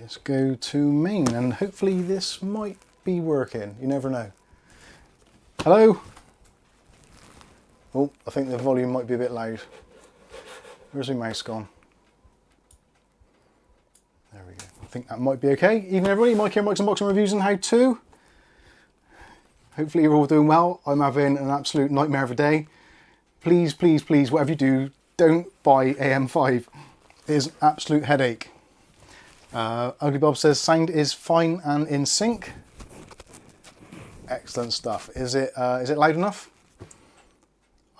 let's go to main and hopefully this might be working. You never know. Hello? Oh, I think the volume might be a bit loud. Where's my mouse gone? There we go. I think that might be okay. Evening everybody, Mike here, Mike's Unboxing Reviews and How To. Hopefully you're all doing well. I'm having an absolute nightmare of a day. Please, please, please, whatever you do, don't buy AM5. It is an absolute headache. Ugly Bob says sound is fine and in sync. Excellent stuff. Is it loud enough?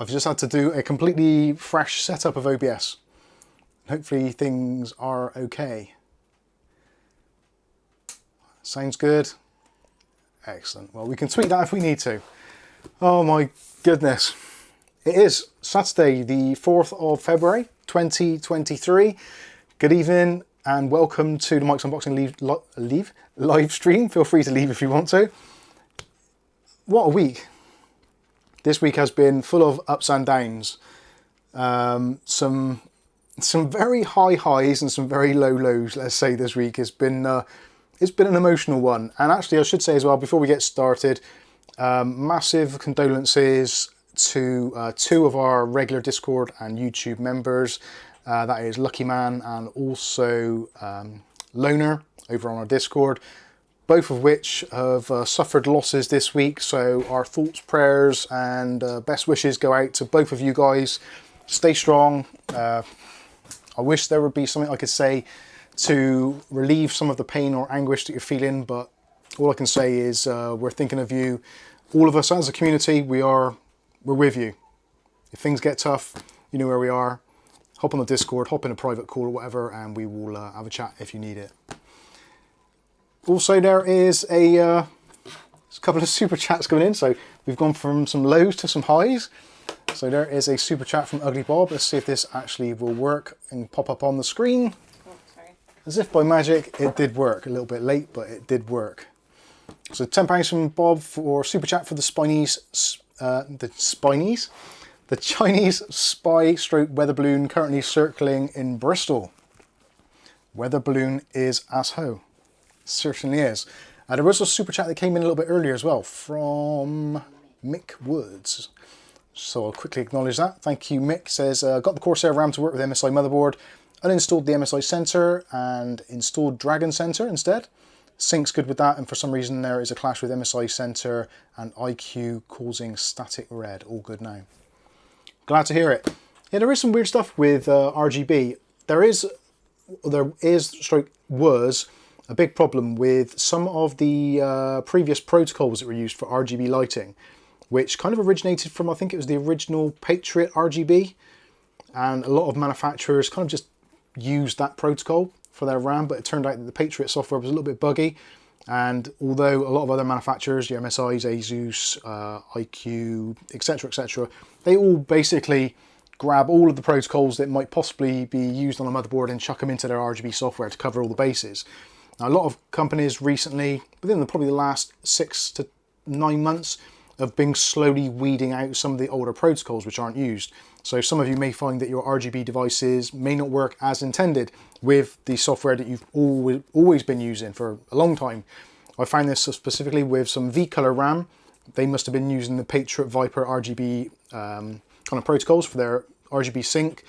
I've just had to do a completely fresh setup of OBS. Hopefully things are okay. Sounds good. Excellent. Well, we can tweak that if we need to. Oh my goodness. It is Saturday, the 4th of February, 2023. Good evening and welcome to the Mike's Unboxing live stream. Feel free to leave if you want to. What a week. This week has been full of ups and downs. Some very high highs and some very low lows, let's say, this week. It's been an emotional one. And actually, I should say as well, before we get started, massive condolences to two of our regular Discord and YouTube members. That is Lucky Man and also Loner over on our Discord, both of which have suffered losses this week. So our thoughts, prayers and best wishes go out to both of you guys. Stay strong. I wish there would be something I could say to relieve some of the pain or anguish that you're feeling, but all I can say is we're thinking of you. All of us as a community, we're with you. If things get tough, you know where we are. Hop on the Discord, hop in a private call or whatever, and we will have a chat if you need it. Also, there is a couple of super chats coming in. So we've gone from some lows to some highs. So there is a super chat from Ugly Bob. Let's see if this actually will work and pop up on the screen. Oh, sorry. As if by magic, it did work. A little bit late, but it did work. So £10 from Bob for super chat for the the Chinese spy stroke weather balloon currently circling in Bristol. Weather balloon is as-ho. Certainly is. There was a super chat that came in a little bit earlier as well from Mick Woods. So I'll quickly acknowledge that. Thank you, Mick. Says, got the Corsair RAM to work with MSI Motherboard, uninstalled the MSI sensor and installed Dragon sensor instead. Syncs good with that, and for some reason there is a clash with MSI sensor and IQ causing static red. All good now. Glad to hear it. Yeah, there is some weird stuff with RGB. There was a big problem with some of the previous protocols that were used for RGB lighting, which kind of originated from, I think it was the original Patriot RGB, and a lot of manufacturers kind of just used that protocol for their RAM, but it turned out that the Patriot software was a little bit buggy, and although a lot of other manufacturers, your MSIs, Asus, IQ, etc., they all basically grab all of the protocols that might possibly be used on a motherboard and chuck them into their RGB software to cover all the bases. Now, a lot of companies recently, within probably the last 6 to 9 months, have been slowly weeding out some of the older protocols which aren't used. So some of you may find that your RGB devices may not work as intended with the software that you've always been using for a long time. I found this specifically with some V-Color RAM. They must have been using the Patriot Viper RGB kind of protocols for their RGB sync.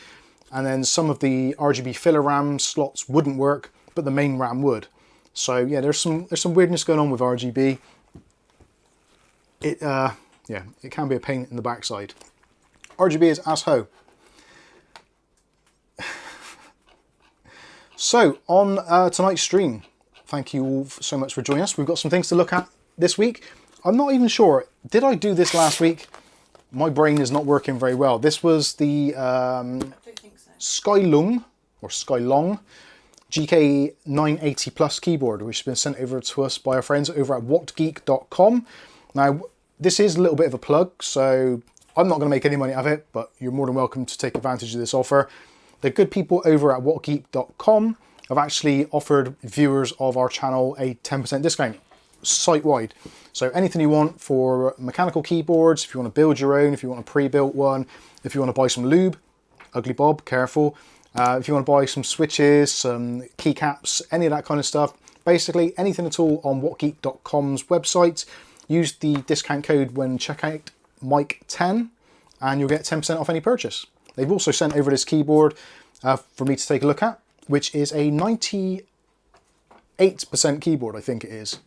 And then some of the RGB filler RAM slots wouldn't work, but the main RAM would. So yeah, there's some weirdness going on with RGB. It can be a pain in the backside. RGB is as-ho. So on tonight's stream, thank you all so much for joining us. We've got some things to look at this week. I'm not even sure, did I do this last week? My brain is not working very well. This was the I don't think so. Skylong GK980 Plus keyboard, which has been sent over to us by our friends over at whatgeek.com. Now, this is a little bit of a plug, so I'm not going to make any money out of it, but you're more than welcome to take advantage of this offer. The good people over at whatgeek.com have actually offered viewers of our channel a 10% discount site-wide. So anything you want for mechanical keyboards, if you want to build your own, if you want a pre-built one, if you want to buy some lube, Ugly Bob, careful. If you want to buy some switches, some keycaps, any of that kind of stuff, basically anything at all on whatgeek.com's website, use the discount code when checkout Mike10 and you'll get 10% off any purchase. They've also sent over this keyboard for me to take a look at, which is a 98% keyboard, I think it is.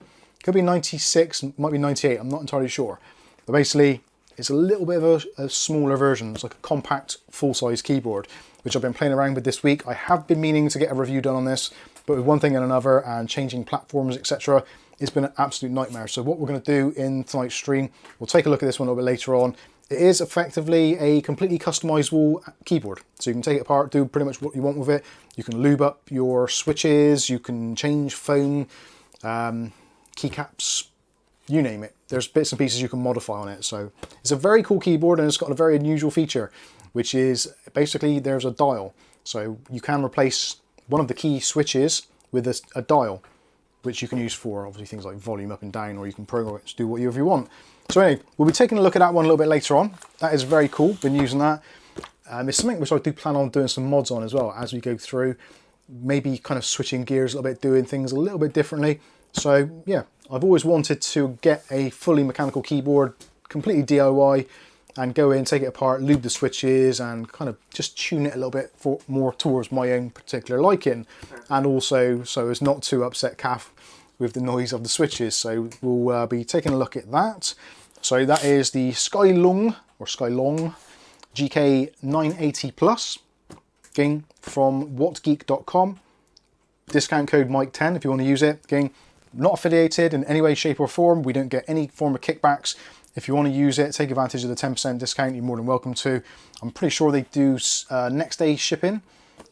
Could be 96, might be 98, I'm not entirely sure. But basically, it's a little bit of a smaller version. It's like a compact, full-size keyboard, which I've been playing around with this week. I have been meaning to get a review done on this, but with one thing and another and changing platforms, etc., it's been an absolute nightmare. So what we're going to do in tonight's stream, we'll take a look at this one a little bit later on. It is effectively a completely customizable keyboard. So you can take it apart, do pretty much what you want with it. You can lube up your switches, you can change foam, keycaps, you name it. There's bits and pieces you can modify on it. So it's a very cool keyboard and it's got a very unusual feature, which is basically there's a dial. So you can replace one of the key switches with a dial, which you can use for obviously things like volume up and down, or you can program it to do whatever you want. So anyway, we'll be taking a look at that one a little bit later on. That is very cool, been using that. It's something which I do plan on doing some mods on as well as we go through, maybe kind of switching gears a little bit, doing things a little bit differently. So yeah, I've always wanted to get a fully mechanical keyboard, completely DIY, and go in, take it apart, lube the switches, and kind of just tune it a little bit more towards my own particular liking, and also so as not to upset Kath with the noise of the switches. So we'll be taking a look at that. So that is the Skylong GK980 Plus, again from whatgeek.com. Discount code Mike10 if you want to use it. Again, not affiliated in any way, shape or form. We don't get any form of kickbacks. If you want to use it, take advantage of the 10% discount, you're more than welcome to. I'm pretty sure they do next day shipping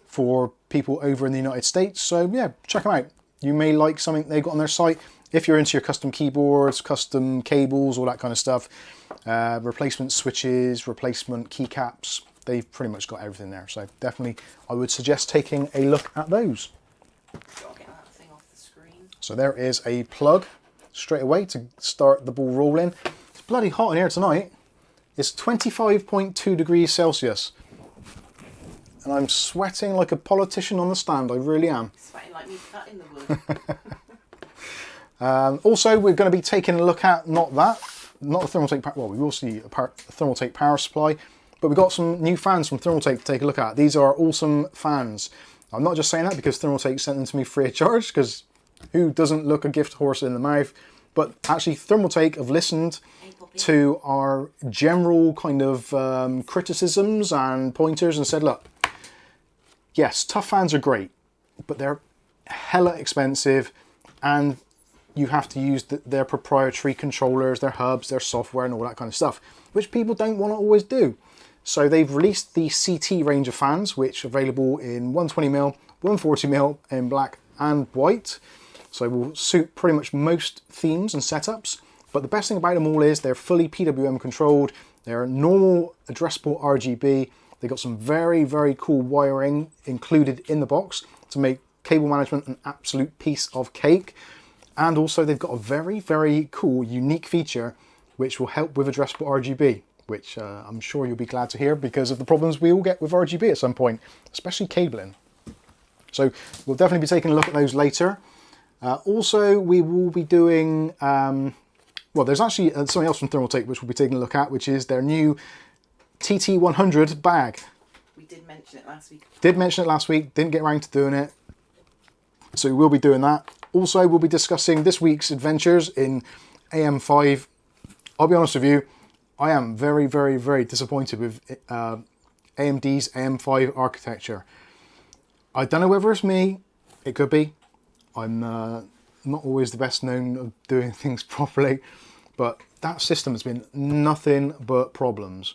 for people over in the United States. So yeah, check them out. You may like something they've got on their site. If you're into your custom keyboards, custom cables, all that kind of stuff, replacement switches, replacement keycaps, they've pretty much got everything there. So definitely, I would suggest taking a look at those. Gotta get that thing off the screen. So there is a plug straight away to start the ball rolling. It's bloody hot in here tonight. It's 25.2 degrees Celsius. And I'm sweating like a politician on the stand, I really am. Sweating like me cat in the wood. Also, we're going to be taking a look at not the Thermaltake power, well, we will see a Thermaltake power supply, but we've got some new fans from Thermaltake to take a look at. These are awesome fans. I'm not just saying that because Thermaltake sent them to me free of charge, because who doesn't look a gift horse in the mouth? But actually, Thermaltake have listened to our general kind of criticisms and pointers and said, look, yes, tough fans are great, but they're hella expensive and you have to use their proprietary controllers, their hubs, their software and all that kind of stuff, which people don't want to always do. So they've released the CT range of fans, which are available in 120mm, 140mm in black and white. So will suit pretty much most themes and setups. But the best thing about them all is they're fully PWM controlled. They're normal addressable RGB. They've got some very, very cool wiring included in the box to make cable management an absolute piece of cake. And also they've got a very, very cool, unique feature which will help with addressable RGB, which I'm sure you'll be glad to hear because of the problems we all get with RGB at some point, especially cabling. So we'll definitely be taking a look at those later. Also, we will be doing, well, there's actually something else from Thermaltake which we'll be taking a look at, which is their new TT100 bag. We did mention it last week. Did mention it last week, didn't get around to doing it. So we will be doing that. Also, we'll be discussing this week's adventures in AM5. I'll be honest with you, I am very, very, very disappointed with AMD's AM5 architecture. I don't know whether it's me, it could be. I'm not always the best known of doing things properly, but that system has been nothing but problems.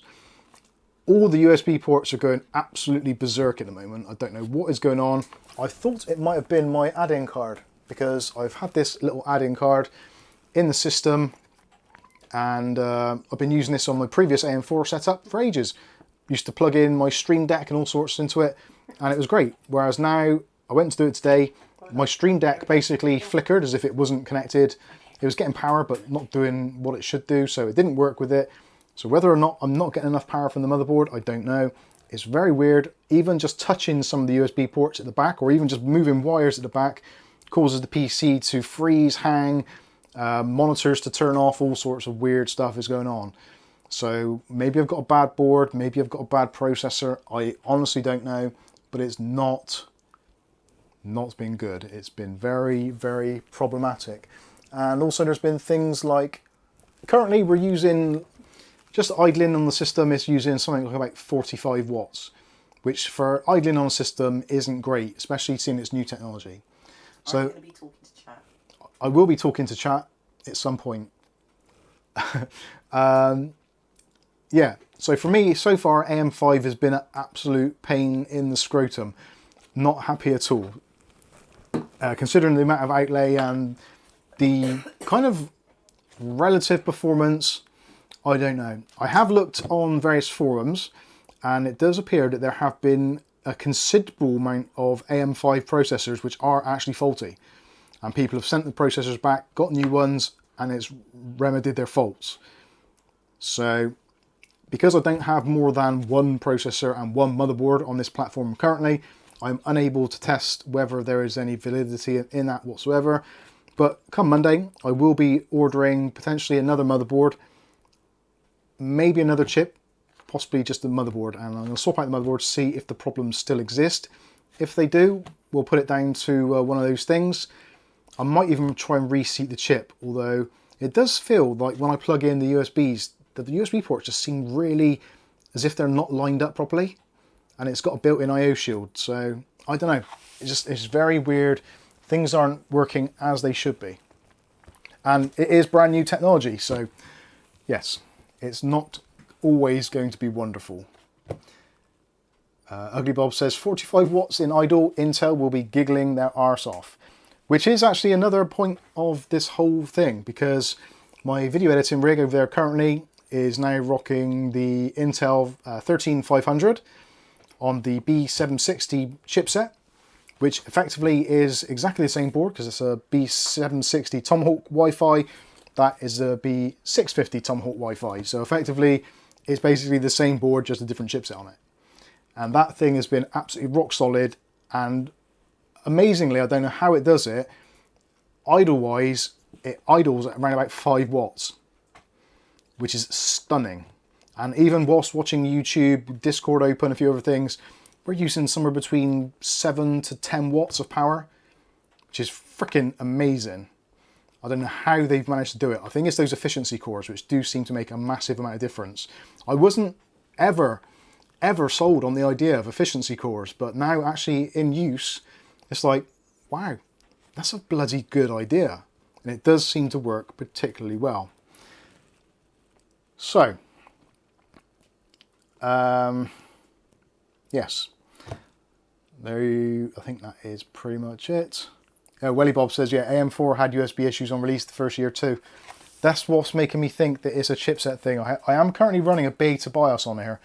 All the USB ports are going absolutely berserk at the moment. I don't know what is going on. I thought it might have been my add-in card because I've had this little add-in card in the system and I've been using this on my previous AM4 setup for ages. Used to plug in my Stream Deck and all sorts into it and it was great. Whereas now, I went to do it today, my Stream Deck basically flickered as if it wasn't connected. It was getting power but not doing what it should do, so it didn't work with it. So whether or not I'm not getting enough power from the motherboard, I don't know. It's very weird. Even just touching some of the USB ports at the back, or even just moving wires at the back, causes the PC to freeze, hang, monitors to turn off, all sorts of weird stuff is going on. So maybe I've got a bad board, maybe I've got a bad processor, I honestly don't know, but it's not been good. It's been very, very problematic. And also there's been things like, currently we're using, just idling on the system is using something like about 45 watts, which for idling on a system isn't great, especially seeing it's new technology. So I'm going to be talking to chat. I will be talking to chat at some point. Yeah, so for me, so far, AM5 has been an absolute pain in the scrotum. Not happy at all. Considering the amount of outlay and the kind of relative performance, I don't know. I have looked on various forums, and it does appear that there have been a considerable amount of AM5 processors which are actually faulty. And people have sent the processors back, got new ones, and it's remedied their faults. So, because I don't have more than one processor and one motherboard on this platform currently, I'm unable to test whether there is any validity in that whatsoever. But come Monday, I will be ordering potentially another motherboard, maybe another chip, possibly just the motherboard, and I'm going to swap out the motherboard to see if the problems still exist. If they do, we'll put it down to one of those things. I might even try and reseat the chip, although it does feel like when I plug in the USBs, that the USB ports just seem really as if they're not lined up properly, and it's got a built-in I/O shield, so I don't know. It's very weird. Things aren't working as they should be. And it is brand new technology, so yes, it's not always going to be wonderful. Ugly Bob says 45 watts in idle, Intel will be giggling their arse off. Which is actually another point of this whole thing, because my video editing rig over there currently is now rocking the Intel 13500 on the B760 chipset, which effectively is exactly the same board because it's a B760 Tomahawk Wi-Fi. That is a B650 Tomahawk Wi-Fi. So effectively, it's basically the same board, just a different chipset on it. And that thing has been absolutely rock solid, and amazingly, I don't know how it does it, idle-wise, it idles at around about 5 watts, which is stunning. And even whilst watching YouTube, Discord open, a few other things, we're using somewhere between 7 to 10 watts of power, which is freaking amazing. I don't know how they've managed to do it. I think it's those efficiency cores, which do seem to make a massive amount of difference. I wasn't ever sold on the idea of efficiency cores, but now actually in use, it's like, wow, that's a bloody good idea. And it does seem to work particularly well. So, yes, I think that is pretty much it. Welly Bob says, yeah, AM4 had USB issues on release the first year too. That's what's making me think that it's a chipset thing. I am currently running a beta BIOS on here,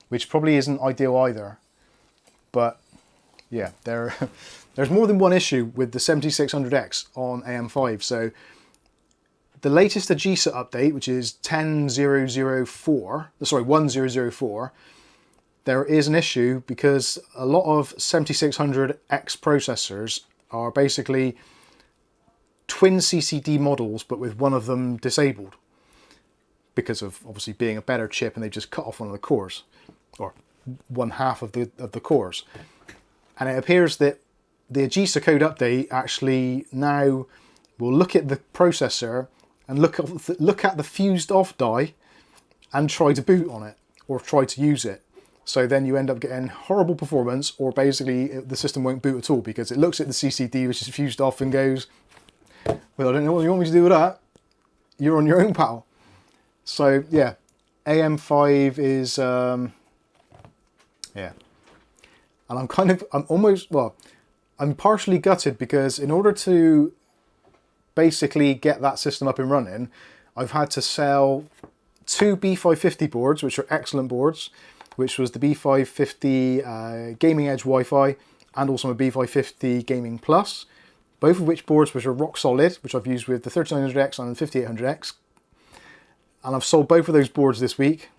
which probably isn't ideal either. But yeah, there's more than one issue with the 7600X on AM5. So the latest AGESA update, which is 1004, there is an issue because a lot of 7600X processors are basically twin CCD models, but with one of them disabled because of obviously being a better chip, and they just cut off one of the cores, or one half of the cores. And it appears that the AGESA code update actually now will look at the processor and look at the fused off die and try to boot on it, or try to use it. So then you end up getting horrible performance, or basically the system won't boot at all because it looks at the CCD, which is fused off, and goes, well, I don't know what you want me to do with that. You're on your own, pal. So yeah, AM5 is, yeah. And I'm partially gutted because in order to basically get that system up and running, I've had to sell 2 B550 boards, which are excellent boards, which was the B550 Gaming Edge Wi-Fi and also a B550 Gaming Plus, both of which boards which are rock solid, which I've used with the 3900X and the 5800X. And I've sold both of those boards this week.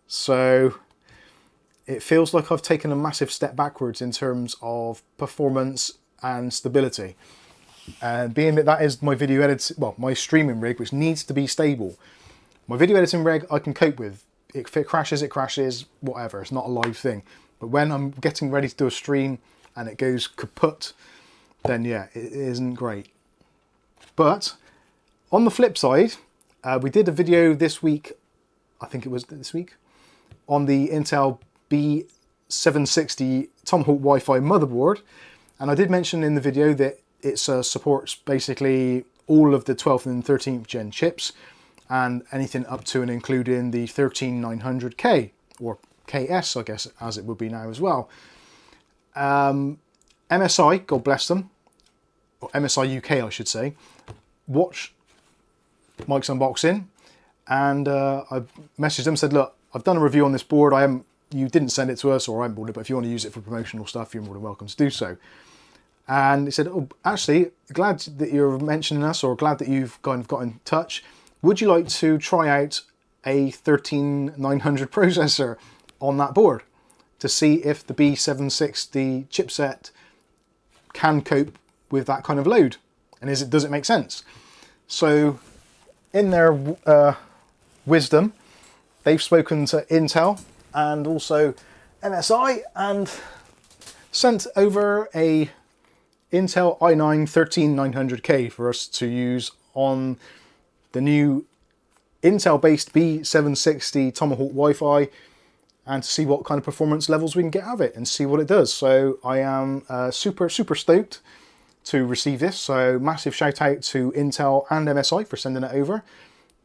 So it feels like I've taken a massive step backwards in terms of performance and stability. And being that that is my video edit, well, my streaming rig, which needs to be stable. My video editing rig I can cope with. If it crashes, whatever. It's not a live thing. But when I'm getting ready to do a stream and it goes kaput, then yeah, it isn't great. But on the flip side, we did a video this week, I think it was this week, on the Intel B760 Tomahawk Wi-Fi motherboard. And I did mention in the video that it supports basically all of the 12th and 13th gen chips and anything up to and including the 13900K, or KS I guess as it would be now as well. MSI, God bless them, or MSI UK I should say, watch Mike's unboxing, and I messaged them, said, look, I've done a review on this board, you didn't send it to us, or I haven't bought it, but if you want to use it for promotional stuff, you're more than welcome to do so. And he said, oh, actually, glad that you're mentioning us, or glad that you've kind of got in touch. Would you like to try out a 13900 processor on that board to see if the B760 chipset can cope with that kind of load? And does it make sense? So in their wisdom, they've spoken to Intel and also MSI and sent over a Intel i9 13900K for us to use on the new Intel-based B760 Tomahawk Wi-Fi, and to see what kind of performance levels we can get out of it and see what it does. So I am super stoked to receive this. So massive shout out to Intel and MSI for sending it over.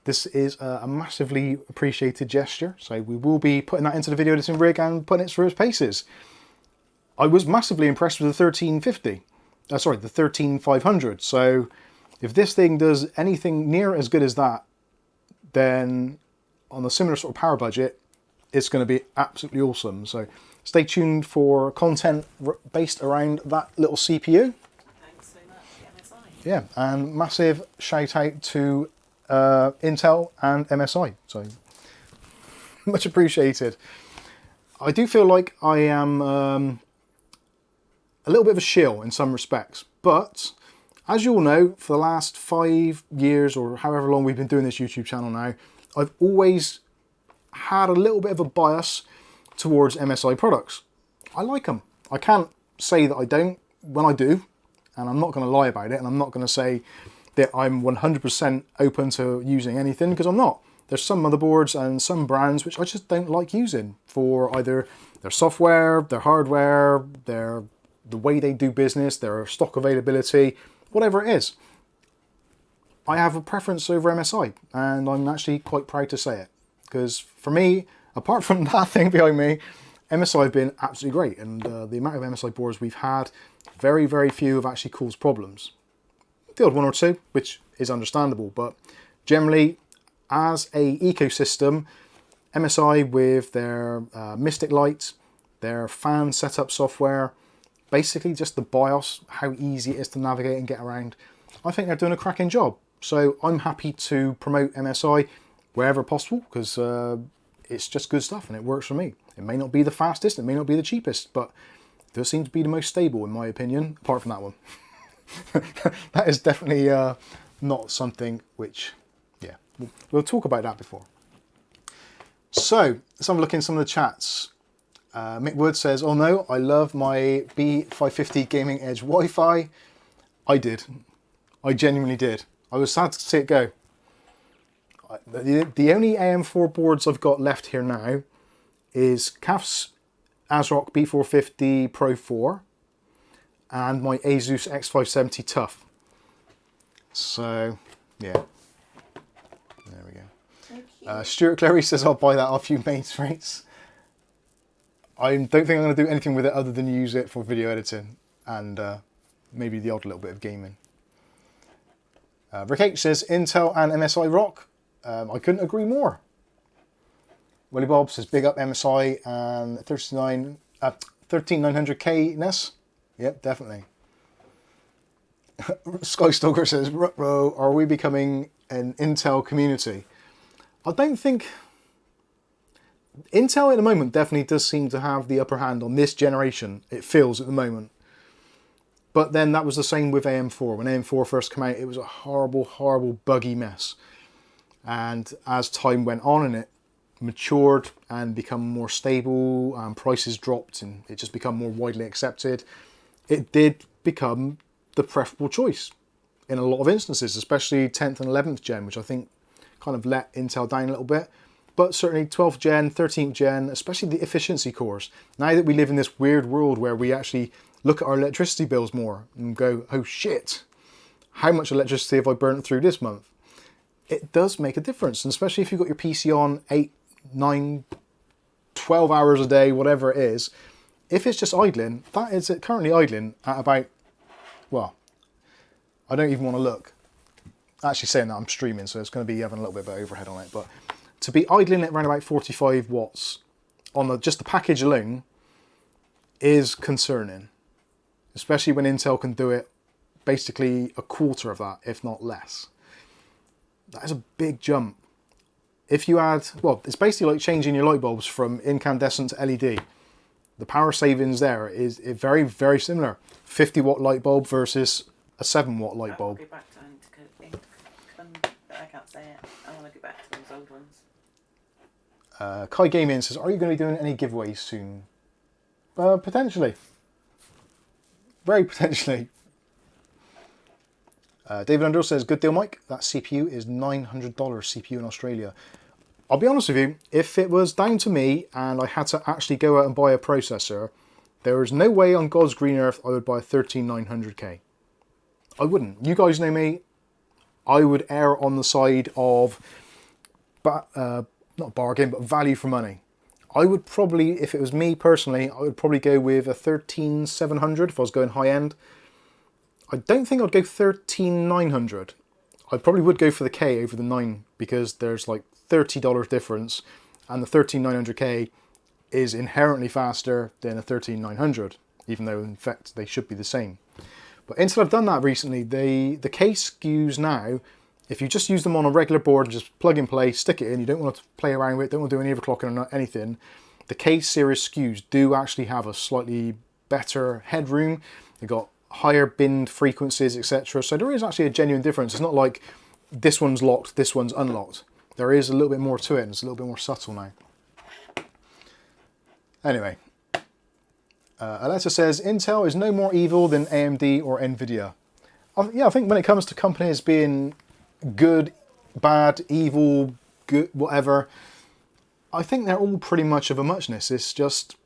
This is a massively appreciated gesture. So we will be putting that into the video editing rig and putting it through its paces. I was massively impressed with the 1350. Sorry, the 13500. So if this thing does anything near as good as that, then on a similar sort of power budget, it's going to be absolutely awesome. So stay tuned for content based around that little CPU. Thanks so much, MSI. Yeah, and massive shout out to Intel and MSI. So much appreciated. I do feel like I am a little bit of a shill in some respects, but as you all know, for the last 5 years or however long we've been doing this YouTube channel now, I've always had a little bit of a bias towards MSI products. I like them. I can't say that I don't when I do, and I'm not going to lie about it, and I'm not going to say that I'm 100% open to using anything, because I'm not. There's some motherboards and some brands which I just don't like using for either their software, their hardware, the way they do business, their stock availability, whatever it is. I have a preference over MSI, and I'm actually quite proud to say it. Because for me, apart from that thing behind me, MSI have been absolutely great. And the amount of MSI boards we've had, very few have actually caused problems. The odd one or two, which is understandable. But generally, as a ecosystem, MSI with their Mystic Light, their fan setup software, basically just the BIOS, how easy it is to navigate and get around, I think they're doing a cracking job. So I'm happy to promote MSI wherever possible, because it's just good stuff and it works for me. It may not be the fastest, it may not be the cheapest, but it does seem to be the most stable in my opinion, apart from that one. That is definitely not something which, yeah, we'll talk about that before. So let's have a look in some of the chats. Mick Wood says, oh no, I love my B550 Gaming Edge Wi-Fi. I did. I genuinely did. I was sad to see it go. The only AM4 boards I've got left here now is CAF's ASRock B450 Pro 4 and my Asus X570 Tough. So, yeah. There we go. Stuart Clary says, I'll buy that off you, mates rates. I don't think I'm going to do anything with it other than use it for video editing and maybe the odd little bit of gaming. Rick H says, Intel and MSI rock. I couldn't agree more. Willie Bob says, big up MSI and 13900K-ness. Yep, definitely. Sky Stalker says, ruh-roh, are we becoming an Intel community? I don't think Intel at the moment definitely does seem to have the upper hand on this generation, it feels at the moment. But then that was the same with AM4. When AM4 first came out, it was a horrible, horrible, buggy mess. And as time went on and it matured and become more stable, and prices dropped and it just become more widely accepted, it did become the preferable choice in a lot of instances, especially 10th and 11th gen, which I think kind of let Intel down a little bit. But certainly 12th gen, 13th gen, especially the efficiency cores. Now that we live in this weird world where we actually look at our electricity bills more and go, oh shit, how much electricity have I burnt through this month? It does make a difference, and especially if you've got your PC on 8, 9, 12 hours a day, whatever it is. If it's just idling, that is currently idling at about, well, I don't even want to look. Actually saying that, I'm streaming, so it's going to be having a little bit of overhead on it, but to be idling at around about 45 watts on just the package alone is concerning, especially when Intel can do it basically a quarter of that, if not less. That is a big jump. If you add, well, it's basically like changing your light bulbs from incandescent to LED. The power savings there is very, very similar. 50 watt light bulb versus a 7 watt light bulb. I'll go back to I can't say it. I want to go back to those old ones. Kai Gaming says, are you going to be doing any giveaways soon? Potentially. Very potentially. David Underhill says, good deal, Mike. That CPU is $900 CPU in Australia. I'll be honest with you, if it was down to me and I had to actually go out and buy a processor, there is no way on God's green earth I would buy a 13900K. I wouldn't. You guys know me. I would err on the side of, not bargain, but value for money. I would probably, if it was me personally, I would probably go with a 13700 if I was going high end. I don't think I'd go 13900. I probably would go for the K over the 9 because there's like $30 difference, and the 13900K is inherently faster than a 13900, even though in fact they should be the same. But Intel have done that recently. The K SKUs now, if you just use them on a regular board, just plug and play, stick it in, you don't want to play around with it, don't want to do any overclocking or anything, the K series SKUs do actually have a slightly better headroom. They've got higher bin frequencies, etc. So there is actually a genuine difference. It's not like this one's locked, this one's unlocked. There is a little bit more to it, and it's a little bit more subtle now. Anyway, Alexa says, Intel is no more evil than AMD or Nvidia. Yeah, I think when it comes to companies being good, bad, evil, good, whatever, I think they're all pretty much of a muchness. It's just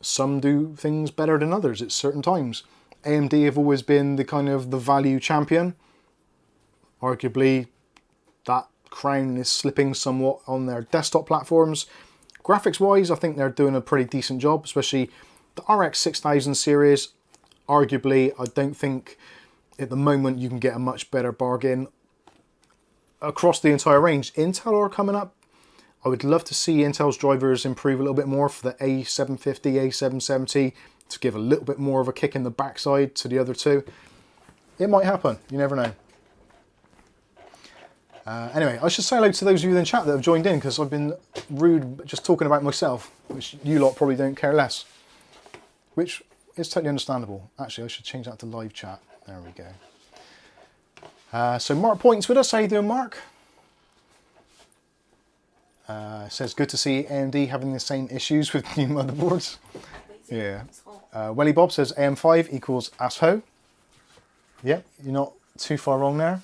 some do things better than others at certain times. AMD have always been the kind of the value champion. Arguably, that crown is slipping somewhat on their desktop platforms. Graphics-wise, I think they're doing a pretty decent job, especially the RX 6000 series. Arguably, I don't think at the moment you can get a much better bargain across the entire range. Intel are coming up. I would love to see Intel's drivers improve a little bit more for the A750, A770 to give a little bit more of a kick in the backside to the other two. It might happen, you never know. Anyway, I should say hello to those of you in the chat that have joined in, because I've been rude just talking about myself, which you lot probably don't care less. Which is totally understandable. Actually, I should change that to live chat. There we go. So Mark Point's with us. How you doing, Mark? Says, good to see AMD having the same issues with new motherboards. Yeah. Welly Bob says, AM5 equals ASHO. Yep, you're not too far wrong there.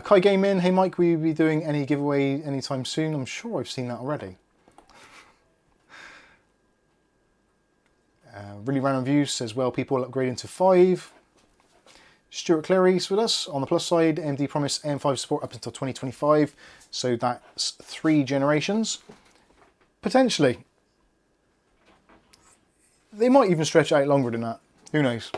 Kai Gaming, hey Mike, will you be doing any giveaway anytime soon? I'm sure I've seen that already. Really Random Views says, well, people upgrading to 5. Stuart Clary's with us. On the plus side, AMD promised AM5 support up until 2025, so that's 3 generations. Potentially. They might even stretch out longer than that. Who knows?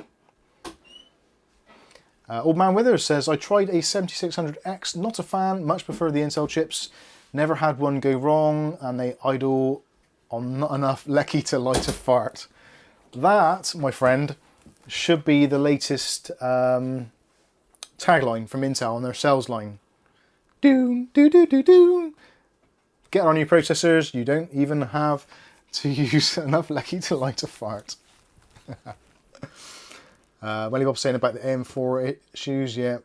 Old Man Withers says, I tried a 7600X, not a fan, much prefer the Intel chips. Never had one go wrong, and they idle on not enough lecky to light a fart. That, my friend, should be the latest tagline from Intel on their sales line. Do, do, do, do, do. get our new processors, you don't even have to use enough lecky to light a fart. Welly Bob saying about the AM4 issues, yeah.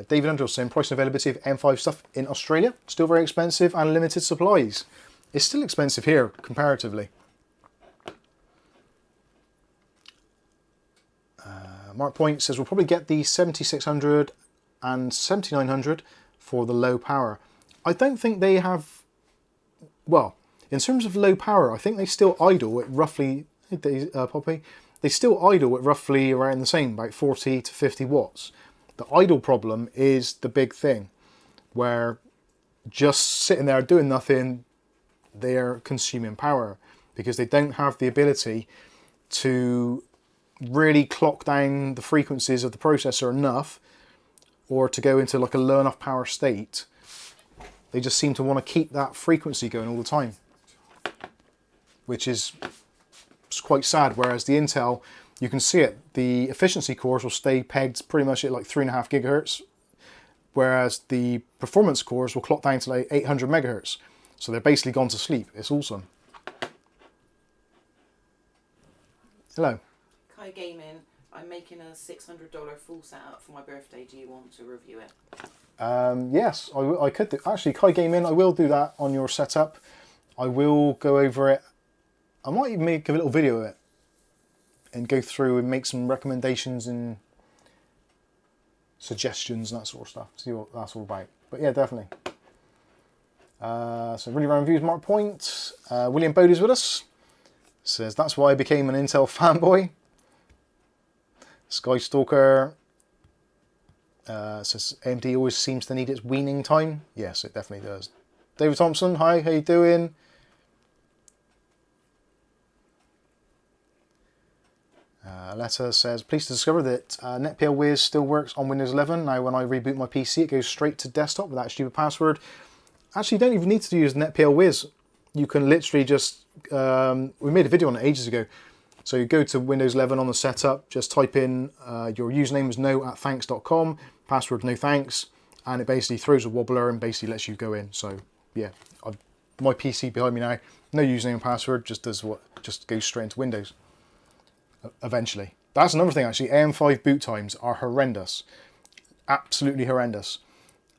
David Underhill saying price and availability of AM5 stuff in Australia, still very expensive and limited supplies. It's still expensive here, comparatively. Mark Point says we'll probably get the 7600 and 7900 for the low power. I don't think they have, well, in terms of low power, I think they still idle at roughly, Poppy, they still idle at roughly around the same, about 40 to 50 watts. The idle problem is the big thing, where just sitting there doing nothing, they're consuming power because they don't have the ability to really clock down the frequencies of the processor enough, or to go into like a low enough power state. They just seem to want to keep that frequency going all the time, which is quite sad. Whereas the Intel, you can see it, the efficiency cores will stay pegged pretty much at like 3.5 gigahertz, whereas the performance cores will clock down to like 800 megahertz. So they're basically gone to sleep. It's awesome. Hello. Kai Gaming, I'm making a $600 full setup for my birthday. Do you want to review it? Yes, I could do. Actually, Kai Gaming, I will do that on your setup. I will go over it. I might even make a little video of it and go through and make some recommendations and suggestions and that sort of stuff. See what that's all about. But yeah, definitely. So really round views, Mark Point. William Bodie's with us. Says that's why I became an Intel fanboy. Skystalker says AMD always seems to need its weaning time. Yes, it definitely does. David Thompson, hi, how you doing? Letter says, pleased to discover that NetPL Wiz still works on Windows 11. Now when I reboot my PC, it goes straight to desktop without a stupid password. Actually, you don't even need to use NetPL Wiz. You can literally just, we made a video on it ages ago. So you go to Windows 11 on the setup, just type in your username is no@thanks.com, password no thanks, and it basically throws a wobbler and basically lets you go in. So yeah, my PC behind me now, no username and password, just does what, just goes straight into Windows. Eventually. That's another thing actually, AM5 boot times are horrendous. Absolutely horrendous.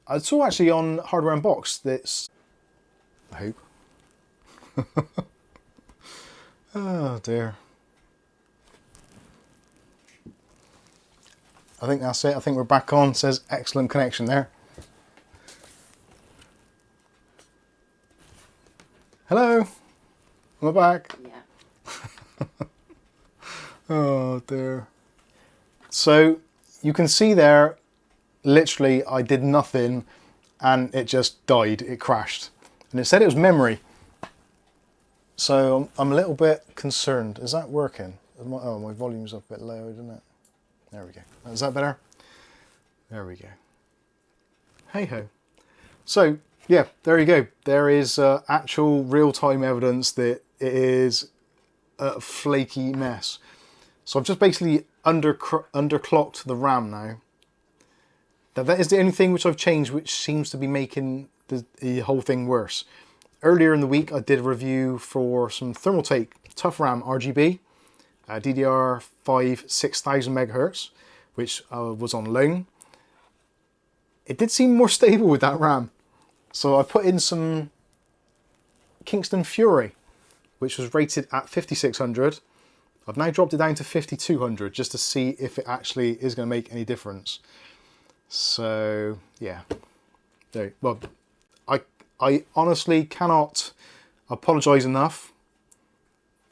I saw actually on Hardware Unboxed that's, I hope. Oh dear. I think that's it. I think we're back on. It says excellent connection there. Hello. Am I back? Yeah. Oh dear. So you can see there, literally I did nothing and it just died. It crashed. And it said it was memory. So I'm a little bit concerned. Is that working? Oh, my volume's up a bit low, isn't it? There we go. Is that better? There we go. Hey ho. So yeah, there you go. There is actual real-time evidence that it is a flaky mess. So I've just basically underclocked the RAM now. That is the only thing which I've changed, which seems to be making the whole thing worse. Earlier in the week, I did a review for some Thermaltake Toughram RGB, DDR5 6000 megahertz, which was on loan. It did seem more stable with that RAM. So I put in some Kingston Fury, which was rated at 5600. I've now dropped it down to 5200 just to see if it actually is going to make any difference. So yeah, there. Well, I honestly cannot apologise enough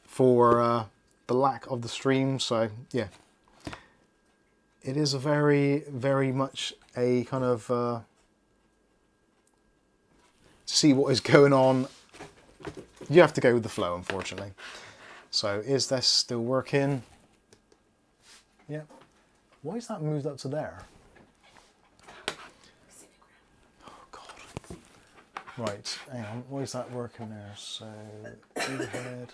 for the lack of the stream. So yeah, it is a very, very much a kind of to see what is going on. You have to go with the flow, unfortunately. So is this still working? Yeah. Why is that moved up to there? Oh God. Right, hang on. Why is that working there? So overhead.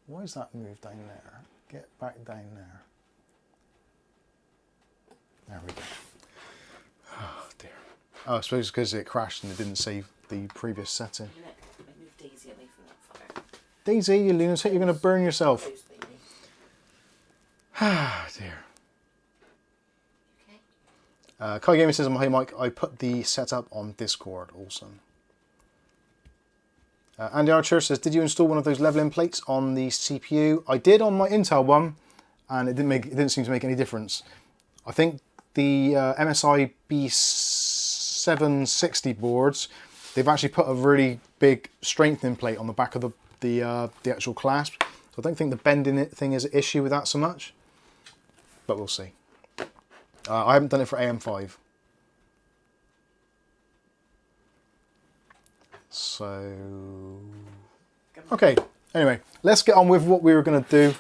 Why is that moved down there? Get back down there. There we go. Oh dear. Oh, I suppose because it crashed and it didn't save the previous setting. Move Daisy away from that fire. Daisy, you lunatic, you're going to burn yourself. Close, baby. Ah, dear. Okay. Kai Gamer says on my hey mic, I put the setup on Discord. Awesome. Andy Archer says, did you install one of those leveling plates on the CPU? I did on my Intel one, and it didn't seem to make any difference. I think the MSI B760 boards, they've actually put a really big strengthening plate on the back of the actual clasp. So I don't think the bending thing is an issue with that so much, but we'll see. I haven't done it for AM5. So, okay, anyway, let's get on with what we were going to do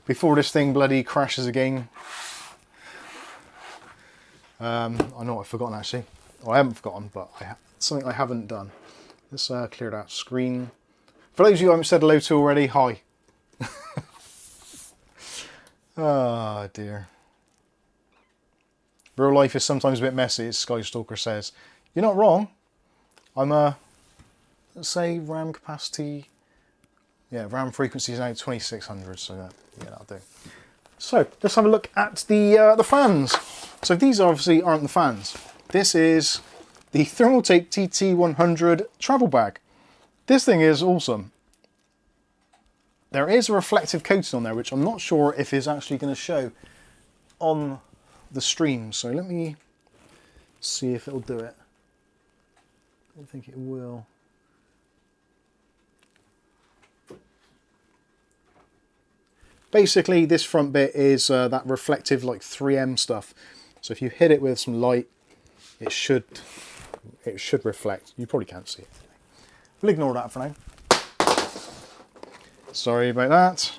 before this thing bloody crashes again. I know I've forgotten actually. Well, I haven't forgotten, but something I haven't done. Let's clear that screen. For those of you I haven't said hello to already, hi. Oh dear. Real life is sometimes a bit messy, as Skystalker says. You're not wrong. I'm let's say RAM capacity, yeah, RAM frequency is now 2600, so yeah, that'll do. So let's have a look at the fans. So these obviously aren't the fans. This is the Thermaltake TT100 travel bag. This thing is awesome. There is a reflective coating on there, which I'm not sure if is actually going to show on the stream. So let me see if it'll do it. I don't think it will. Basically, this front bit is that reflective, like 3M stuff. So if you hit it with some light, it should reflect. You probably can't see it. We'll ignore that for now. Sorry about that.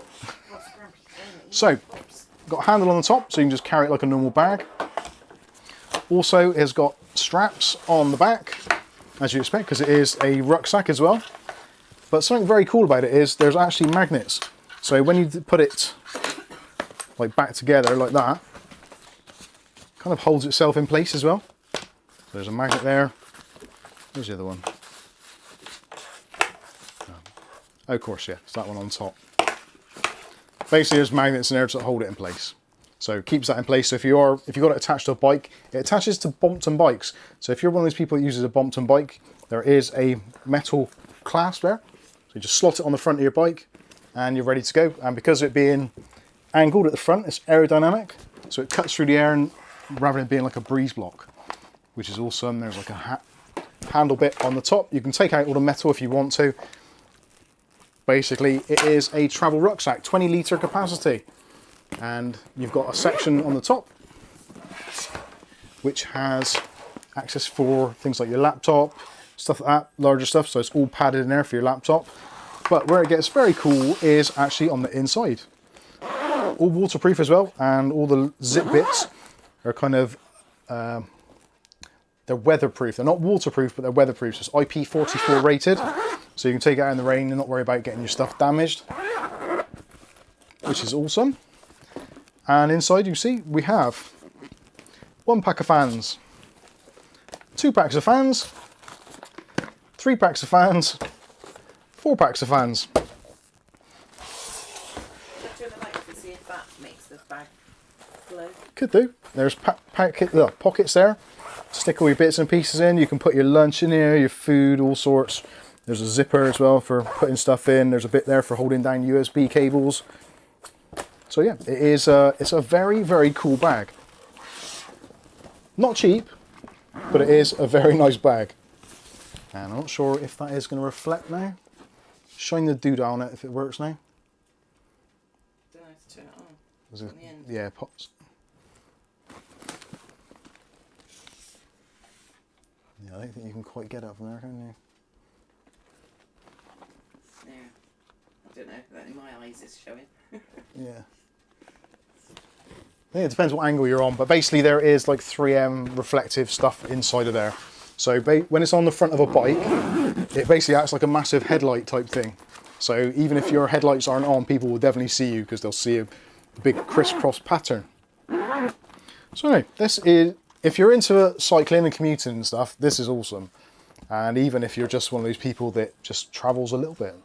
So, got a handle on the top, so you can just carry it like a normal bag. Also, it's got straps on the back, as you expect, because it is a rucksack as well. But something very cool about it is there's actually magnets. So when you put it like back together like that, kind of holds itself in place as well. So there's a magnet there. Where's the other one? Oh, of course, yeah, it's that one on top. Basically, there's magnets in there to hold it in place. So it keeps that in place. So if you've got it attached to a bike, it attaches to Bompton bikes. So if you're one of those people that uses a Bompton bike, there is a metal clasp there. So you just slot it on the front of your bike, and you're ready to go. And because of it being angled at the front, it's aerodynamic, so it cuts through the air and, rather than being like a breeze block, which is awesome. There's like a handle bit on the top. You can take out all the metal if you want to. Basically, it is a travel rucksack, 20 litre capacity, and you've got a section on the top which has access for things like your laptop, stuff like that, larger stuff, so it's all padded in there for your laptop. But where it gets very cool is actually on the inside. All waterproof as well, and all the zip bits are kind of, they're weatherproof. They're not waterproof, but they're weatherproof. So it's IP44 rated, so you can take it out in the rain and not worry about getting your stuff damaged, which is awesome. And inside, you see, we have 1 pack of fans, 2 packs of fans, 3 packs of fans, 4 packs of fans. Turn the light to see if that makes the bag glow. Could do. There's pockets there. Stick all your bits and pieces in. You can put your lunch in here, your food, all sorts. There's a zipper as well for putting stuff in. There's a bit there for holding down USB cables. So yeah, it is. It's a very, very cool bag. Not cheap, but it is a very nice bag. And I'm not sure if that is going to reflect now. Shine the doodah on it if it works now. Don't know how to turn it on. Was it, On the end. yeah, pops. Yeah, I don't think you can quite get up from there, can you? Yeah. I don't know. Only my eyes is showing. Yeah. I think it depends what angle you're on, but basically there is like 3M reflective stuff inside of there. So when it's on the front of a bike, it basically acts like a massive headlight type thing. So even if your headlights aren't on, people will definitely see you because they'll see a big crisscross pattern. So anyway, this is if you're into cycling and commuting and stuff, this is awesome. And even if you're just one of those people that just travels a little bit.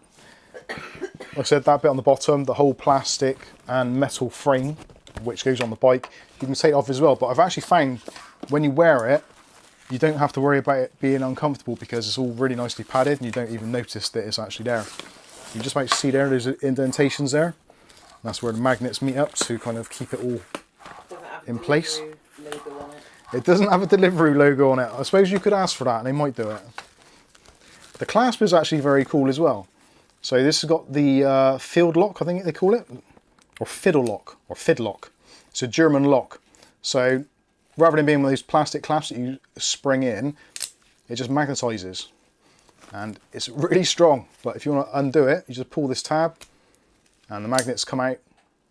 Like I said, that bit on the bottom, the whole plastic and metal frame, which goes on the bike, you can take it off as well. But I've actually found when you wear it, you don't have to worry about it being uncomfortable because it's all really nicely padded and you don't even notice that it's actually there. You just might see there's indentations there. That's where the magnets meet up to kind of keep it all in place. Logo on it. It doesn't have a delivery logo on it. I suppose you could ask for that and they might do it. The clasp is actually very cool as well. So this has got the field lock, I think they call it, or fiddle lock, or fidlock. It's a German lock. So rather than being one of those plastic clasps that you spring in, it just magnetizes. And it's really strong, but if you want to undo it, you just pull this tab and the magnets come out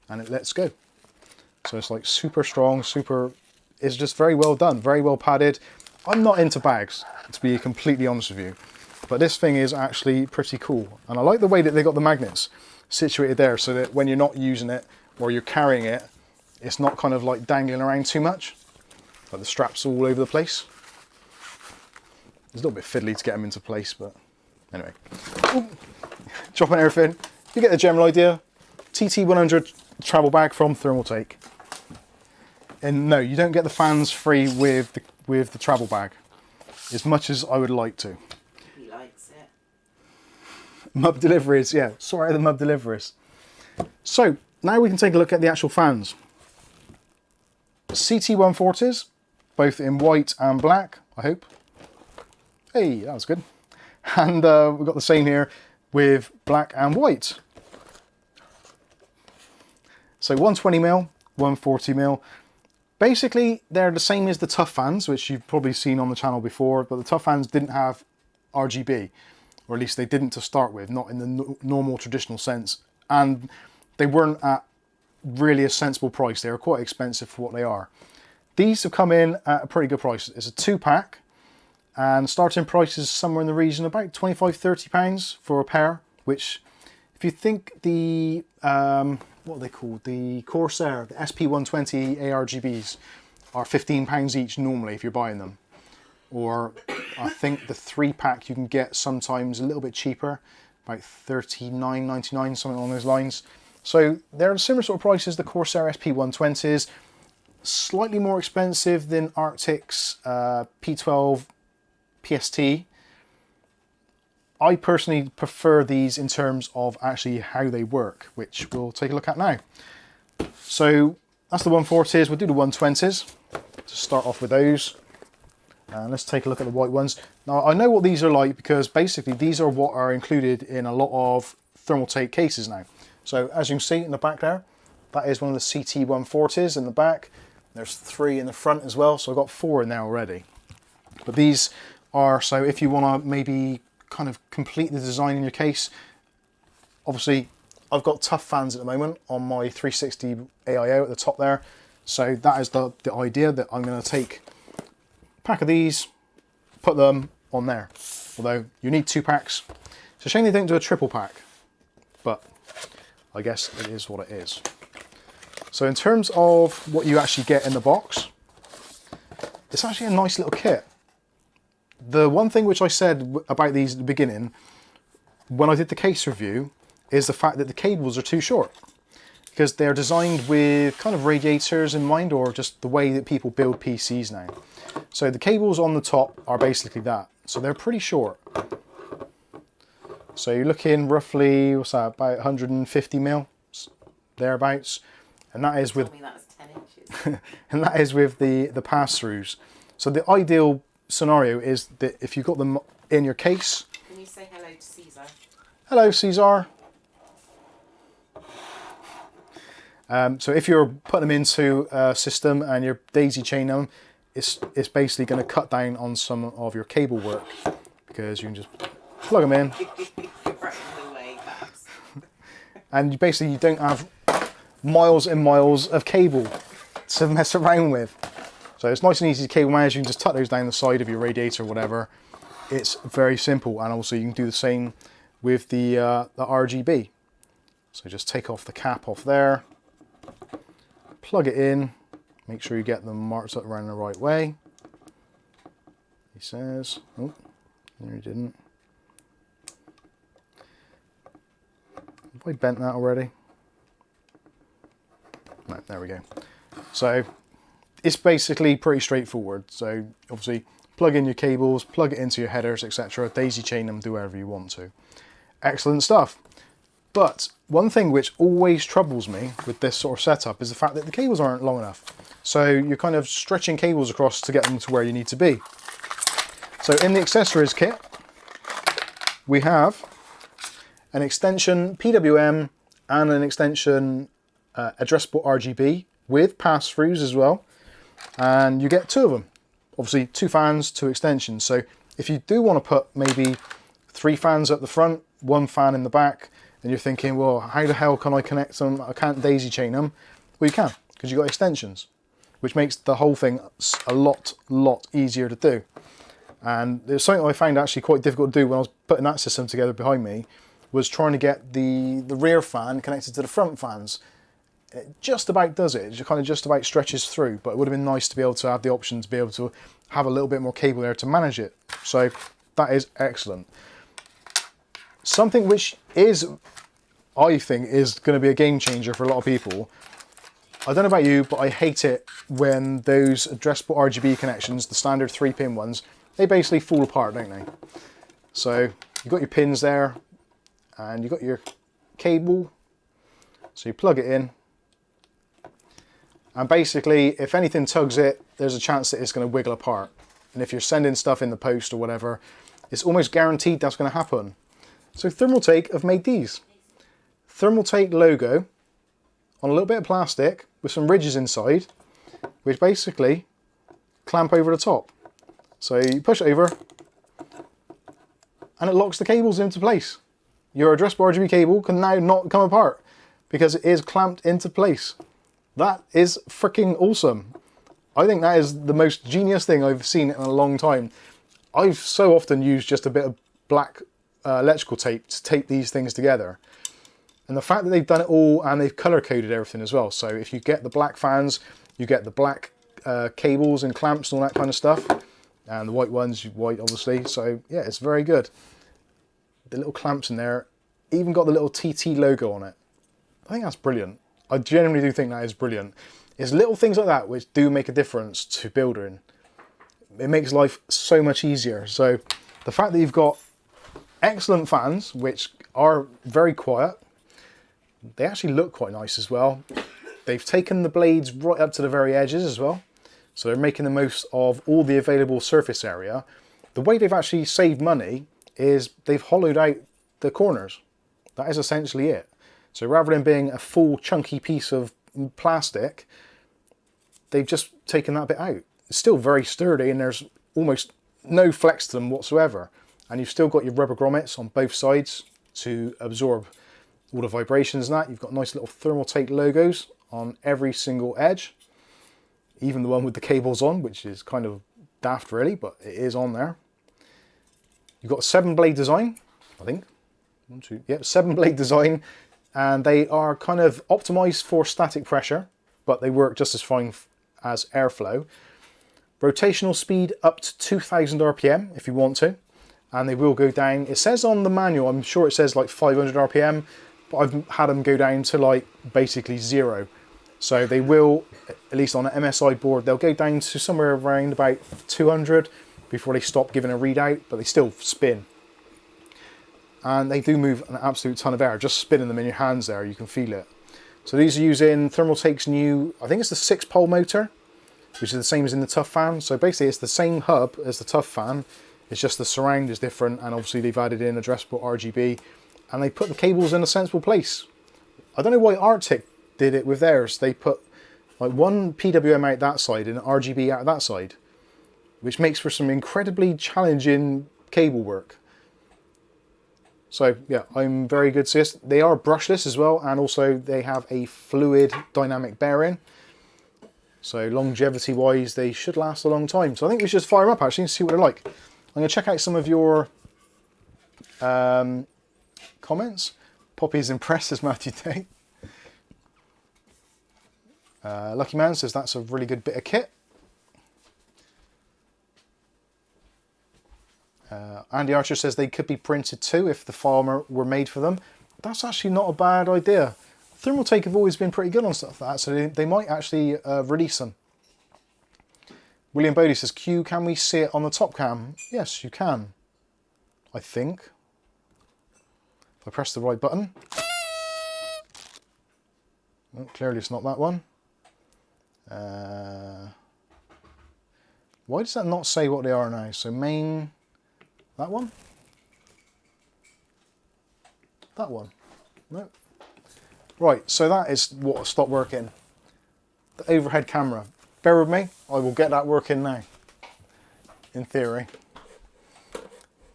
and it lets go. So it's like super strong, it's just very well done, very well padded. I'm not into bags, to be completely honest with you, but this thing is actually pretty cool. And I like the way that they got the magnets situated there so that when you're not using it or you're carrying it, it's not kind of like dangling around too much. Like the straps all over the place. It's a little bit fiddly to get them into place, but anyway. Ooh. Dropping everything. You get the general idea. TT100 travel bag from Thermaltake. And no, you don't get the fans free with the travel bag, as much as I would like to. He likes it. Mub deliveries, yeah. Sorry, the mub deliveries. So now we can take a look at the actual fans. CT140s, both in white and black, I hope. Hey, that was good. And we've got the same here with black and white. So 120mm, 140mm. Basically, they're the same as the Tough fans, which you've probably seen on the channel before, but the Tough fans didn't have RGB, or at least they didn't to start with, not in the normal traditional sense. And they weren't at really a sensible price. They were quite expensive for what they are. These have come in at a pretty good price. It's a 2-pack, and starting price is somewhere in the region of about £25–30 for a pair, which if you think the what are they called, the Corsair, the SP120 ARGBs are £15 each normally if you're buying them, or I think the 3-pack you can get sometimes a little bit cheaper, about £39.99, something along those lines. So they're similar sort of prices, the Corsair SP120s, slightly more expensive than Arctic's P12 PST. I personally prefer these in terms of actually how they work, which we'll take a look at now. So that's the 140s, we'll do the 120s to start off with those. And let's take a look at the white ones. Now I know what these are like because basically these are what are included in a lot of Thermaltake cases now. So as you can see in the back there, that is one of the CT140s in the back. There's 3 in the front as well, so I've got 4 in there already. But these are, so if you want to maybe kind of complete the design in your case, obviously I've got Tough fans at the moment on my 360 AIO at the top there. So that is the idea, that I'm going to take a pack of these, put them on there. Although you need 2 packs. It's a shame they don't do a triple pack, but I guess it is what it is. So in terms of what you actually get in the box, it's actually a nice little kit. The one thing which I said about these at the beginning, when I did the case review, is the fact that the cables are too short. Because they're designed with kind of radiators in mind, or just the way that people build PCs now. So the cables on the top are basically that. So they're pretty short. So you're looking roughly, what's that, about 150mm, thereabouts. And that is with, That's 10 inches. and that is with the pass-throughs. So the ideal scenario is that if you've got them in your case. Can you say hello to Caesar? Hello, Caesar. So if you're putting them into a system and you're daisy chaining them, it's basically going to cut down on some of your cable work, because you can just plug them in. And you don't have miles and miles of cable to mess around with. So it's nice and easy to cable manage. You can just tuck those down the side of your radiator or whatever. It's very simple, and also you can do the same with the RGB. So just take off the cap off there, plug it in, Make sure you get them marked up around the right way. He says, oh, no he didn't. Have I bent that already? No, there we go. So it's basically pretty straightforward. So obviously plug in your cables, plug it into your headers, etc. Daisy chain them, do whatever you want to. Excellent stuff. But one thing which always troubles me with this sort of setup is the fact that the cables aren't long enough. So you're kind of stretching cables across to get them to where you need to be. So in the accessories kit, we have an extension PWM and an extension addressable RGB with pass-throughs as well. And you get two of them. Obviously 2 fans, 2 extensions. So if you do want to put maybe 3 fans at the front, 1 fan in the back, and you're thinking, well, how the hell can I connect them? I can't daisy chain them. Well, you can, because you've got extensions, which makes the whole thing a lot easier to do. And there's something I found actually quite difficult to do when I was putting that system together behind me, was trying to get the rear fan connected to the front fans. It just about does it. It kind of just about stretches through, but it would have been nice to be able to have the option to be able to have a little bit more cable there to manage it. So that is excellent. Something which is, I think, is going to be a game changer for a lot of people. I don't know about you, but I hate it when those addressable RGB connections, the standard 3-pin ones, they basically fall apart, don't they? So you've got your pins there, and you've got your cable. So you plug it in. And basically, if anything tugs it, there's a chance that it's going to wiggle apart. And if you're sending stuff in the post or whatever, it's almost guaranteed that's going to happen. So Thermaltake have made these. Thermaltake logo on a little bit of plastic with some ridges inside, which basically clamp over the top. So you push it over and it locks the cables into place. Your addressable RGB cable can now not come apart because it is clamped into place. That is freaking awesome. I think that is the most genius thing I've seen in a long time. I've so often used just a bit of black electrical tape to tape these things together. And the fact that they've done it all and they've color coded everything as well. So if you get the black fans, you get the black cables and clamps and all that kind of stuff. And the white ones, white obviously. So yeah, it's very good. The little clamps in there, even got the little TT logo on it. I think that's brilliant. I genuinely do think that is brilliant. It's little things like that which do make a difference to building. It makes life so much easier. So the fact that you've got excellent fans, which are very quiet, they actually look quite nice as well. They've taken the blades right up to the very edges as well. So they're making the most of all the available surface area. The way they've actually saved money is they've hollowed out the corners. That is essentially it. So rather than being a full chunky piece of plastic, they've just taken that bit out. It's still very sturdy and there's almost no flex to them whatsoever. And you've still got your rubber grommets on both sides to absorb all the vibrations and that. You've got nice little Thermaltake logos on every single edge. Even the one with the cables on, which is kind of daft really, but it is on there. You've got a 7-blade design, I think. 1, 2, yeah, 7-blade design. And they are kind of optimized for static pressure, but they work just as fine as airflow. Rotational speed up to 2000 RPM if you want to. And they will go down, it says on the manual, I'm sure it says like 500 RPM, but I've had them go down to like basically 0. So they will, at least on an MSI board, they'll go down to somewhere around about 200 before they stop giving a readout, but they still spin. And they do move an absolute ton of air. Just spinning them in your hands there, you can feel it. So these are using Thermaltake's new, I think it's the 6-pole motor, which is the same as in the Toughram. So basically it's the same hub as the Toughram, it's just the surround is different, and obviously they've added in addressable RGB, and they put the cables in a sensible place. I don't know why Arctic did it with theirs. They put like one PWM out that side and an RGB out that side, which makes for some incredibly challenging cable work. So yeah, I'm very good. So yes, they are brushless as well, and also they have a fluid dynamic bearing. So longevity wise, they should last a long time. So I think we should just fire them up actually and see what they're like. I'm going to check out some of your comments. Poppy's impressed, as Matthew Tate. Lucky Man says that's a really good bit of kit. Andy Archer says they could be printed too if the file were made for them. That's actually not a bad idea. Thermaltake have always been pretty good on stuff like that, so they might actually release them. William Bodie says, Q, can we see it on the top cam? Yes, you can. I think. If I press the right button. Oh, clearly it's not that one. Why does that not say what they are now? So main, that one? That one? No. Right, so that is what stopped working. The overhead camera. Bear with me, I will get that working now. In theory.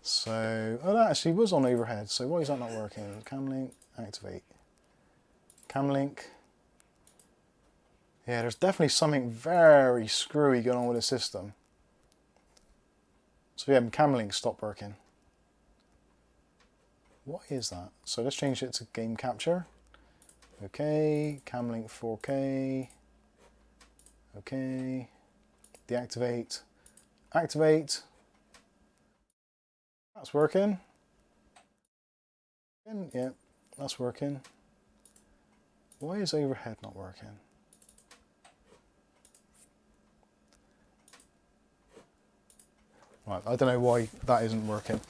So, oh, that actually was on overhead, so why is that not working? Cam link, activate. Cam link. Yeah, there's definitely something very screwy going on with the system. So yeah, cam link stopped working. What is that? So let's change it to game capture. Okay, cam link 4K. Okay, deactivate, activate. That's working. And yeah, that's working. Why is overhead not working? Right, I don't know why that isn't working.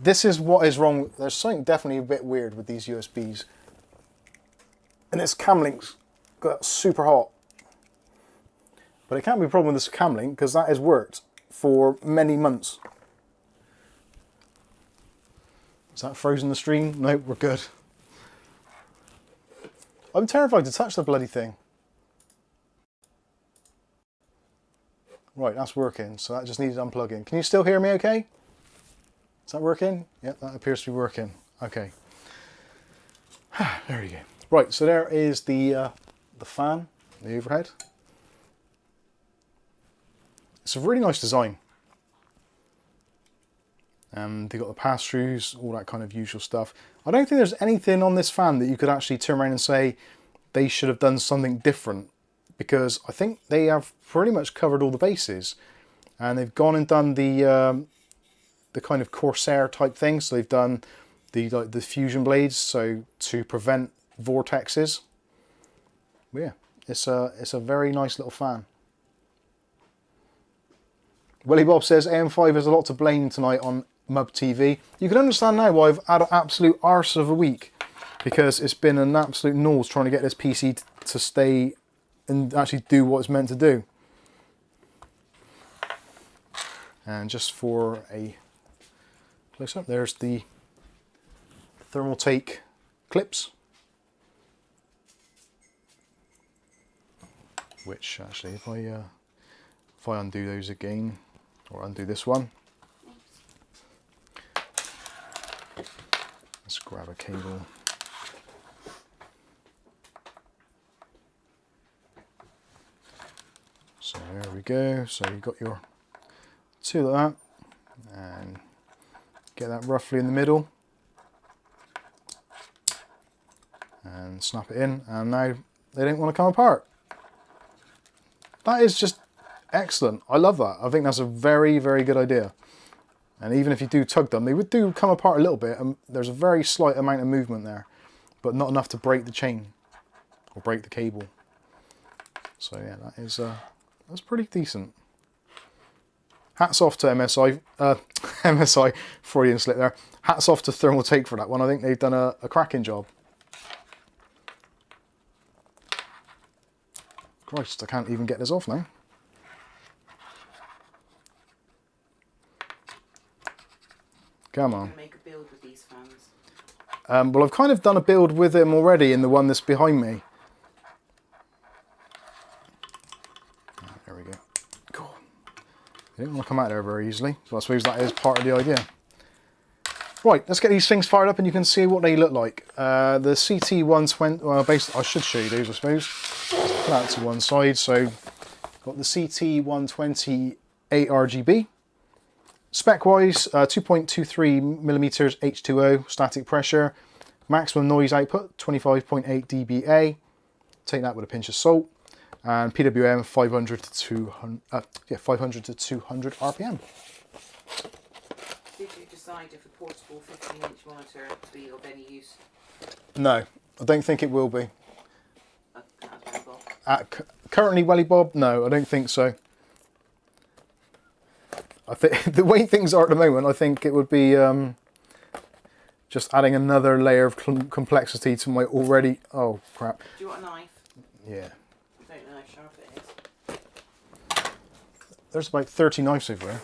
This is what is wrong. There's something definitely a bit weird with these USBs. And this cam link's got super hot. But it can't be a problem with this cam link because that has worked for many months. Is that frozen the stream? No, we're good. I'm terrified to touch the bloody thing. Right, that's working. So that just needed unplugging. Can you still hear me okay? Is that working? Yep, that appears to be working. Okay. There you go. Right, so there is the fan, the overhead. It's a really nice design. They've got the pass-throughs, all that kind of usual stuff. I don't think there's anything on this fan that you could actually turn around and say they should have done something different, because I think they have pretty much covered all the bases. And they've gone and done the kind of Corsair type thing. So they've done the fusion blades, so to prevent vortexes. But yeah, it's a very nice little fan. Willie Bob says AM5 has a lot to blame tonight on Mub TV. You can understand now why I've had an absolute arse of a week, because it's been an absolute nose trying to get this PC to stay and actually do what it's meant to do. And just for a close up, there's the Thermaltake clips, which actually if I undo those again, or undo this one, let's grab a cable. So there we go. So you've got your two like that, and get that roughly in the middle, and snap it in, and now they don't want to come apart. That is just excellent. I love that. I think that's a very, very good idea. And even if you do tug them, they would do come apart a little bit, and there's a very slight amount of movement there, but not enough to break the chain or break the cable. So yeah, that is that's pretty decent. Hats off to MSI, MSI, Freudian slip there. Hats off to Thermaltake for that one. I think they've done a cracking job. Christ, I can't even get this off now. Come on. Make a build with these fans. Well, I've kind of done a build with them already in the one that's behind me. There we go. Cool. They don't want to come out there very easily, so I suppose that is part of the idea. Right, let's get these things fired up and you can see what they look like. The CT120, well, basically, I should show you those, I suppose. Let's put that to one side. So, got the CT120 ARGB. Spec-wise, 2.23 millimeters H2O static pressure, maximum noise output 25.8 dBA, take that with a pinch of salt. And PWM 500 to 200, 500 to 200 RPM. Did you decide if a portable 15-inch monitor would be of any use? No, I don't think it will be. Currently, Welly Bob? No, I don't think so. I think the way things are at the moment, I think it would be just adding another layer of complexity to my already. Oh crap! Do you want a knife? Yeah. I don't know how sharp it is. There's about 30 knives over there.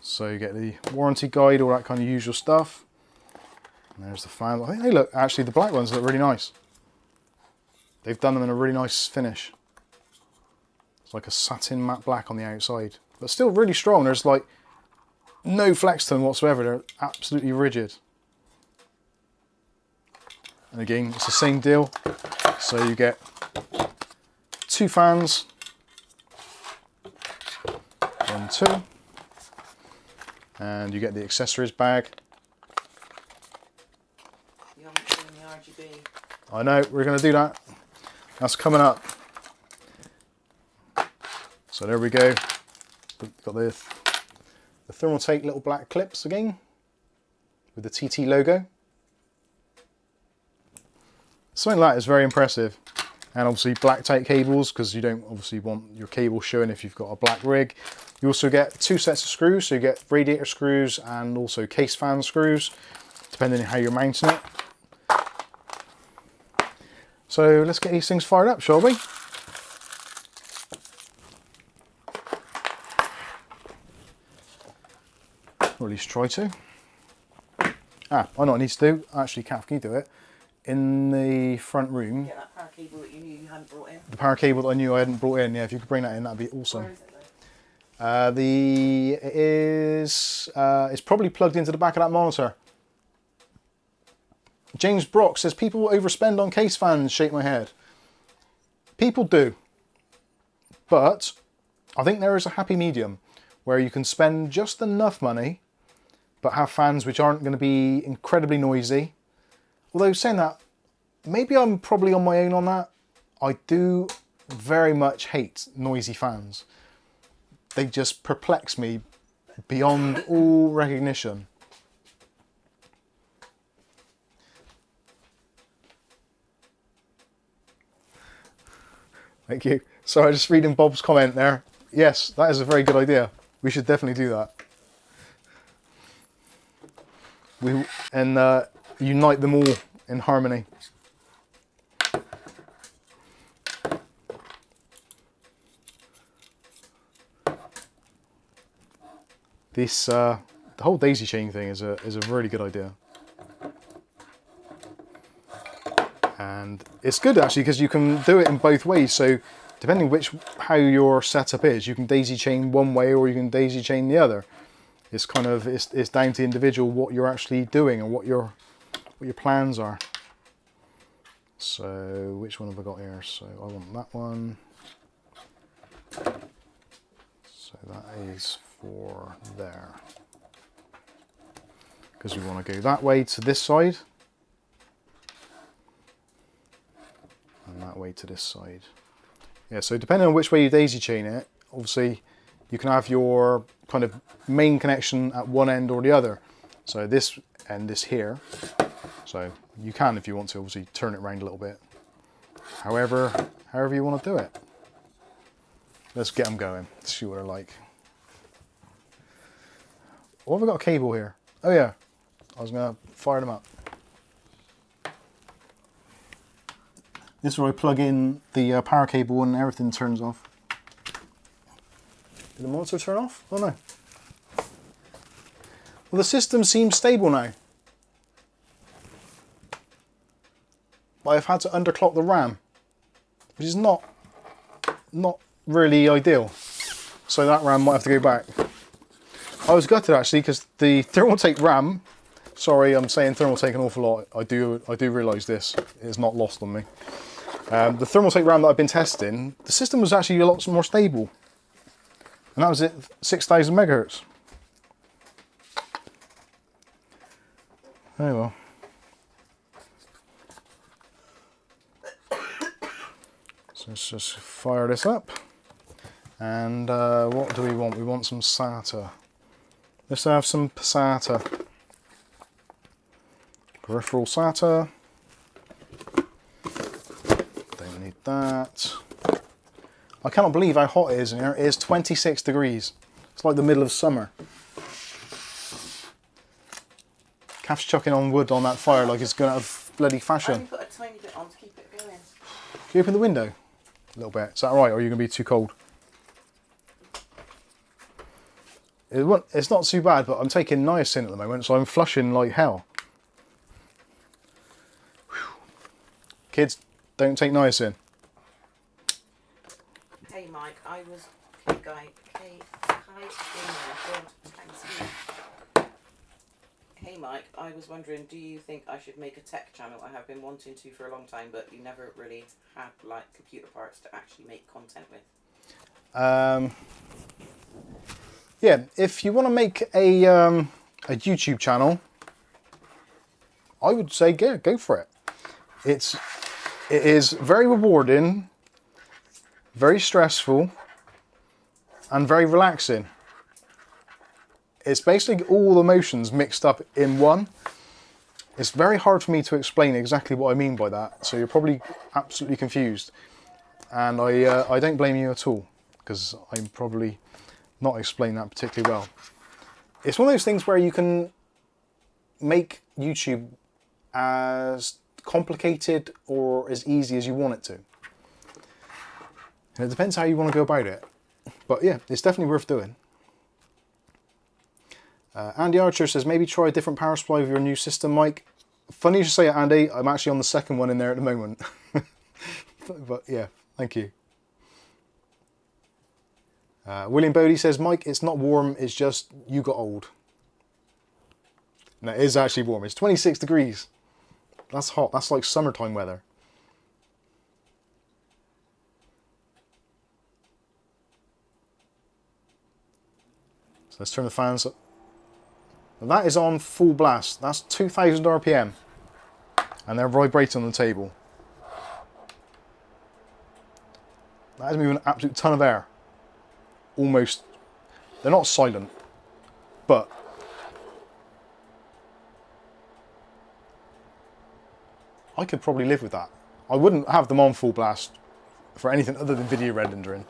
So you get the warranty guide, all that kind of usual stuff. And there's the fan. I think they look, actually the black ones look really nice. They've done them in a really nice finish. It's like a satin matte black on the outside, but still really strong. There's like no flex to them whatsoever. They're absolutely rigid. And again, it's the same deal. So you get 2 fans, 1, 2. And you get the accessories bag. You haven't seen the RGB. I know, we're going to do that. That's coming up. So there we go. We've got the Thermaltake little black clips again with the TT logo. Something like that is very impressive. And obviously black tape cables, because you don't obviously want your cable showing if you've got a black rig. You also get 2 sets of screws, so you get radiator screws and also case fan screws, depending on how you're mounting it. So let's get these things fired up, shall we? Or at least try to. I know what I need to do. Actually, Kath, can you do it? In the front room. Get that power cable that you knew you hadn't brought in. The power cable that I knew I hadn't brought in, yeah, if you could bring that in, that'd be awesome. Where is it though? It's probably plugged into the back of that monitor. James Brock says, people overspend on case fans, shake my head. People do. But I think there is a happy medium where you can spend just enough money but have fans which aren't going to be incredibly noisy. Although saying that, maybe I'm probably on my own on that. I do very much hate noisy fans. They just perplex me beyond all recognition. Thank you. Sorry, just reading Bob's comment there. Yes, that is a very good idea. We should definitely do that. Unite them all in harmony. This the whole daisy chain thing is a really good idea, and it's good actually because you can do it in both ways. So depending how your setup is, you can daisy chain one way or you can daisy chain the other. It's kind of it's down to the individual what you're actually doing and what your plans are. So which one have I got here? So I want that one. So that is for there. Because we want to go that way to this side. And that way to this side. Yeah, so depending on which way you daisy chain it, obviously you can have your kind of main connection at one end or the other. So this and this here. So you can, if you want to, obviously turn it around a little bit. However you want to do it. Let's get them going. Let's see what they're like. What have I got a cable here? Oh yeah, I was going to fire them up. This is where I plug in the power cable and everything turns off. Did the monitor turn off? Oh no. Well, the system seems stable now. But I've had to underclock the RAM, which is not really ideal. So that RAM might have to go back. I was gutted actually because the Thermaltake RAM Sorry, I'm saying Thermaltake an awful lot. I do realise this. It's not lost on me. The Thermaltake RAM that I've been testing, the system was actually a lot more stable. And that was at 6,000 megahertz. Oh well. So let's just fire this up. And what do we want? We want some SATA. Let's have some SATA. Peripheral SATA. Don't need that. I cannot believe how hot it is in here. It is 26 degrees. It's like the middle of summer. Kath's chucking on wood on that fire like it's going out of bloody I fashion. only put a tiny bit on to keep it going. Can you open the window a little bit? Is that right, or are you going to be too cold? It's not too bad, but I'm taking niacin at the moment, so I'm flushing like hell. Whew. Kids, don't take niacin. Hey Mike, I was Hey Mike, I was wondering, do you think I should make a tech channel? I have been wanting to for a long time, but you never really had like computer parts to actually make content with. Yeah, if you want to make a YouTube channel, I would say go for it. It is very rewarding, very stressful, and very relaxing. It's basically all the emotions mixed up in one. It's very hard for me to explain exactly what I mean by that, so you're probably absolutely confused. And I don't blame you at all, because I'm probably not explaining that particularly well. It's one of those things where you can make YouTube as complicated or as easy as you want it to. And it depends how you want to go about it. But yeah, it's definitely worth doing. Andy Archer says, maybe try a different power supply with your new system, Mike. Funny you should say it, Andy. I'm actually on the second one in there at the moment. But yeah, thank you. William Bodie says, Mike, it's not warm, it's just you got old. No, it is actually warm. It's 26 degrees. That's hot. That's like summertime weather. So let's turn the fans up. Now that is on full blast. That's 2,000 RPM. And they're vibrating on the table. That is moving an absolute ton of air. Almost. They're not silent, but I could probably live with that. I wouldn't have them on full blast for anything other than video rendering.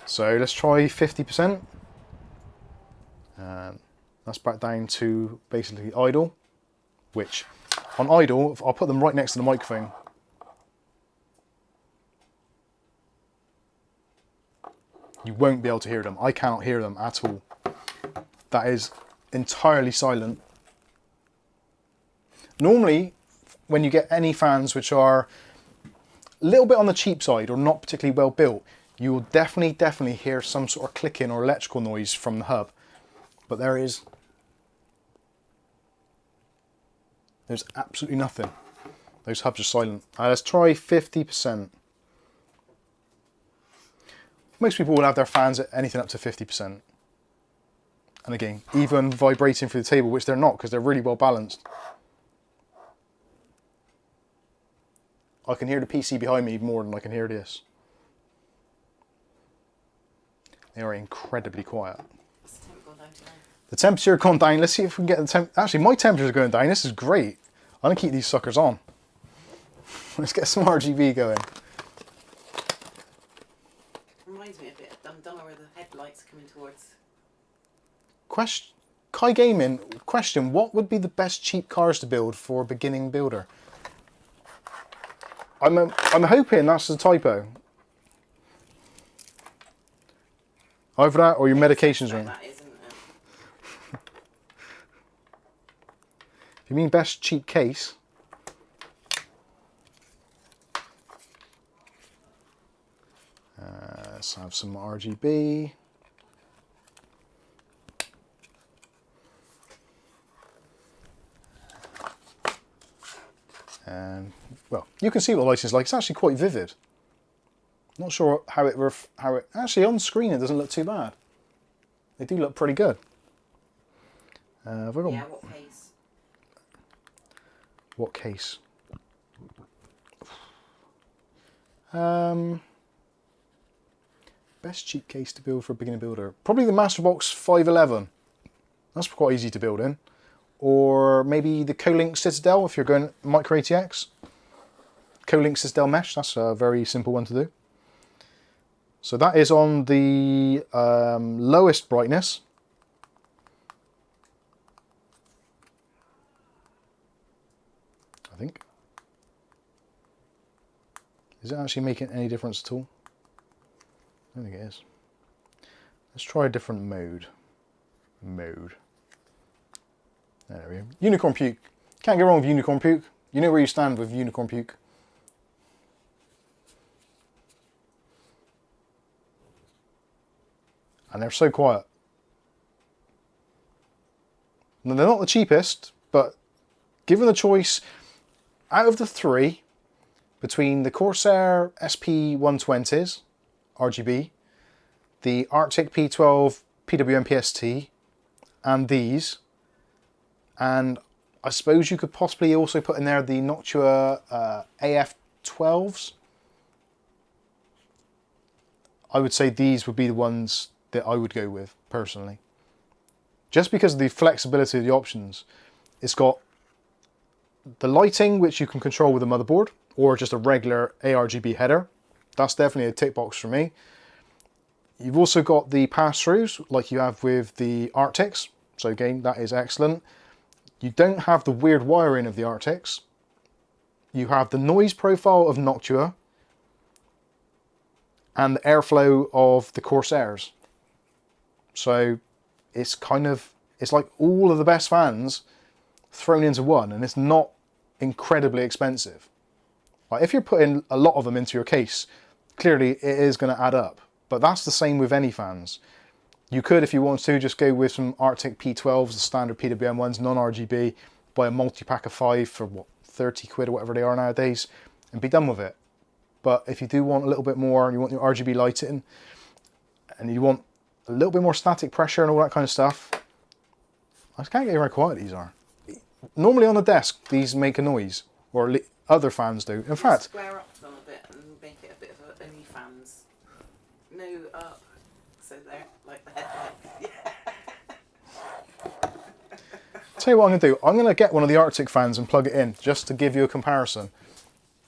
So let's try 50%. That's back down to basically idle, which on idle, I'll put them right next to the microphone. You won't be able to hear them. I cannot hear them at all. That is entirely silent. Normally, when you get any fans which are a little bit on the cheap side or not particularly well built, you will definitely hear some sort of clicking or electrical noise from the hub. But there's absolutely nothing. Those hubs are silent. Let's try 50%. Most people will have their fans at anything up to 50%. And again, even vibrating through the table, which they're not because they're really well balanced. I can hear the PC behind me more than I can hear this. They are incredibly quiet. The temperature gone down. Let's see if we can get the temp. Actually, my temperature's going down. This is great. I'm gonna keep these suckers on. Let's get some RGB going. Reminds me a bit of Dum Dummer where the headlights coming towards. Kai Gaming, question, what would be the best cheap cars to build for a beginning builder? I'm hoping that's a typo. Either that or your medication's wrong. That isn't it? If you mean best cheap case, let's have some RGB. And well, you can see what the lighting is like. It's actually quite vivid. Not sure how it actually on screen it doesn't look too bad. They do look pretty good. Have I got what case? What case? Best cheap case to build for a beginner builder. Probably the Masterbox 511. That's quite easy to build in. Or maybe the Co-Link Citadel if you're going Micro ATX. Co-Link Citadel Mesh, that's a very simple one to do. So that is on the lowest brightness. I think. Is it actually making any difference at all? I don't think it is. Let's try a different mode. There we go. Unicorn Puke. Can't go wrong with Unicorn Puke. You know where you stand with Unicorn Puke. And they're so quiet. Now, they're not the cheapest, but given the choice, out of the three, between the Corsair SP120s, RGB, the Arctic P12 PWM PST, and these, and I suppose you could possibly also put in there the Noctua AF12s. I would say these would be the ones that I would go with, personally. Just because of the flexibility of the options. It's got the lighting, which you can control with a motherboard, or just a regular ARGB header. That's definitely a tick box for me. You've also got the pass-throughs, like you have with the Arctics. So again, that is excellent. You don't have the weird wiring of the Arctics. You have the noise profile of Noctua, and the airflow of the Corsairs. So it's it's like all of the best fans thrown into one, and it's not incredibly expensive. Like if you're putting a lot of them into your case, clearly it is going to add up. But that's the same with any fans. You could, if you want to, just go with some Arctic P12s, the standard PWM ones, non-RGB, buy a multi-pack of 5 for what, 30 quid or whatever they are nowadays, and be done with it. But if you do want a little bit more, and you want your RGB lighting, and you want a little bit more static pressure and all that kind of stuff, I can't get how quiet these are. Normally on the desk, these make a noise, or other fans do. In fact, square up them a bit and make it a bit of a only fans. No up, so they're like the headlights. tell you what I'm going to do. I'm going to get one of the Arctic fans and plug it in, just to give you a comparison.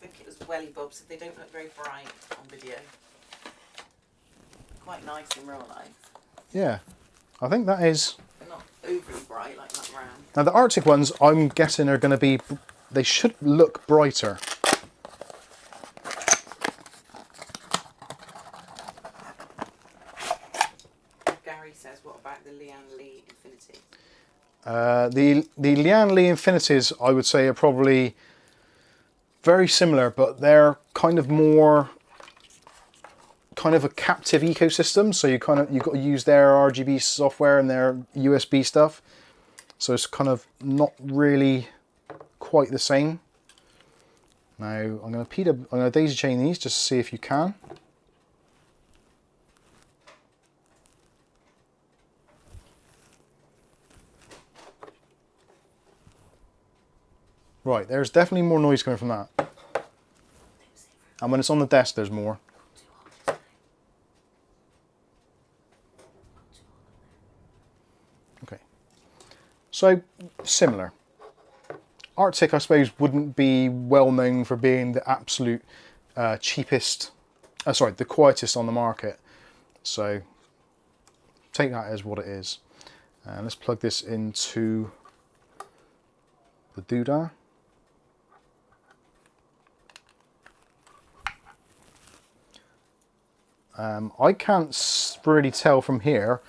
I think it was welly bobs, so they don't look very bright on video. Quite nice in real life. Yeah, I think that is... They're not overly bright like that round. Now the Arctic ones, I'm guessing are going to be... They should look brighter. Gary says, what about the Lian Li Infinity? The Lian Li Infinities, I would say, are probably very similar, but they're kind of more... kind of a captive ecosystem, so you've got to use their RGB software and their USB stuff, so it's kind of not really quite the same. Now I'm going to daisy chain these just to see if you can. Right, there's definitely more noise coming from that, and when it's on the desk there's more. So, similar. Arctic, I suppose, wouldn't be well known for being the absolute cheapest, the quietest on the market. So, take that as what it is. And let's plug this into the doodah. I can't really tell from here.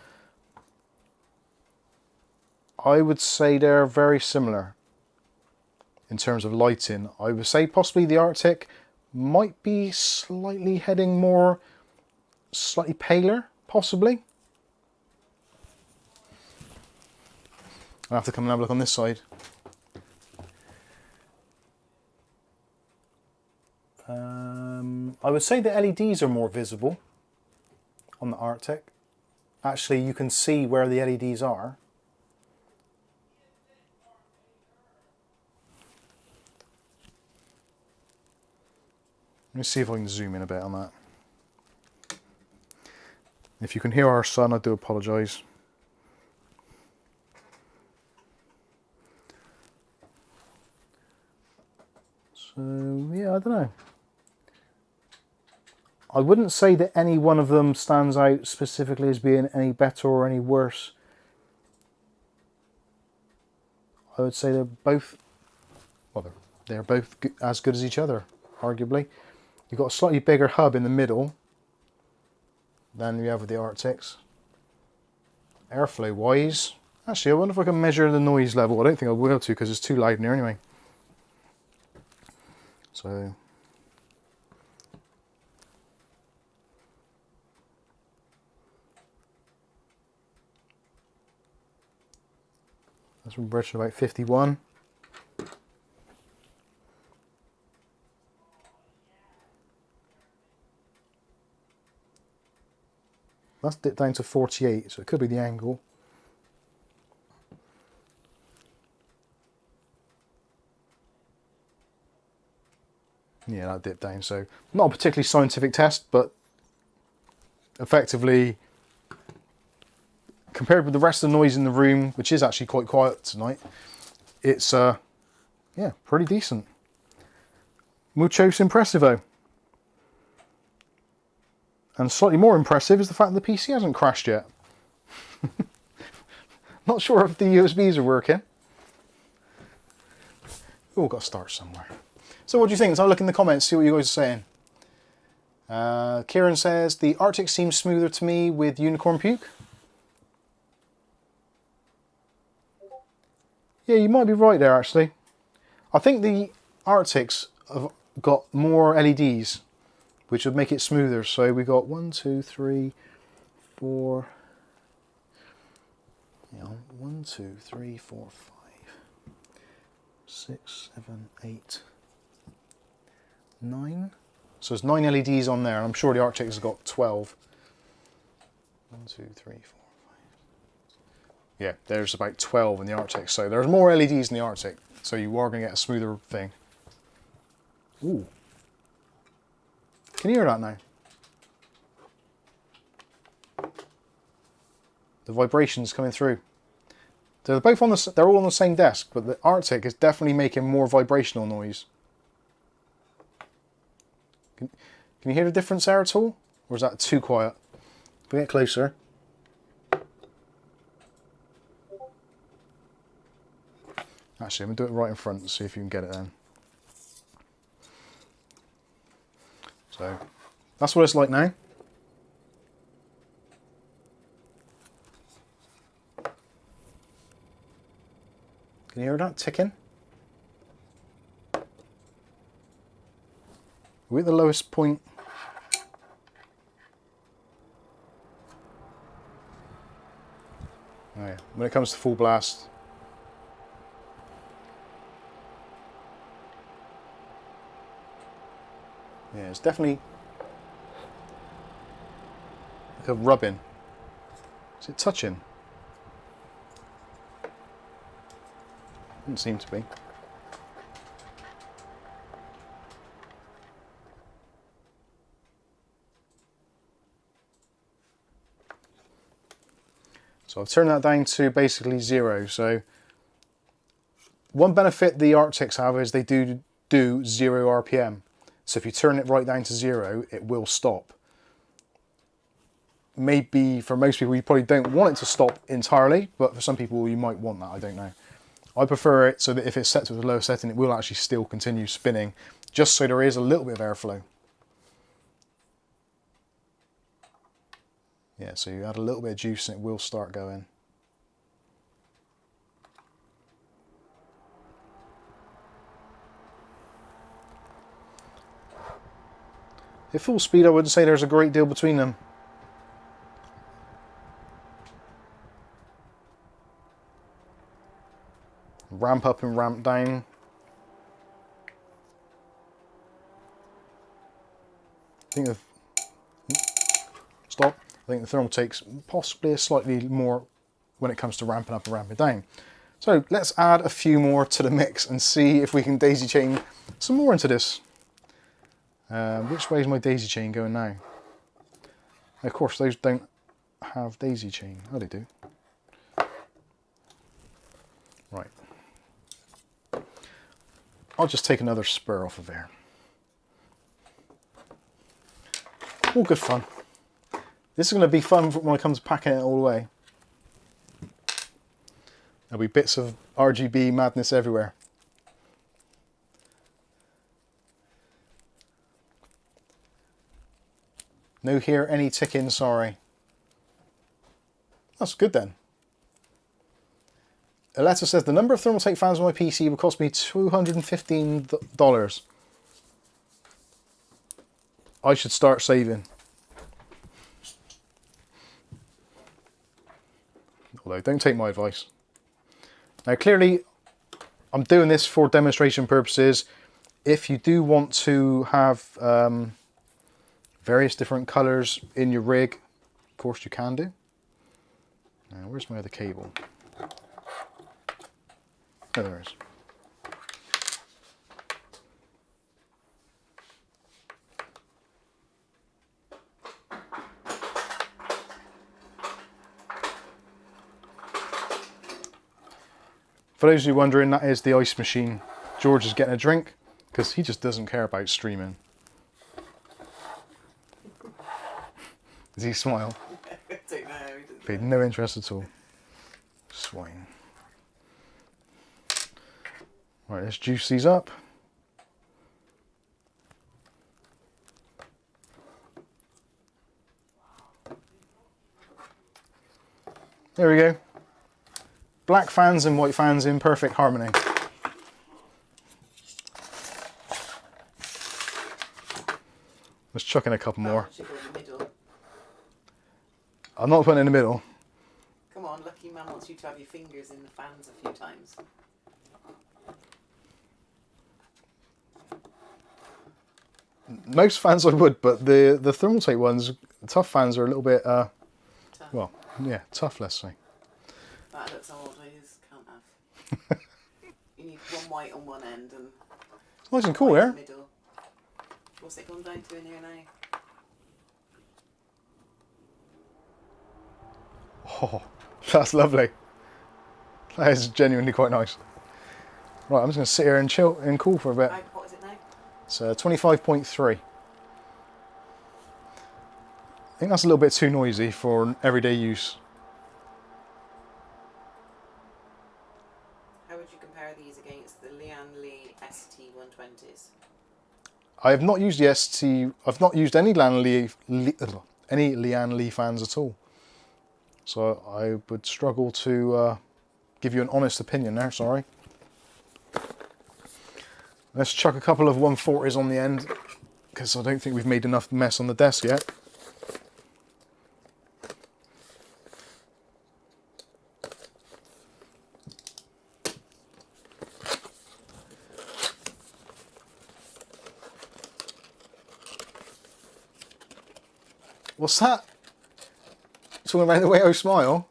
I would say they're very similar in terms of lighting. I would say possibly the Arctic might be slightly heading more, slightly paler, possibly. I'll have to come and have a look on this side. I would say the LEDs are more visible on the Arctic. Actually, you can see where the LEDs are. Let me see if I can zoom in a bit on that. If you can hear our son, I do apologise. So, yeah, I don't know. I wouldn't say that any one of them stands out specifically as being any better or any worse. I would say they're both, well, they're both as good as each other, arguably. You've got a slightly bigger hub in the middle than you have with the Arctics. Airflow wise, actually I wonder if I can measure the noise level. I don't think I will to because it's too loud in here anyway. So that's from British about 51. That's dipped down to 48, so it could be the angle. Yeah, that dipped down. So not a particularly scientific test, but effectively, compared with the rest of the noise in the room, which is actually quite quiet tonight, it's yeah, pretty decent. Muchos impressivo. And slightly more impressive is the fact that the PC hasn't crashed yet. Not sure if the USBs are working. Oh, got to start somewhere. So what do you think? Let's have a look in the comments, see what you guys are saying. Kieran says, the Arctic seems smoother to me with unicorn puke. Yeah, you might be right there actually. I think the Arctics have got more LEDs, which would make it smoother. So we got 1, 2, 3, 4. You know, 1, 2, 3, 4, 5, 6, 7, 8, 9. So there's 9 LEDs on there, and I'm sure the Arctic has got 12. 1, 2, 3, 4, 5. Yeah, there's about 12 in the Arctic. So there's more LEDs in the Arctic. So you are going to get a smoother thing. Ooh. Can you hear that now? The vibrations coming through. They're both on the. They're all on the same desk, but the Arctic is definitely making more vibrational noise. Can you hear the difference there at all, or is that too quiet? If we get closer. Actually, I'm gonna do it right in front and see if you can get it then. So that's what it's like now. Can you hear that ticking? We're at the lowest point. Oh yeah, when it comes to full blast. Yeah, it's definitely like a rubbing. Is it touching? Doesn't seem to be. So I've turned that down to basically 0. So one benefit the Arctics have is they do 0 RPM. So if you turn it right down to 0, it will stop. Maybe for most people you probably don't want it to stop entirely, but for some people you might want that, I don't know. I prefer it so that if it's set to the lower setting, it will actually still continue spinning, just so there is a little bit of airflow. Yeah, so you add a little bit of juice and it will start going. At full speed, I wouldn't say there's a great deal between them. Ramp up and ramp down. think of stop. I think the Thermaltake's possibly a slightly more when it comes to ramping up and ramping down. So let's add a few more to the mix and see if we can daisy chain some more into this. Which way is my daisy chain going now? Of course, those don't have daisy chain. Oh, they do. Right. I'll just take another spur off of there. All good fun. This is going to be fun when I come to packing it all away. There'll be bits of RGB madness everywhere. No hear any ticking, sorry. That's good then. A letter says the number of Thermaltake fans on my PC will cost me $215. I should start saving. Although, don't take my advice. Now clearly, I'm doing this for demonstration purposes. If you do want to have various different colours in your rig, of course you can do. Now, where's my other cable? Oh, there it is. For those of you wondering, that is the ice machine. George is getting a drink because he just doesn't care about streaming. Does he smile? I don't know. He had no interest at all. Swine. Right, let's juice these up. There we go. Black fans and white fans in perfect harmony. Let's chuck in a couple more. I'm not putting it in the middle. Come on, Lucky Man wants you to have your fingers in the fans a few times. Most fans I would, but the Thermaltake ones, the tough fans are a little bit, Tough. well, yeah, tough, let's say. That looks old, I just can't have. You need one white on one end and It's nice and cool white there. in the middle. What's it gone down to in here now? Oh, that's lovely. That is genuinely quite nice. Right, I'm just going to sit here and chill and cool for a bit. What is it now? It's 25.3. I think that's a little bit too noisy for everyday use. How would you compare these against the Lian Li ST120s? I have not used the ST. I've not used any Lian Li fans at all. So I would struggle to give you an honest opinion there. Sorry. Let's chuck a couple of 140s on the end because I don't think we've made enough mess on the desk yet. What's that? Talking about the way I smile?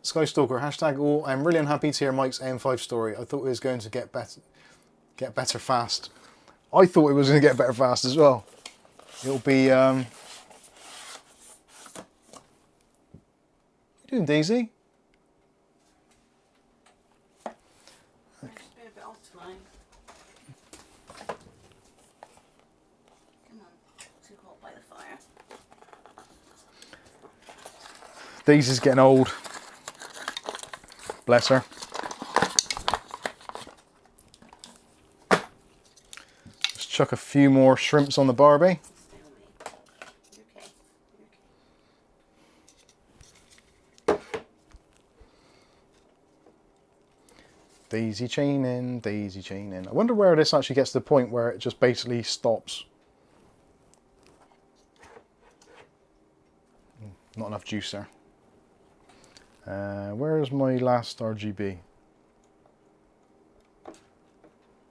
Skystalker, hashtag all. I'm really unhappy to hear Mike's AM5 story. I thought it was going to get better fast. I thought it was going to get better fast as well. It'll be... You doing, Daisy? It's been a bit off tonight. Come on, too hot by the fire. Daisy's getting old. Bless her. Let's chuck a few more shrimps on the Barbie. Stay on me. You're okay. You're okay. Daisy chaining, daisy chaining. I wonder where this actually gets to the point where it just basically stops. Not enough juice there. Where is my last RGB?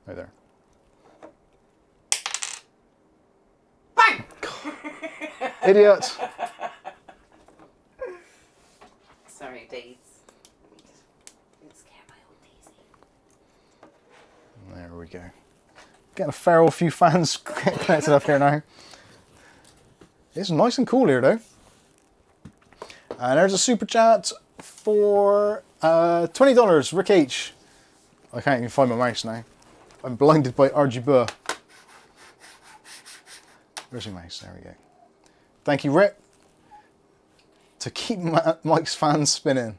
Right there. Idiot. Sorry, Daisy. Didn't scare my old Daisy. There we go. Getting a fair few fans connected up here now. It's nice and cool here though. And there's a super chat for $20, Rick H. I can't even find my mouse now. I'm blinded by ARGB. Where's your mouse? There we go. Thank you, Rick. To keep Mike's fans spinning.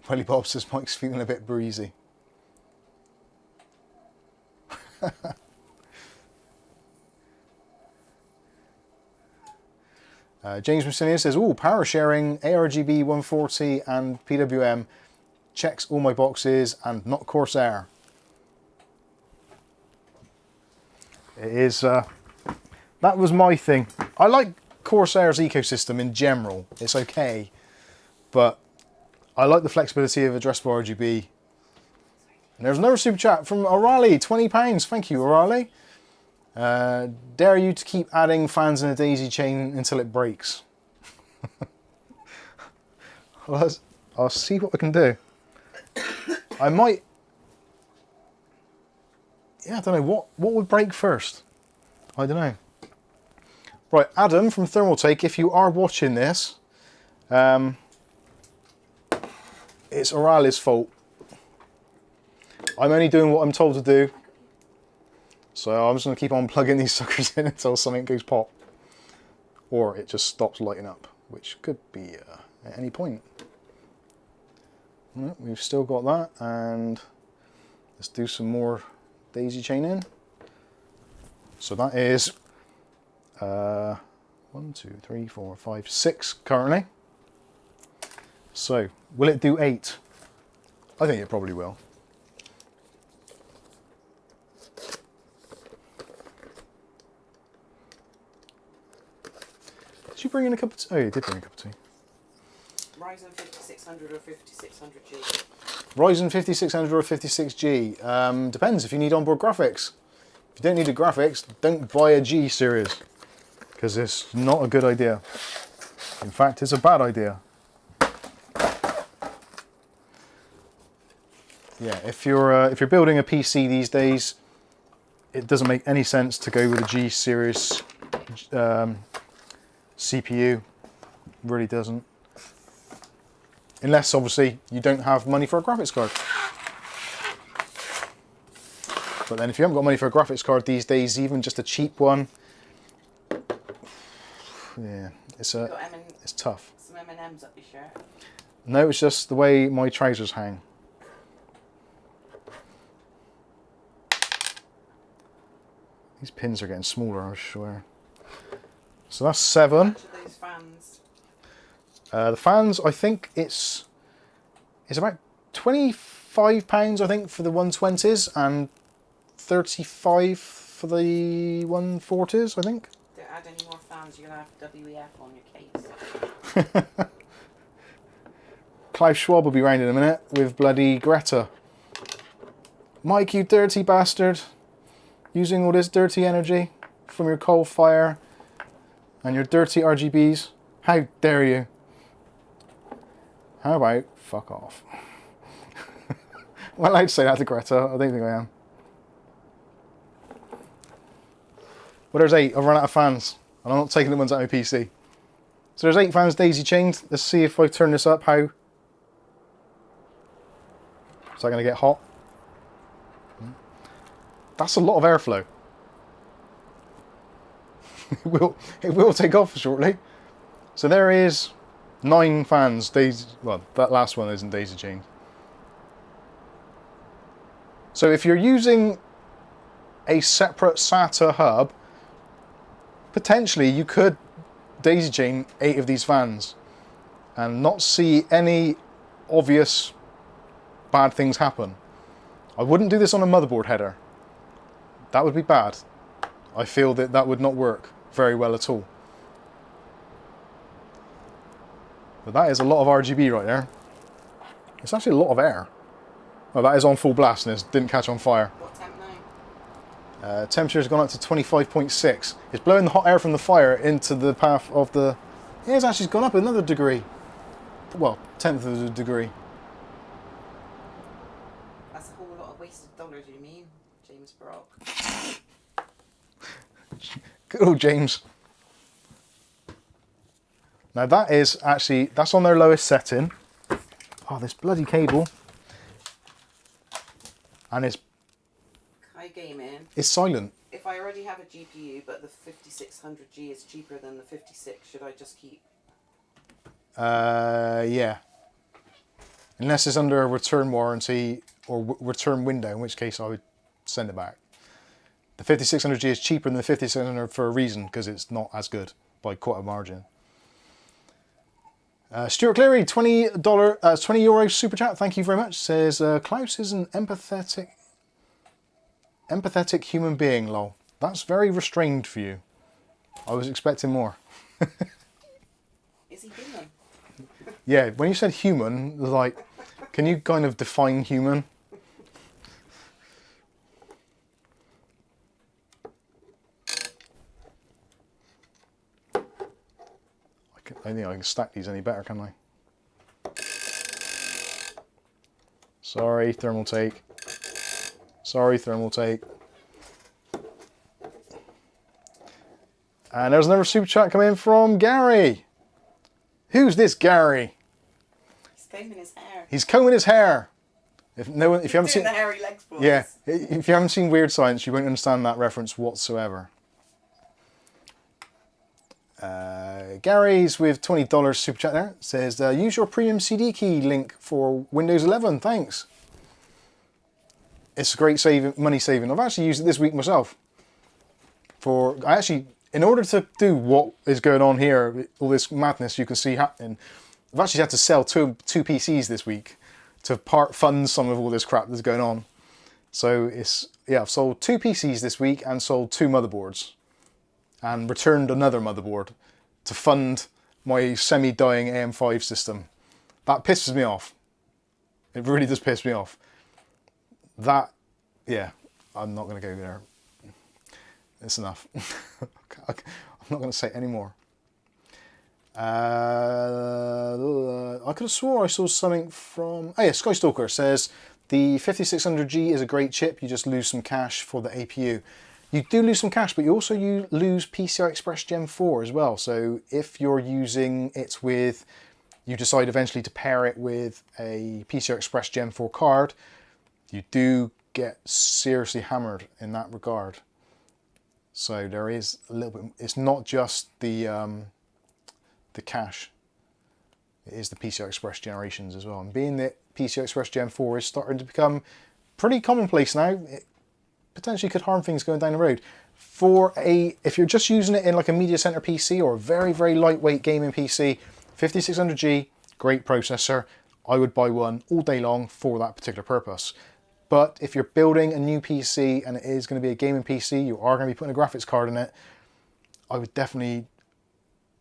Willy Bob says Mike's feeling a bit breezy. James Messina says, "Oh, power sharing, ARGB 140 and PWM checks all my boxes and not Corsair." It is. That was my thing. I like Corsair's ecosystem in general. It's okay, but I like the flexibility of addressable RGB. And there's another super chat from O'Reilly, £20. Thank you, O'Reilly. Dare you to keep adding fans in a daisy chain until it breaks. Well, I'll see what I can do. I might... Yeah, I don't know. What would break first? I don't know. Right, Adam from Thermaltake, if you are watching this, it's O'Reilly's fault. I'm only doing what I'm told to do. So I'm just going to keep on plugging these suckers in until something goes pop. Or it just stops lighting up, which could be at any point. Right, we've still got that, and let's do some more daisy chaining. So that is 1, 2, 3, 4, 5, 6 currently. So will it do 8? I think it probably will. Did you bring in a cup of tea? Oh, you did bring a cup of tea. Ryzen 5600 or 5600G? Ryzen 5600 or 56G. Depends if you need onboard graphics. If you don't need the graphics, don't buy a G series, because it's not a good idea. In fact, it's a bad idea. Yeah, if you're building a PC these days, it doesn't make any sense to go with a G series CPU. Really doesn't. Unless obviously you don't have money for a graphics card. But then if you haven't got money for a graphics card these days, even just a cheap one, yeah, it's tough. Some M&Ms up your shirt? No, it's just the way my trousers hang. These pins are getting smaller, I swear. So that's 7. How much are those fans? The fans, I think it's about £25, I think, for the 120s and 35 for the 140s, I think. Don't add any more fans, you're going to have WEF on your case. Klaus Schwab will be round in a minute with bloody Greta. Mike, you dirty bastard. Using all this dirty energy from your coal fire and your dirty RGBs. How dare you? How about fuck off? Well, I'd say that to Greta. I don't think I am. Well, there's 8. I've run out of fans. And I'm not taking the ones out of my PC. So there's 8 fans daisy chained. Let's see if I turn this up. How? Is that going to get hot? That's a lot of airflow. it will take off shortly. So there is 9 fans daisy. Well, that last one isn't daisy chained. So if you're using a separate SATA hub, potentially you could daisy chain 8 of these fans and not see any obvious bad things happen. I wouldn't do this on a motherboard header. That would be bad. I feel that that would not work very well at all. But that is a lot of RGB right there. It's actually a lot of air. Well, that is on full blast and it didn't catch on fire. What temp now? Temperature has gone up to 25.6. It's blowing the hot air from the fire into the path of the... Yeah, it's actually gone up another degree. Well, 1/10 of a degree. That's a whole lot of wasted dollars, you mean, James Brock? Good old James. Now that is actually, that's on their lowest setting. Oh, this bloody cable. And it's Gaming. It's silent. If I already have a GPU, but the 5600G is cheaper than the 56, should I just keep? Yeah. Unless it's under a return warranty or return window, in which case I would send it back. The 5600G is cheaper than the 5600 for a reason, because it's not as good by quite a margin. Stuart Cleary, €20 super chat. Thank you very much. Says Klaus is an empathetic human being, lol. That's very restrained for you. I was expecting more. Is he human? Yeah, when you said human, like, can you kind of define human? I think I can stack these any better, can I? Sorry, Thermaltake. Sorry, Thermaltake. And there's another super chat coming in from Gary. Who's this Gary? He's combing his hair. He's combing his hair. If you haven't seen the hairy legs, boys. Yeah, if you haven't seen Weird Science, you won't understand that reference whatsoever. Gary's with $20 super chat there. Says use your premium CD key link for Windows 11. Thanks. It's a great money saving. I've actually used it this week myself. In order to do what is going on here, all this madness you can see happening, I've actually had to sell two PCs this week to part fund some of all this crap that's going on. So I've sold 2 PCs this week and sold 2 motherboards and returned another motherboard to fund my semi-dying AM5 system. That pisses me off. It really does piss me off. Yeah, I'm not going to go there. It's enough. I'm not going to say any more. I could have swore I saw something from... Oh yeah, Skystalker says, the 5600G is a great chip, you just lose some cache for the APU. You do lose some cache, but you also lose PCI Express Gen 4 as well. So if you're using it with... You decide eventually to pair it with a PCI Express Gen 4 card, you do get seriously hammered in that regard. So there is a little bit... It's not just the cache. It is the PCI Express generations as well. And being that PCI Express Gen 4 is starting to become pretty commonplace now, it potentially could harm things going down the road. If you're just using it in like a media center PC or a very, very lightweight gaming PC, 5600G, great processor. I would buy one all day long for that particular purpose. But if you're building a new PC and it is going to be a gaming PC, you are going to be putting a graphics card in it, I would definitely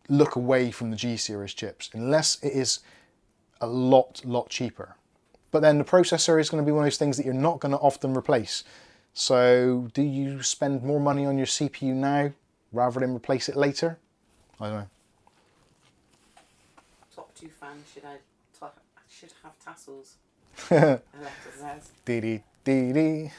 look away from the G series chips, unless it is a lot cheaper. But then the processor is going to be one of those things that you're not going to often replace. So do you spend more money on your CPU now rather than replace it later? I don't know. Top 2 fan should have tassels. Dee dee dee dee.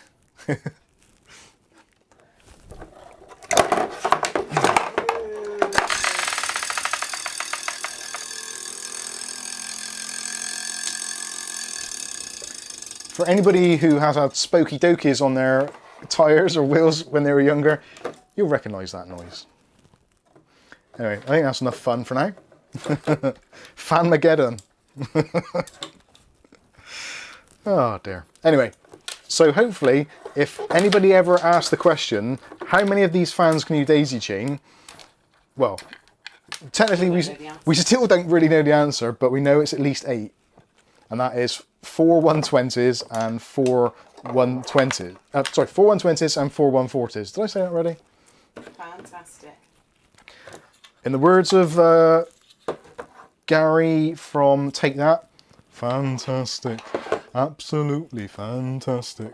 For anybody who has had spokey dokies on their tyres or wheels when they were younger, you'll recognise that noise. Anyway, I think that's enough fun for now. Fanmageddon. Oh dear. Anyway, so hopefully, if anybody ever asks the question, how many of these fans can you daisy chain? Well, technically we still don't really know the answer, but we know it's at least 8. And that is 4 120s and 4 120s. 4 120s and 4 140s. Did I say that already? Fantastic. In the words of Gary from Take That, fantastic. Absolutely fantastic.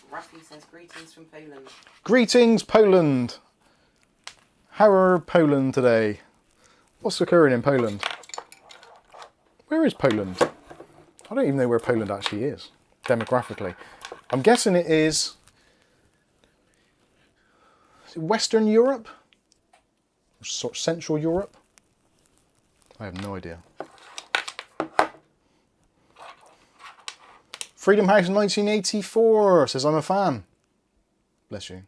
Ruffy says says greetings from Poland. Greetings, Poland. How are Poland today? What's occurring in Poland? Where is Poland? I don't even know where Poland actually is, demographically. I'm guessing it is Western Europe? Or sort of Central Europe? I have no idea. Freedom House 1984 says, I'm a fan. Bless you.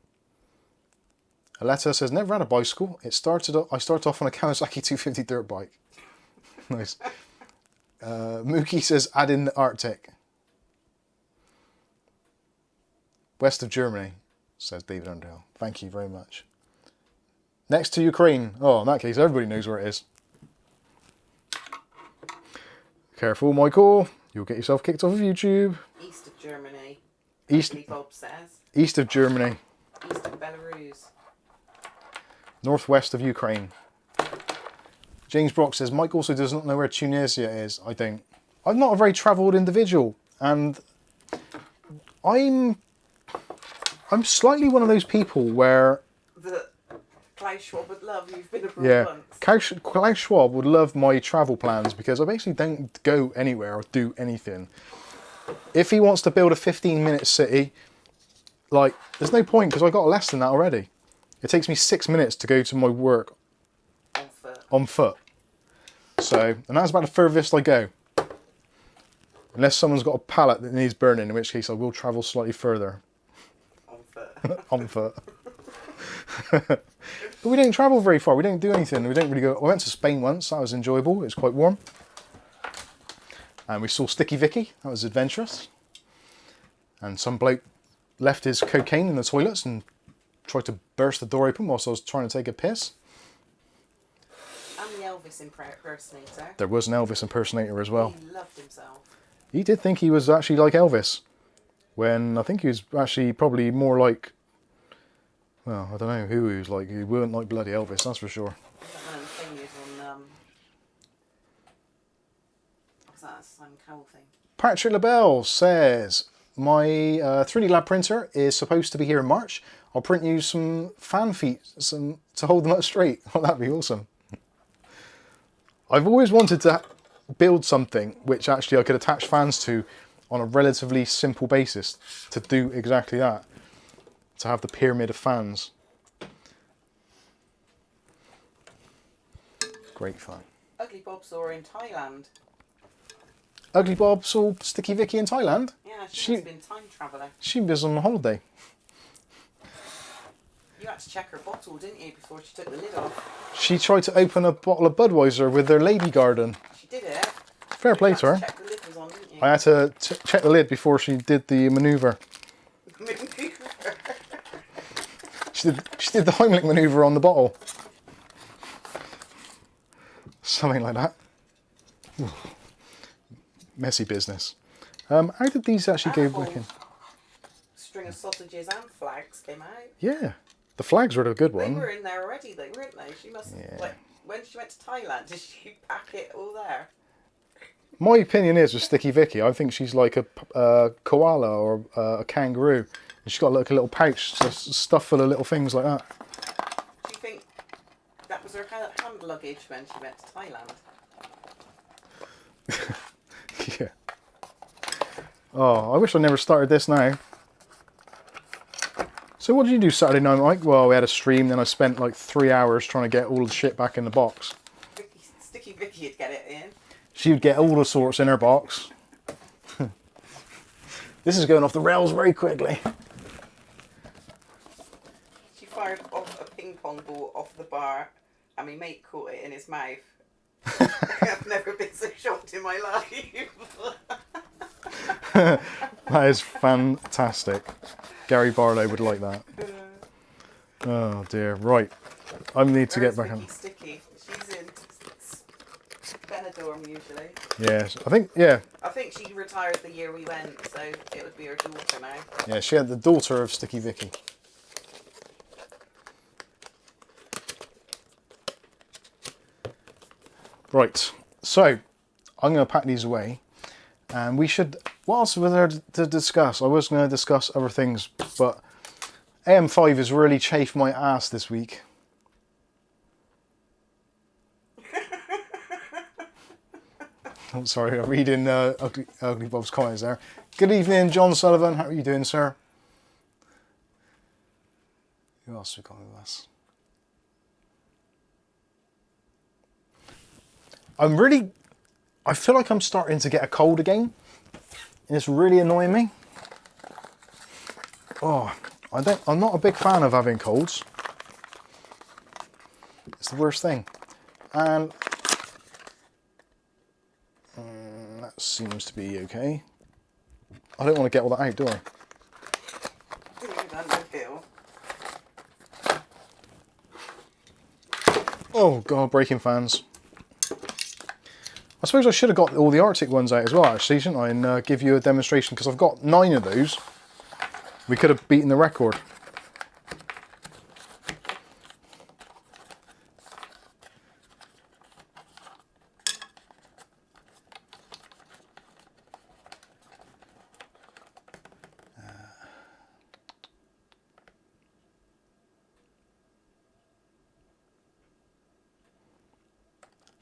Aletta says, never had a bicycle. I started off on a Kawasaki 250 dirt bike. Nice. Mookie says, add in the Arctic. West of Germany, says David Underhill. Thank you very much. Next to Ukraine. Oh, in that case, everybody knows where it is. Careful, Michael. You'll get yourself kicked off of YouTube. East of Germany. East. Bob says. East of Germany. East of Belarus. Northwest of Ukraine. James Brock says, Mike also does not know where Tunisia is. I don't. I'm not a very travelled individual, and I'm slightly one of those people where... That Klaus Schwab would love. You've been abroad once. Klaus Schwab would love my travel plans because I basically don't go anywhere or do anything. If he wants to build a 15-minute city, like, there's no point because I got less than that already. It takes me 6 minutes to go to my work on foot. So, and that's about the furthest I go. Unless someone's got a pallet that needs burning, in which case I will travel slightly further. On foot. On foot. But we don't travel very far. We don't do anything. We don't really go. I went to Spain once. That was enjoyable. It was quite warm. And we saw Sticky Vicky. That was adventurous. And some bloke left his cocaine in the toilets and tried to burst the door open whilst I was trying to take a piss. And the Elvis impersonator. There was an Elvis impersonator as well. He loved himself. He did think he was actually like Elvis, when I think he was actually probably more like, well, I don't know who he was like. He weren't like bloody Elvis, that's for sure. I don't know, the thing is on, what's that, Simon Cowell thing? Patrick LaBelle says, my 3D Lab printer is supposed to be here in March. I'll print you some fan feet to hold them up straight. Oh, that'd be awesome. I've always wanted to build something which actually I could attach fans to on a relatively simple basis to do exactly that. To have the pyramid of fans. Great fun. Ugly Bob saw her in Thailand. Ugly Bob saw Sticky Vicky in Thailand? Yeah, she has been time traveller. She was on holiday. You had to check her bottle, didn't you, before she took the lid off? She tried to open a bottle of Budweiser with their lady garden. She did it. Fair play to her. Check the lid was on, didn't you? I had to check the lid before she did the manoeuvre. She did the Heimlich manoeuvre on the bottle. Something like that. Ooh. Messy business. How did these actually go back in? String of sausages and flags came out. Yeah. The flags were a good one. They were in there already, though, weren't they? She must have, like, when she went to Thailand, did she pack it all there? My opinion is with Sticky Vicky, I think she's like a koala or a kangaroo. And she's got like a little pouch stuffed full of little things like that. Do you think that was her hand luggage when she went to Thailand? Yeah. Oh, I wish I never started this now. So what did you do Saturday night, Mike? Well, we had a stream, then I spent like 3 hours trying to get all the shit back in the box. Sticky Vicky would get it in. She would get all the sorts in her box. This is going off the rails very quickly. She fired off a ping pong ball off the bar and my mate caught it in his mouth. I've never been so shocked in my life. That is fantastic. Gary Barlow would like that. Oh dear, right. I need to get back on. Sticky. She's in Benidorm usually. Yes, I think, yeah. I think she retired the year we went, so it would be her daughter now. Yeah, she had the daughter of Sticky Vicky. Right, so I'm going to pack these away, and we should what else was there to discuss? I was going to discuss other things, but AM5 has really chafed my ass this week. I'm sorry, I'm reading Ugly Bob's comments there. Good evening, John Sullivan. How are you doing, sir? Who else we got with us? I feel like I'm starting to get a cold again. And it's really annoying me. Oh, I'm not a big fan of having colds. It's the worst thing. And that seems to be okay. I don't want to get all that out, do I? Oh god, breaking fans. I suppose I should have got all the Arctic ones out as well, actually, shouldn't I? And give you a demonstration, because I've got 9 of those. We could have beaten the record.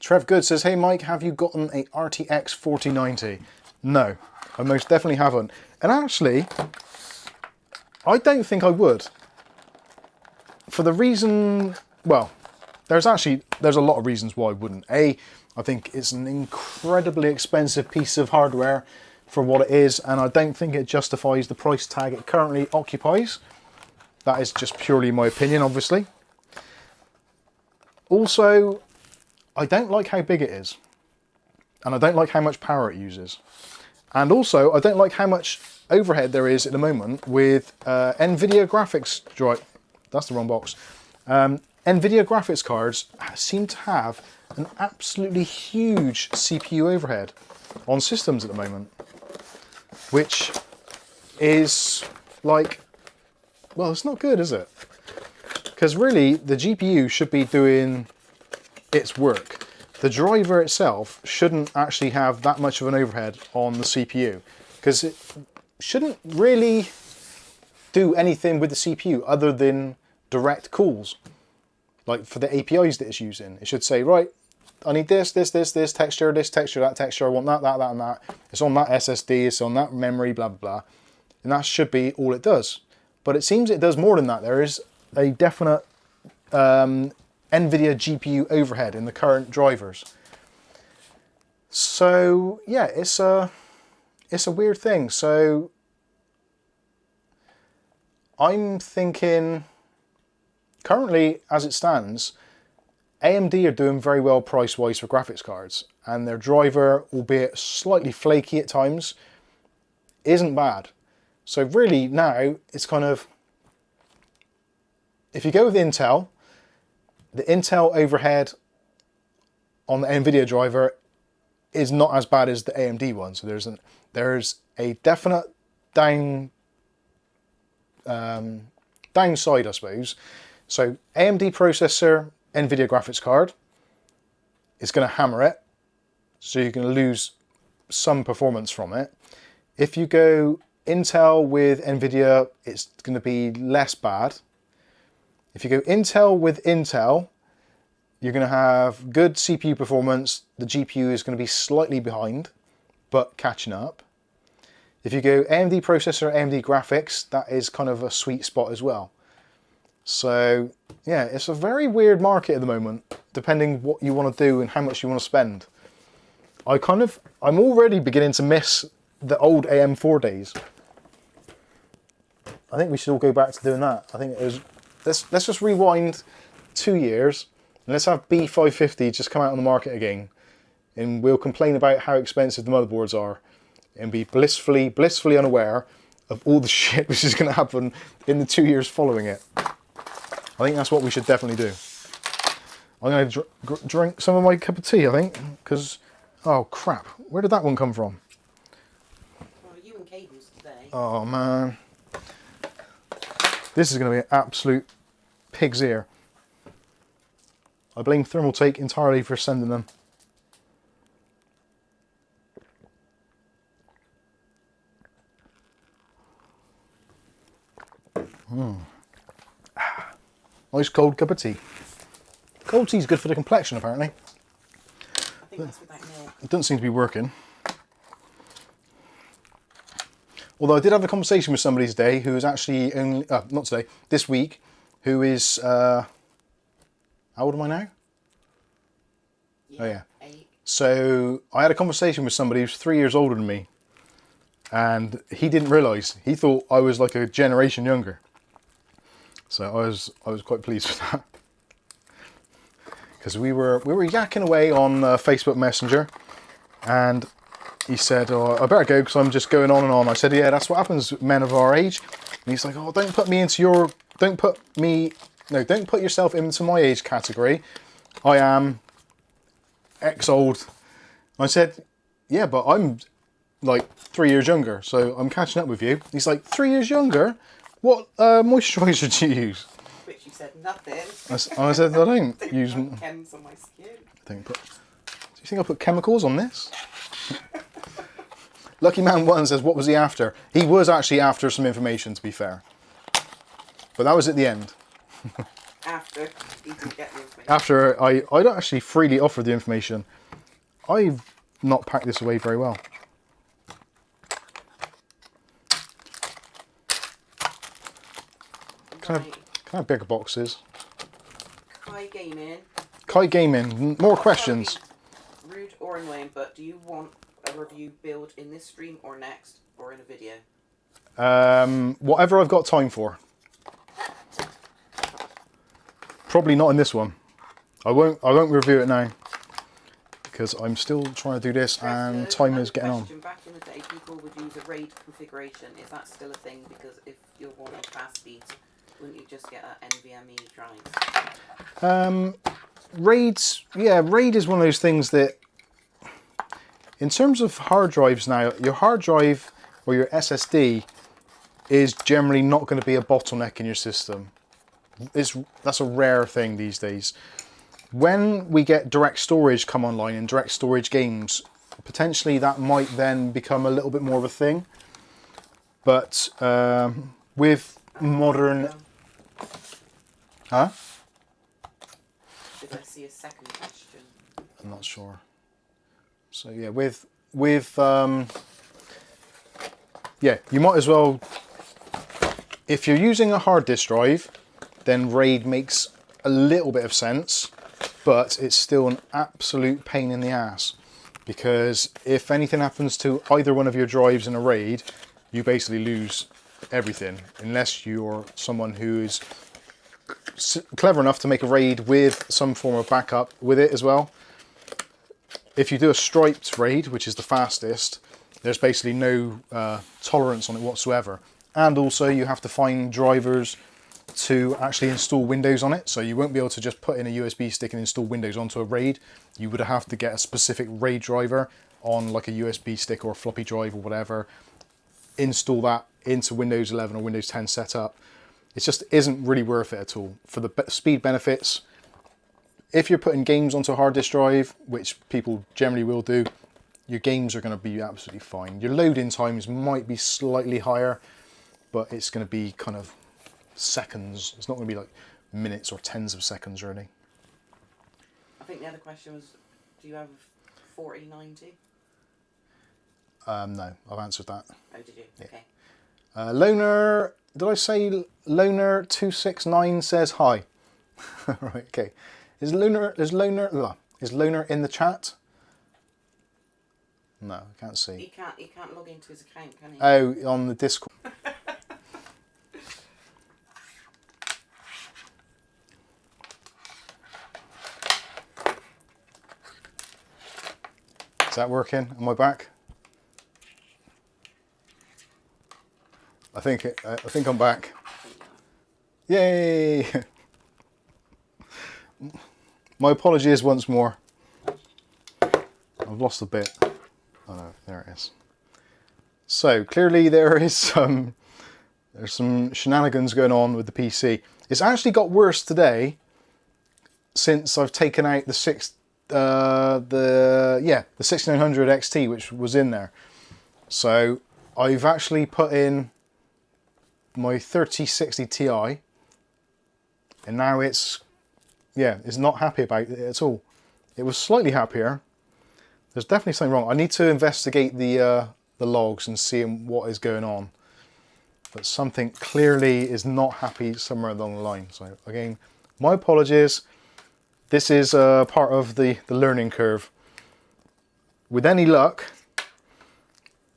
Trev Good says, hey Mike, have you gotten a RTX 4090? No, I most definitely haven't. And actually, I don't think I would. For the reason, well, there's a lot of reasons why I wouldn't. A, I think it's an incredibly expensive piece of hardware for what it is, and I don't think it justifies the price tag it currently occupies. That is just purely my opinion, obviously. Also, I don't like how big it is, and I don't like how much power it uses. And also, I don't like how much overhead there is at the moment with NVIDIA graphics drive. That's the wrong box. NVIDIA graphics cards seem to have an absolutely huge CPU overhead on systems at the moment, which is like, well, it's not good, is it? Because really, the GPU should be doing its work. The driver itself shouldn't actually have that much of an overhead on the CPU, because it shouldn't really do anything with the CPU other than direct calls. Like for the APIs that it's using, it should say, right, I need this texture, that texture, I want that, and that. It's on that SSD, it's on that memory, blah, blah, blah. And that should be all it does. But it seems it does more than that. There is a definite NVIDIA GPU overhead in the current drivers. So yeah, it's a weird thing. So I'm thinking, currently as it stands, AMD are doing very well price-wise for graphics cards, and their driver, albeit slightly flaky at times, isn't bad. So really now it's kind of, if you go with Intel, the Intel overhead on the NVIDIA driver is not as bad as the AMD one. So there's a definite downside, I suppose. So AMD processor, NVIDIA graphics card is going to hammer it, so you're going to lose some performance from it. If you go Intel with NVIDIA, it's going to be less bad. If you go Intel with Intel, you're going to have good CPU performance. The GPU is going to be slightly behind, but catching up. If you go AMD processor, AMD graphics, that is kind of a sweet spot as well. So yeah, it's a very weird market at the moment, depending what you want to do and how much you want to spend. I'm already beginning to miss the old AM4 days. I think we should all go back to doing that. I think it was, let's just rewind 2 years and let's have B550 just come out on the market again, and we'll complain about how expensive the motherboards are and be blissfully unaware of all the shit which is going to happen in the 2 years following it. I think that's what we should definitely do. I'm going to drink some of my cup of tea, I think, because, oh crap, where did that one come from? Well, you and cables today. Oh man. This is going to be an absolute pig's ear. I blame Thermaltake entirely for sending them. Nice cold cup of tea. Cold tea's good for the complexion, apparently. I think that's without milk. It doesn't seem to be working. Although I did have a conversation with somebody today who is actually only, not today, this week, who is, how old am I now? Yeah, Oh yeah. 8. So I had a conversation with somebody who's 3 years older than me, and he didn't realise. He thought I was like a generation younger. So I was quite pleased with that. Because we were yakking away on Facebook Messenger, and he said, "Oh, I better go because I'm just going on and on." I said, "Yeah, that's what happens with men of our age." And he's like, "Oh, don't put yourself into my age category. I am X old." I said, "Yeah, but I'm like 3 years younger, so I'm catching up with you." He's like, 3 years younger? What moisturiser do you use? Which you said nothing. I said, I don't use... Chems on my skin. Do you think I put chemicals on this? Lucky Man 1 says, what was he after? He was actually after some information, to be fair. But that was at the end. After you didn't get the information. After I don't actually freely offer the information. I've not packed this away very well. Can I have bigger boxes? Kite Gaming, more questions. Rude or annoying, but do you want a review build in this stream or next, or in a video? Whatever I've got time for. Probably not in this one. I won't review it now because I'm still trying to do this and time is getting on. Back in the day, people would use a RAID configuration. Is that still a thing? Because if you're wanting fast speeds, wouldn't you just get an NVMe drive? RAIDs, yeah, RAID is one of those things that, in terms of hard drives now, your hard drive or your SSD is generally not going to be a bottleneck in your system. That's a rare thing these days. When we get direct storage come online and direct storage games, potentially that might then become a little bit more of a thing. But with modern... Huh? Did I see a second question? I'm not sure. So yeah, yeah, you might as well, if you're using a hard disk drive, then RAID makes a little bit of sense, but it's still an absolute pain in the ass, because if anything happens to either one of your drives in a RAID, you basically lose everything, unless you're someone who's clever enough to make a RAID with some form of backup with it as well. If you do a striped RAID, which is the fastest, there's basically no tolerance on it whatsoever. And also you have to find drivers to actually install Windows on it. So you won't be able to just put in a USB stick and install Windows onto a RAID. You would have to get a specific RAID driver on like a USB stick or a floppy drive or whatever, install that into Windows 11 or Windows 10 setup. It just isn't really worth it at all. For the speed benefits, if you're putting games onto a hard disk drive, which people generally will do, your games are going to be absolutely fine. Your loading times might be slightly higher, but it's going to be kind of seconds. It's not going to be like minutes or tens of seconds really. I think the other question was, do you have 4090? No, I've answered that. Oh, did you? Yeah. Okay. Loner, did I say Loner269 says hi? Right, okay. Is Loner in the chat? No, I can't see. He can't log into his account, can he? Oh, on the Discord. Is that working? Am I back? I think I'm back. Yay! My apologies once more. I've lost a bit. Oh no, there it is. So clearly there's some shenanigans going on with the PC. It's actually got worse today since I've taken out the 6900 XT, which was in there. So I've actually put in my 3060 Ti And now it's, yeah, it's not happy about it at all. It was slightly happier. There's definitely something wrong. I need to investigate the logs and see what is going on. But something clearly is not happy somewhere along the line. So again, my apologies. This is part of the learning curve. With any luck,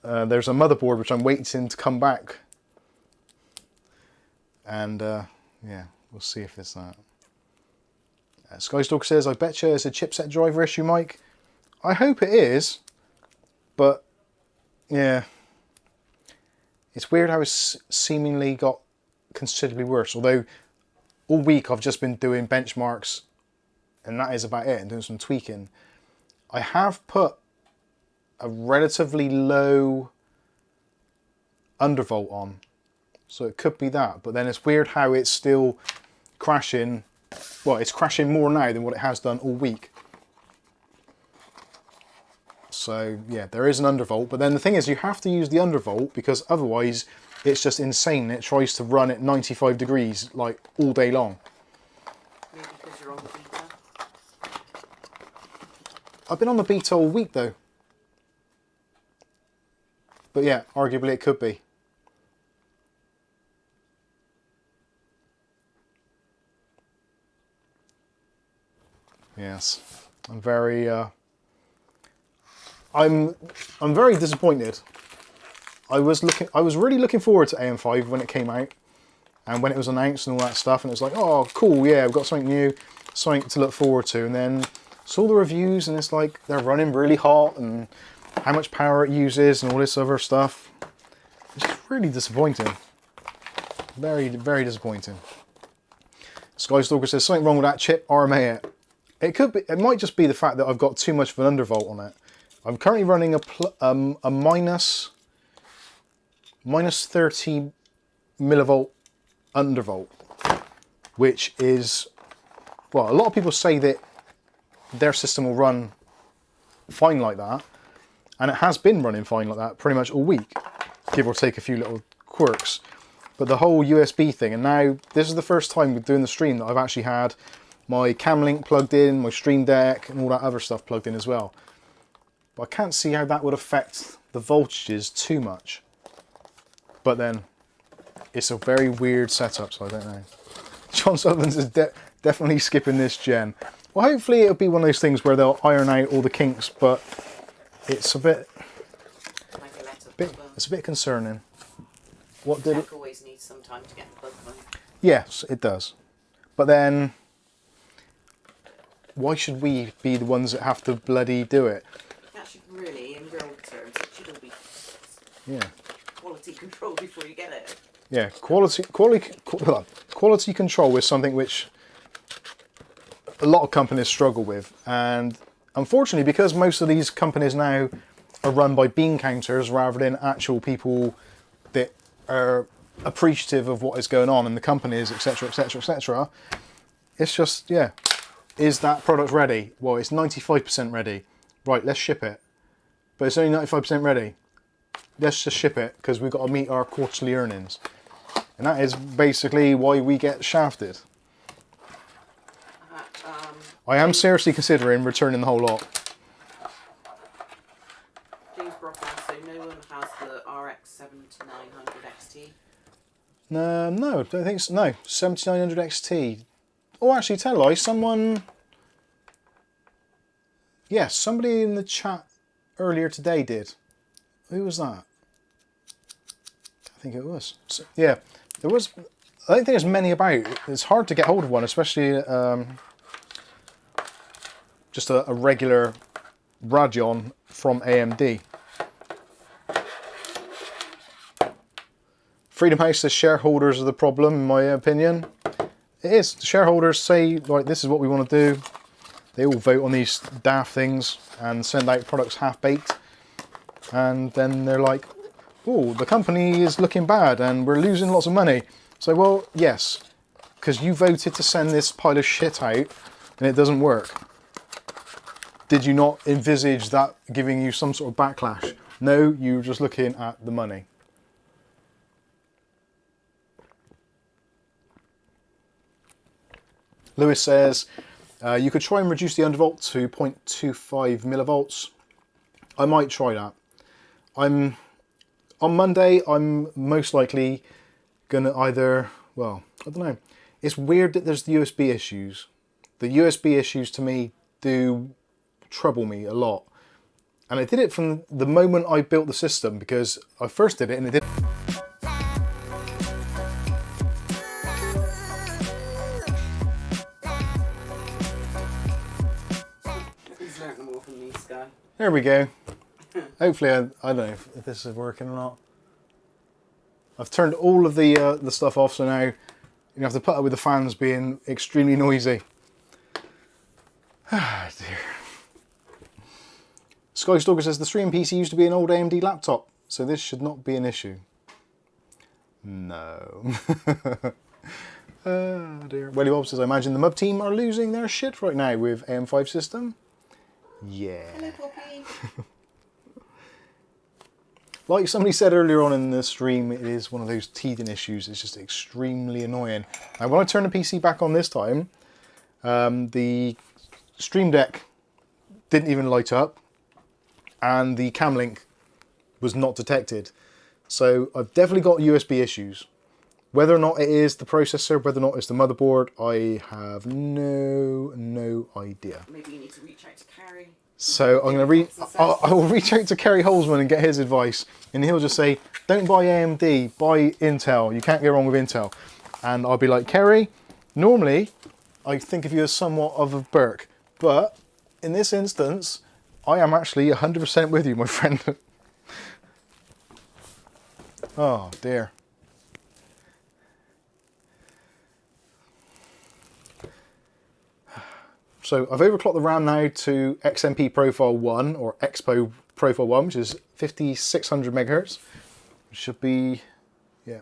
there's a motherboard which I'm waiting to come back. And yeah, we'll see if it's that. Skystalker says, I bet you it's a chipset driver issue, Mike. I hope it is, but yeah. It's weird how it's seemingly got considerably worse. Although all week I've just been doing benchmarks and that is about it, and doing some tweaking. I have put a relatively low undervolt on. So it could be that, but then it's weird how it's still crashing. Well, it's crashing more now than what it has done all week. So yeah, there is an undervolt, but then the thing is you have to use the undervolt because otherwise it's just insane. It tries to run at 95 degrees like all day long. Maybe because you're on the beta. I've been on the beta all week though. But yeah, arguably it could be. Yes, I'm very disappointed. I was really looking forward to AM5 when it came out and when it was announced and all that stuff, and it was like, oh cool, yeah, we've got something new, something to look forward to. And then saw the reviews and it's like they're running really hot and how much power it uses and all this other stuff. It's just really disappointing. Very, very disappointing. Skystalker says something wrong with that chip, RMA it. It could be. It might just be the fact that I've got too much of an undervolt on it. I'm currently running a minus 30 millivolt undervolt, which is, well, a lot of people say that their system will run fine like that, and it has been running fine like that pretty much all week, give or take a few little quirks. But the whole USB thing, and now this is the first time doing the stream that I've actually had my Cam Link plugged in, my Stream Deck, and all that other stuff plugged in as well. But I can't see how that would affect the voltages too much. But then, it's a very weird setup, so I don't know. John Sullivan's is definitely skipping this gen. Well, hopefully it'll be one of those things where they'll iron out all the kinks, but it's a bit, it's a bit concerning. What did it? Always needs some time to get the plug on. Yes, it does. But then, why should we be the ones that have to bloody do it? Actually, really, in real terms, it should all be quality control before you get it. Yeah, quality control is something which a lot of companies struggle with, and unfortunately, because most of these companies now are run by bean counters rather than actual people that are appreciative of what is going on in the companies, etc., etc., etc., it's just, yeah. Is that product ready? Well, it's 95% ready. Right, let's ship it. But it's only 95% ready. Let's just ship it because we've got to meet our quarterly earnings. And that is basically why we get shafted. I am seriously considering returning the whole lot. James Brockman, so no one has the RX 7900 XT? No, I don't think so. No, 7900 XT. Oh, actually, tell a lie, someone... Yes, somebody in the chat earlier today did. Who was that? I think it was. So, yeah, there was... I don't think there's many about. It's hard to get hold of one, especially just a regular Radeon from AMD. Freedom House says shareholders are the problem, in my opinion. It is. The shareholders say, like, this is what we want to do. They all vote on these daft things and send out products half-baked. And then they're like, oh, the company is looking bad and we're losing lots of money. So, well, yes, because you voted to send this pile of shit out and it doesn't work. Did you not envisage that giving you some sort of backlash? No, you were just looking at the money. Lewis says, you could try and reduce the undervolt to 0.25 millivolts. I might try that. On Monday, I'm most likely going to either, well, I don't know. It's weird that there's the USB issues. The USB issues to me do trouble me a lot. And I did it from the moment I built the system, because I first did it and it didn't. He's learnt them all from me, Sky. There we go. Hopefully, I don't know if this is working or not. I've turned all of the stuff off, so now you have to put up with the fans being extremely noisy. Ah, dear. Sky Stalker says the stream PC used to be an old AMD laptop, so this should not be an issue. No. Oh dear. Welly Bob says, I imagine the Mub team are losing their shit right now with AM5 system. Yeah. Hello, Poppy. Like somebody said earlier on in the stream, it is one of those teething issues. It's just extremely annoying. Now, when I turn the PC back on this time, the Stream Deck didn't even light up, and the cam link was not detected. So I've definitely got USB issues. Whether or not it is the processor, whether or not it's the motherboard, I have no idea. Maybe you need to reach out to Carrie. So I'm going to I will reach out to Kerry Holzman and get his advice, and he'll just say, don't buy AMD, buy Intel. You can't go wrong with Intel. And I'll be like, Kerry, normally I think of you as somewhat of a Burke, but in this instance, I am actually 100% with you, my friend. Oh dear. So I've overclocked the RAM now to XMP Profile 1, or Expo Profile 1, which is 5600 megahertz. It should be, yeah.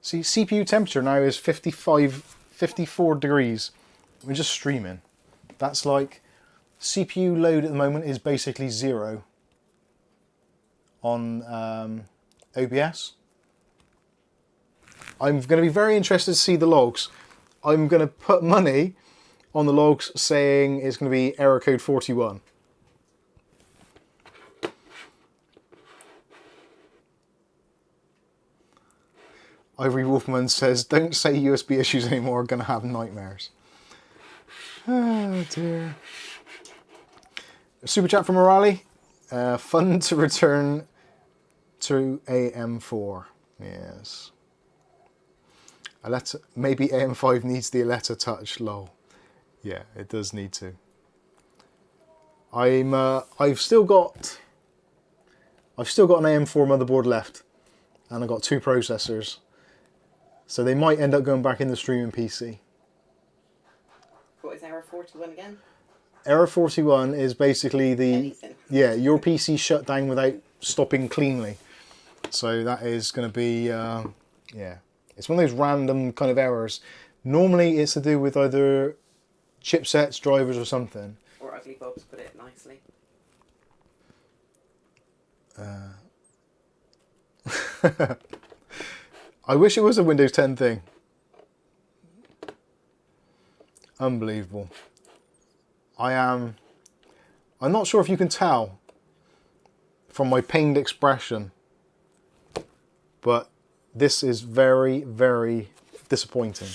See, CPU temperature now is 54 degrees. We're just streaming. That's like, CPU load at the moment is basically 0 on OBS. I'm going to be very interested to see the logs. I'm going to put money on the logs saying it's going to be error code 41. Ivory Wolfman says, don't say USB issues anymore, going to have nightmares. Oh dear. Super chat from Morale. Fun to return to AM4. Yes. Maybe AM5 needs the Aletta touch, lol. Yeah, it does need to. I've still got an AM4 motherboard left, and I've got 2 processors, so they might end up going back in the streaming PC. What is error 41 again? Error 41 is basically your PC shut down without stopping cleanly. So that is going to be yeah, it's one of those random kind of errors. Normally it's to do with either chipsets, drivers or something. Or Ugly Bob's put it nicely. I wish it was a Windows 10 thing. Unbelievable. I'm not sure if you can tell from my pained expression, but this is very, very disappointing.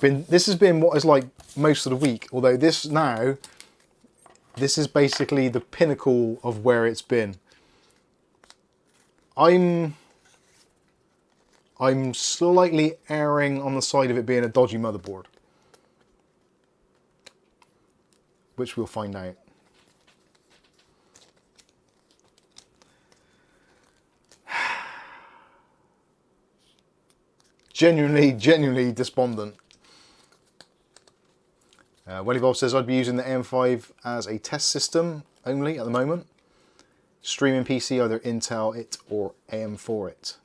This has been what is like most of the week, although this is basically the pinnacle of where it's been. I'm slightly erring on the side of it being a dodgy motherboard, which we'll find out. Genuinely despondent. Welly Bob says, I'd be using the AM5 as a test system only at the moment. Streaming PC, either Intel it or AM4 it.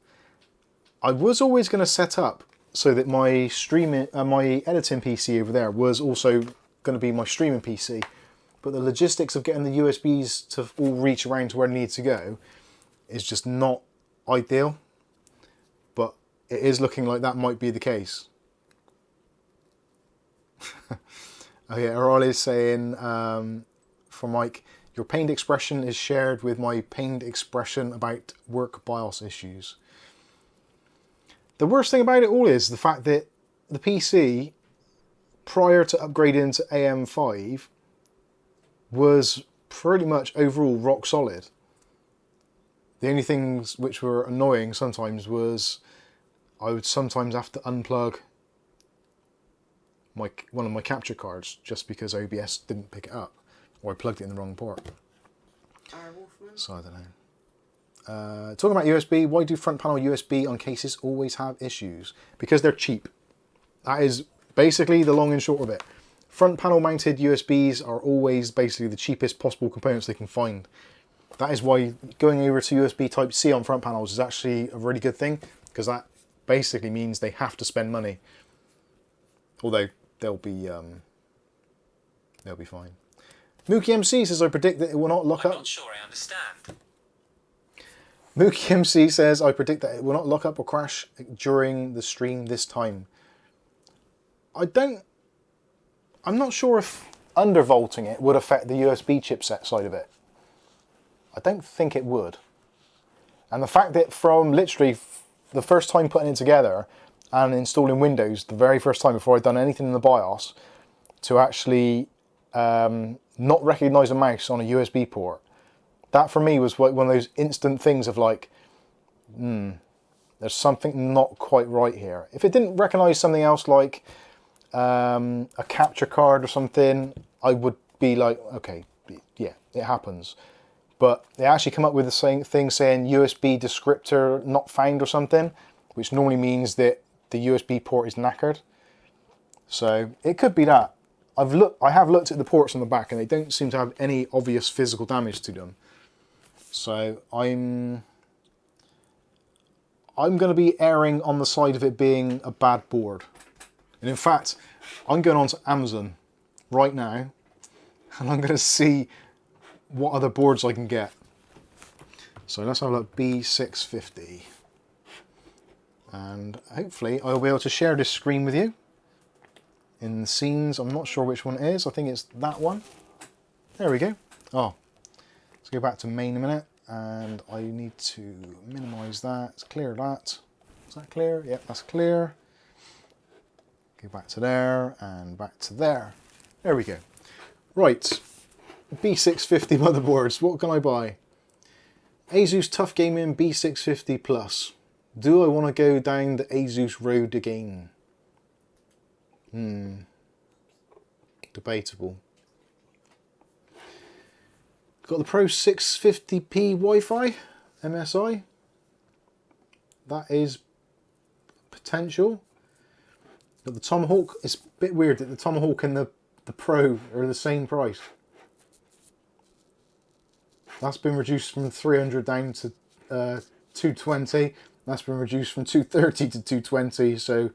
I was always going to set up so that my my editing PC over there was also going to be my streaming PC, but the logistics of getting the USBs to all reach around to where they need to go is just not ideal, but it is looking like that might be the case. Oh yeah, Earl is saying, for Mike, your pained expression is shared with my pained expression about work BIOS issues. The worst thing about it all is the fact that the PC, prior to upgrading to AM5, was pretty much overall rock solid. The only things which were annoying sometimes was I would sometimes have to unplug one of my capture cards just because OBS didn't pick it up, or I plugged it in the wrong port. So I don't know. Talking about USB, why do front panel USB on cases always have issues? Because they're cheap. That is basically the long and short of it. Front panel mounted USBs are always basically the cheapest possible components they can find. That is why going over to USB Type-C on front panels is actually a really good thing, because that basically means they have to spend money. Although they'll be fine. Mookie MC says, I predict that it will not lock up. I'm not sure I understand. Mookie MC says, I predict that it will not lock up or crash during the stream this time. I'm not sure if undervolting it would affect the USB chipset side of it. I don't think it would. And the fact that from literally the first time putting it together and installing Windows, the very first time before I'd done anything in the BIOS, to actually not recognise a mouse on a USB port, that for me was one of those instant things of like, there's something not quite right here. If it didn't recognise something else like a capture card or something, I would be like, okay, yeah, it happens. But they actually come up with the same thing saying USB descriptor not found or something, which normally means that the USB port is knackered. So it could be that. I have looked at the ports on the back and they don't seem to have any obvious physical damage to them. So I'm going to be erring on the side of it being a bad board. And in fact, I'm going on to Amazon right now and I'm going to see what other boards I can get. So let's have a look, B650. And hopefully I'll be able to share this screen with you. In the scenes, I'm not sure which one it is. I think it's that one. There we go. Oh, let's go back to main a minute. And I need to minimize that, clear that. Is that clear? Yep, that's clear. Go back to there and back to there. There we go. Right, B650 motherboards. What can I buy? Asus Tough Gaming B650 Plus. Do I want to go down the Asus road again? Debatable. Got the Pro 650p Wi-Fi, MSI. That is potential. Got the Tomahawk. It's a bit weird that the Tomahawk and the Pro are the same price. That's been reduced from 300 down to 220. That's been reduced from 230 to 220. So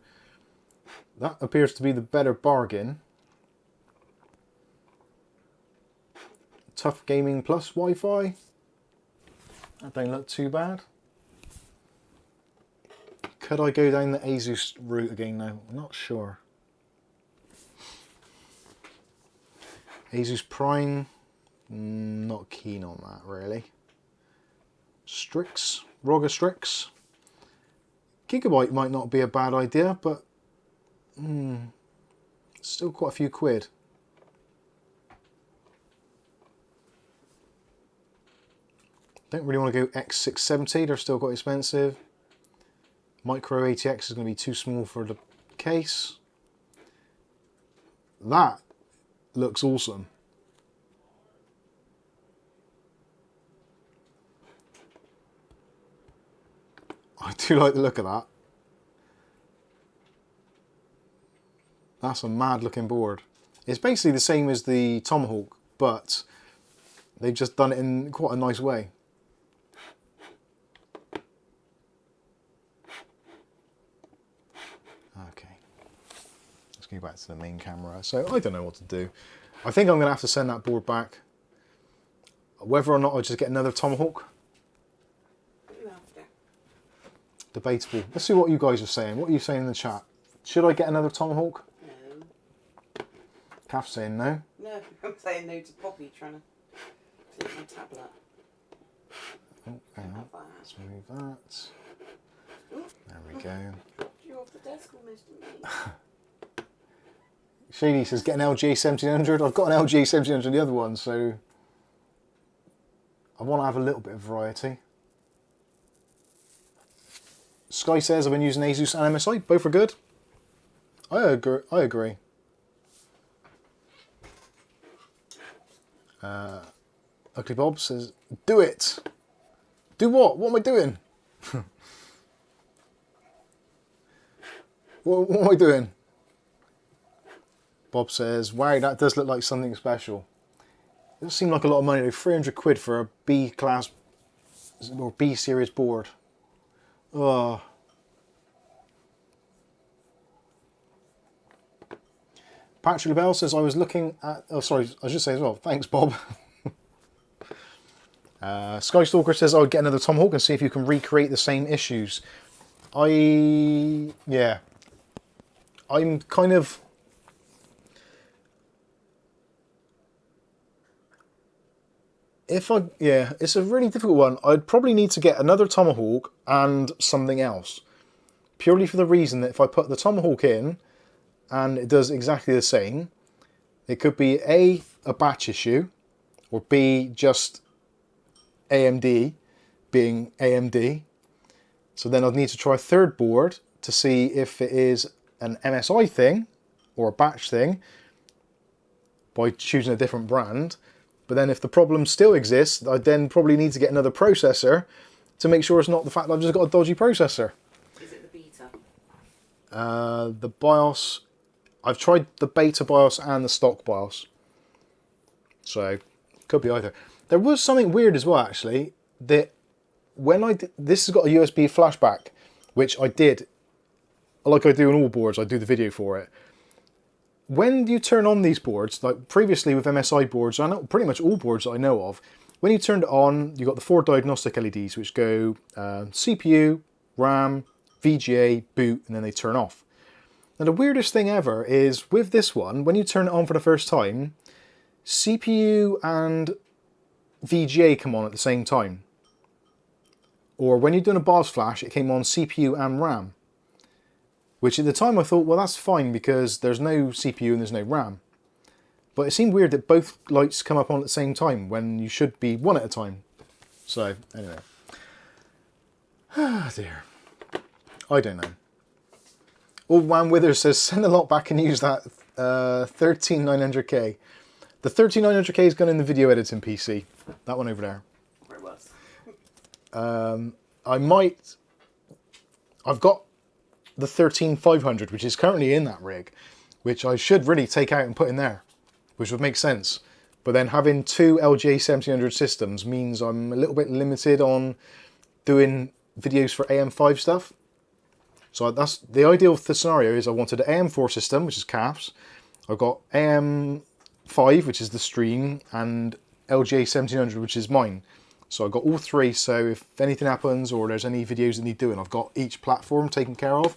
that appears to be the better bargain. Tough Gaming Plus Wi-Fi. That don't look too bad. Could I go down the Asus route again now? I'm not sure. Asus Prime, not keen on that really. Strix, Roga Strix. Gigabyte might not be a bad idea, but still quite a few quid. Don't really want to go X670, they're still quite expensive. Micro ATX is going to be too small for the case. That looks awesome. I do like the look of that. That's a mad looking board. It's basically the same as the Tomahawk, but they've just done it in quite a nice way. Okay, let's go back to the main camera. So I don't know what to do. I think I'm going to have to send that board back. Whether or not I just get another Tomahawk, debatable. Let's see what you guys are saying. What are you saying in the chat? Should I get another Tomahawk? No. Kath's saying no. No, I'm saying no to Poppy trying to take my tablet. Oh, hang on. Let's move that. Ooh. There we go. You're off the desk almost, me. Shady says, get an LG 1700. I've got an LG 1700 the other one, so I want to have a little bit of variety. Sky says, I've been using Asus and MSI. Both are good. I agree. Ugly Bob says, do it. Do what? What am I doing? what am I doing? Bob says, wow, that does look like something special. It does seem like a lot of money, though. 300 quid for a B class or B series board. Oh. Patrick LaBelle says, I was looking at... Oh, sorry, I should say as well. Thanks, Bob. Skystalker says, I would get another Tomahawk and see if you can recreate the same issues. Yeah. I'm kind of... Yeah, it's a really difficult one. I'd probably need to get another Tomahawk and something else. Purely for the reason that if I put the Tomahawk in and it does exactly the same, it could be A, a batch issue, or B, just AMD being AMD. So then I'd need to try a third board to see if it is an MSI thing or a batch thing by choosing a different brand. But then if the problem still exists, I'd then probably need to get another processor to make sure it's not the fact that I've just got a dodgy processor. Is it the beta? The BIOS, I've tried the beta BIOS and the stock BIOS. So, could be either. There was something weird as well, actually, that when I did, this has got a USB flashback, which I did, like I do on all boards, I do the video for it. When you turn on these boards, like previously with MSI boards, I know pretty much all boards that I know of, when you turned it on, you've got the 4 diagnostic LEDs, which go CPU, RAM, VGA, boot, and then they turn off. Now the weirdest thing ever is, with this one, when you turn it on for the first time, CPU and VGA come on at the same time. Or when you're doing a BIOS flash, it came on CPU and RAM. Which at the time I thought, well, that's fine because there's no CPU and there's no RAM. But it seemed weird that both lights come up on at the same time when you should be one at a time. So, anyway. Ah, dear. I don't know. Old Man Withers says, send a lot back and use that 13900K. The 13900K is going in the video editing PC. That one over there. Where it was. I've got the 13500, which is currently in that rig, which I should really take out and put in there, which would make sense. But then having 2 LG 1700 systems means I'm a little bit limited on doing videos for AM5 stuff. So that's the ideal scenario. Is I wanted an AM4 system, which is Kath's. I've got AM5, which is the stream, and LG 1700, which is mine. So I've got all 3, so if anything happens or there's any videos that need doing, I've got each platform taken care of.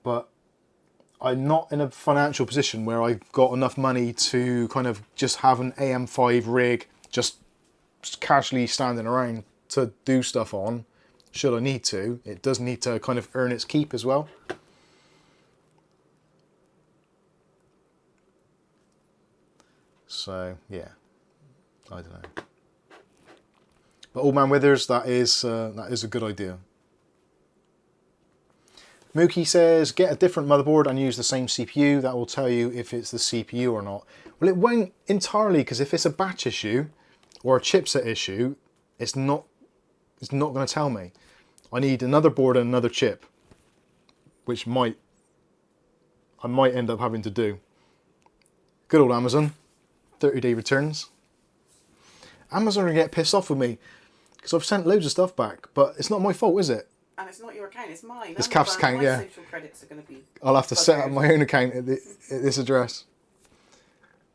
But I'm not in a financial position where I've got enough money to kind of just have an AM5 rig just casually standing around to do stuff on, should I need to. It does need to kind of earn its keep as well. So, yeah, I don't know. But Old Man Withers, that is a good idea. Mookie says, get a different motherboard and use the same CPU. That will tell you if it's the CPU or not. Well, it won't entirely, because if it's a batch issue or a chipset issue, it's not going to tell me. I need another board and another chip, which I might end up having to do. Good old Amazon, 30-day returns. Amazon are going to get pissed off with me because I've sent loads of stuff back, but it's not my fault, is it? And it's not your account, it's mine. It's Kath's account, yeah. My social credits are going to be... I'll have to set up my own account at this address.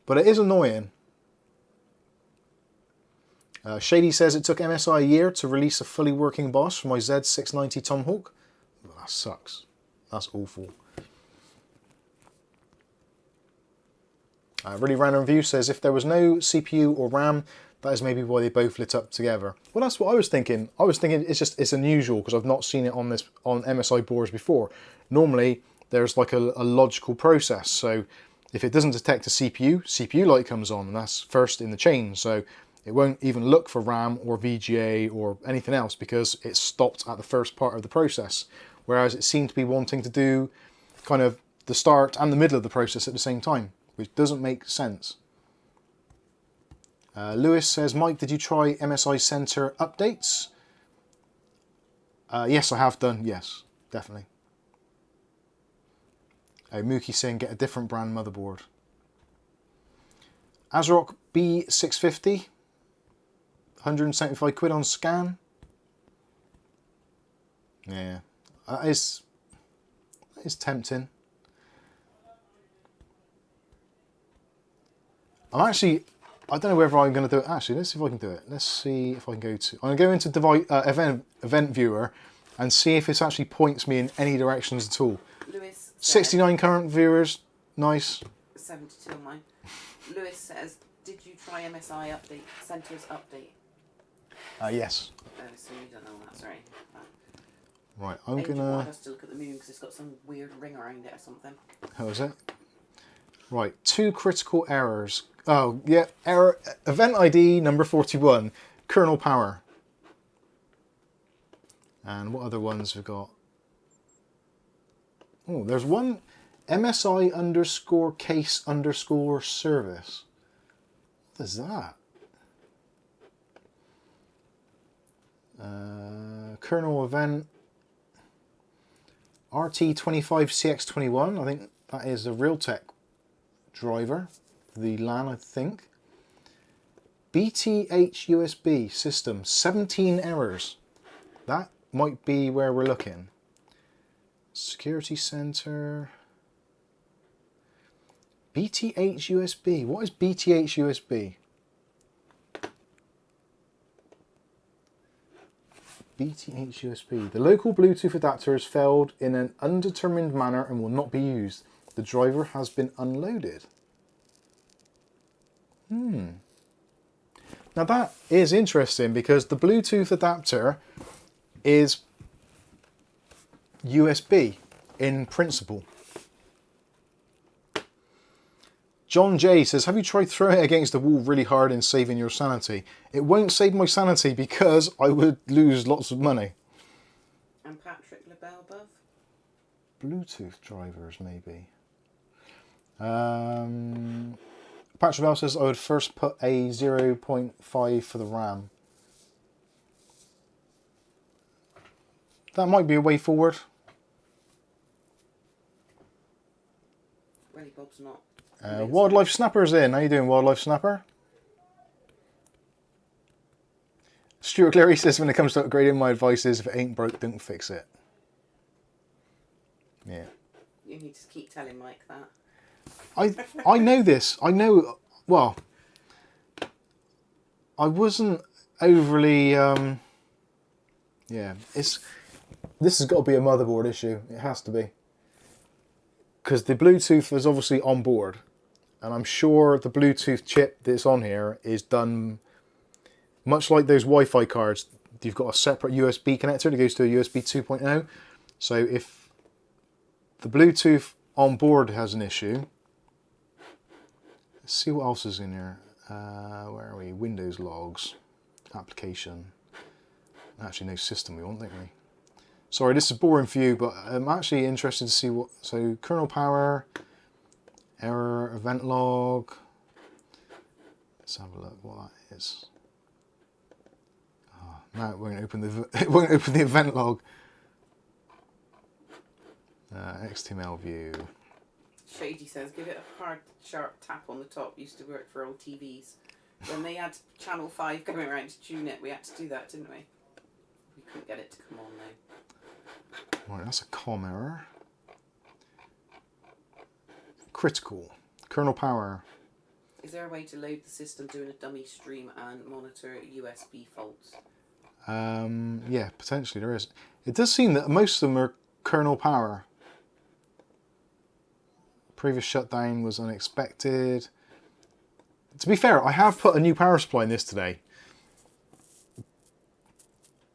But it is annoying. Shady says, it took MSI a year to release a fully working BIOS for my Z690 Tomahawk. Well, that sucks. That's awful. Really Random Review says if there was no CPU or RAM, that is maybe why they both lit up together. Well, that's what I was thinking. I was thinking it's unusual because I've not seen it on MSI boards before. Normally there's like a logical process. So if it doesn't detect a CPU light comes on, and that's first in the chain. So it won't even look for RAM or VGA or anything else because it's stopped at the first part of the process. Whereas it seemed to be wanting to do kind of the start and the middle of the process at the same time, which doesn't make sense. Lewis says, Mike, did you try MSI Center updates? Yes, I have done. Yes, definitely. Mookie saying, get a different brand motherboard. ASRock B650, 175 quid on scan. Yeah, that is tempting. I don't know whether I'm going to do it. Actually, let's see if I can do it. Let's see if I can go to... I'm going to go into event viewer and see if it actually points me in any directions at all. Lewis 69 current viewers. Nice. 72 on mine. Lewis says, did you try MSI update, Center's update? Yes. So you don't know that, sorry. Right, I'm Age going to... wanted us to look at the moon because it's got some weird ring around it or something. How is it? Right, 2 critical errors. Oh, yeah, error, event ID number 41, kernel power. And what other ones we've got? Oh, there's one, MSI underscore case underscore service. What is that? Kernel event, RT25CX21, I think that is a Realtek driver. The LAN, I think. BTH USB system, 17 errors. That might be where we're looking. Security center. BTH USB. What is BTH USB? BTH USB. The local Bluetooth adapter has failed in an undetermined manner and will not be used. The driver has been unloaded. Now that is interesting because the Bluetooth adapter is USB in principle. John J says, have you tried throwing it against the wall really hard and saving your sanity? It won't save my sanity because I would lose lots of money. And Patrick LaBelle above? Bluetooth drivers, maybe. Patrick LaBelle says, I would first put a 0.5 for the RAM. That might be a way forward. Really, Bob's not. Wildlife Snapper's in. How you doing, Wildlife Snapper? Stuart Cleary says, when it comes to upgrading, my advice is if it ain't broke, don't fix it. Yeah. You need to keep telling Mike that. I know this. I know, well, I wasn't overly, yeah, this has got to be a motherboard issue. It has to be. Because the Bluetooth is obviously on board. And I'm sure the Bluetooth chip that's on here is done much like those Wi-Fi cards. You've got a separate USB connector that goes to a USB 2.0. So if the Bluetooth on board has an issue, let's see what else is in here. Where are we? Windows logs, application. Actually, no system we want, don't we? Sorry, this is boring for you, but I'm actually interested to see what. So, kernel power, error, event log. Let's have a look what that is. Oh, now it won't open the event log. XML view. Shady says, give it a hard, sharp tap on the top. Used to work for old TVs. When they had Channel 5 going around to tune it, we had to do that, didn't we? We couldn't get it to come on now. Right, that's a COM error. Critical. Kernel power. Is there a way to load the system doing a dummy stream and monitor USB faults? Yeah, potentially there is. It does seem that most of them are kernel power. Previous shutdown was unexpected. To be fair, I have put a new power supply in this today.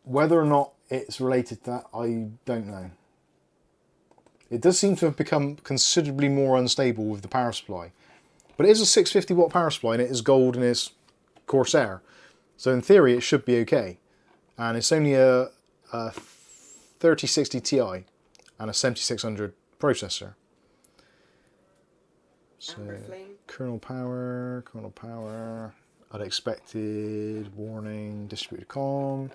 Whether or not it's related to that, I don't know. It does seem to have become considerably more unstable with the power supply. But it is a 650 watt power supply and it is gold and it's Corsair. So in theory it should be okay. And it's only a 3060 Ti and a 7600 processor. So kernel power, unexpected, warning, distributed COM.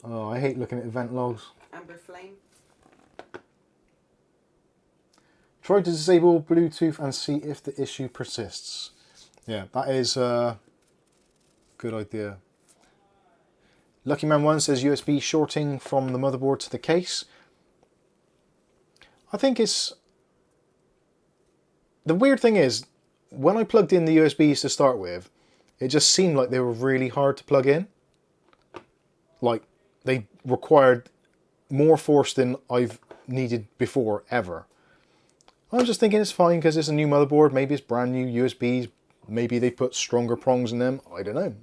Oh, I hate looking at event logs. Amber flame. Try to disable Bluetooth and see if the issue persists. Yeah, that is a good idea. Lucky Man 1 says USB shorting from the motherboard to the case. I think it's... The weird thing is, when I plugged in the USBs to start with, it just seemed like they were really hard to plug in. Like, they required more force than I've needed before, ever. I'm just thinking it's fine because it's a new motherboard, maybe it's brand new USBs, maybe they put stronger prongs in them, I don't know.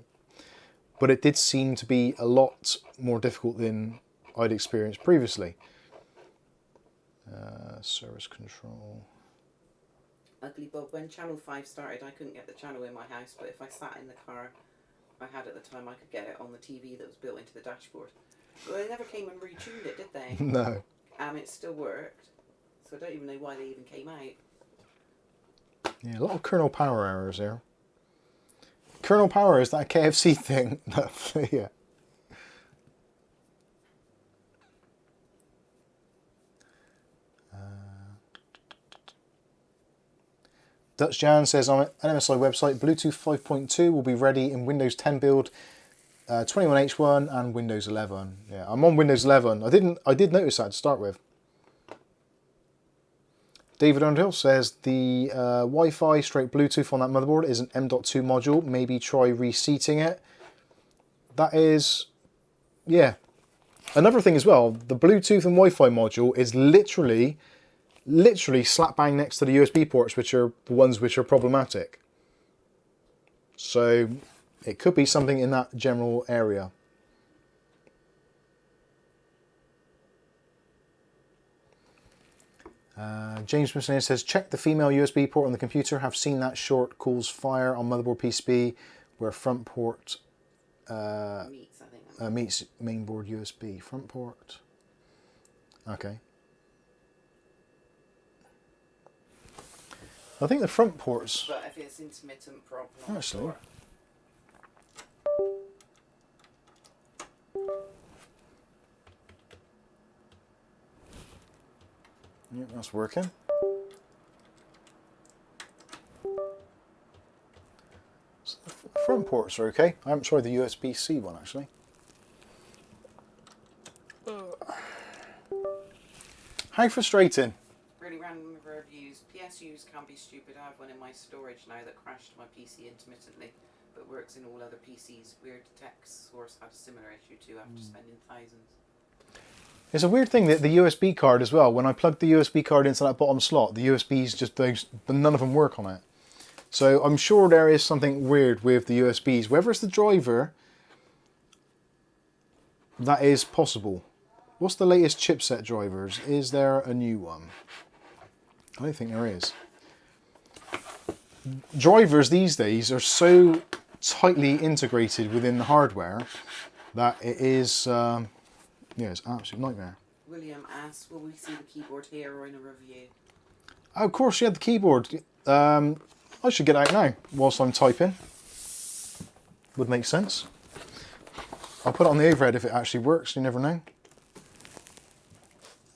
But it did seem to be a lot more difficult than I'd experienced previously. Service control. Ugly Bob, when Channel 5 started I couldn't get the channel in my house, but if I sat in the car I had at the time I could get it on the TV that was built into the dashboard. Well, they never came and retuned it, did they? No. And it still worked. So I don't even know why they even came out. Yeah, a lot of kernel power errors there. Kernel power is that KFC thing. Yeah. Dutch Jan says on an MSI website, Bluetooth 5.2 will be ready in Windows 10 build 21H1 and Windows 11. Yeah, I'm on Windows 11. I did notice that to start with. David Underhill says the Wi-Fi straight Bluetooth on that motherboard is an M.2 module. Maybe try reseating it. That is, yeah. Another thing as well, the Bluetooth and Wi-Fi module is literally slap bang next to the USB ports, which are the ones which are problematic. So it could be something in that general area. James Smith says, check the female USB port on the computer. Have seen that short cools fire on motherboard PCB where front port Meets, I think. meets mainboard USB. Front port. Okay. I think the front ports... But if it's intermittent problem... Actually... Yep, that's working. So the front ports are okay. I haven't tried the USB-C one actually. How frustrating. Really random reviews. PSUs can be stupid. I have one in my storage now that crashed my PC intermittently, but works in all other PCs. Weird Tech Source had a similar issue too after spending thousands. It's a weird thing that the USB card as well, when I plug the USB card into that bottom slot, the USBs just, none of them work on it. So I'm sure there is something weird with the USBs. Whether it's the driver, that is possible. What's the latest chipset drivers? Is there a new one? I don't think there is. Drivers these days are so tightly integrated within the hardware that it is... yeah, it's an absolute nightmare. William asks, will we see the keyboard here or in a review? Oh, of course, yeah, the keyboard. I should get out now whilst I'm typing. Would make sense. I'll put it on the overhead if it actually works, you never know.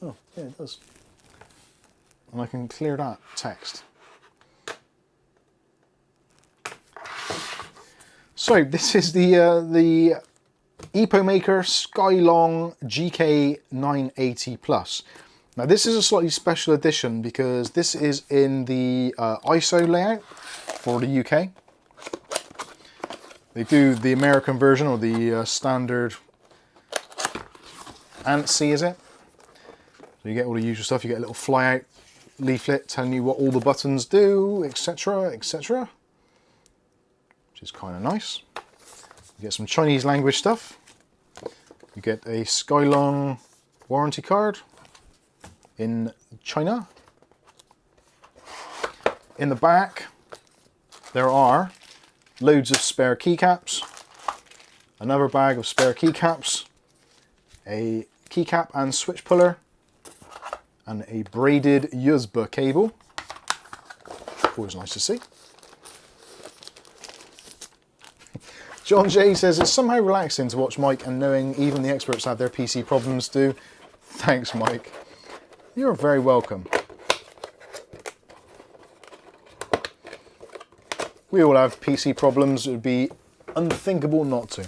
Oh, yeah, it does. And I can clear that text. So, this is the EpoMaker Skylong GK980 Plus. Now this is a slightly special edition because this is in the ISO layout for the UK. They do the American version or the standard ANSI, is it? So you get all the usual stuff. You get a little flyout leaflet telling you what all the buttons do, etc, etc. which is kind of nice. You get some Chinese language stuff. You get a Skylong warranty card in China. In the back, there are loads of spare keycaps, another bag of spare keycaps, a keycap and switch puller, and a braided USB cable. Always nice to see. John J says, it's somehow relaxing to watch Mike and knowing even the experts have their PC problems too. Thanks, Mike. You're very welcome. We all have PC problems. It would be unthinkable not to.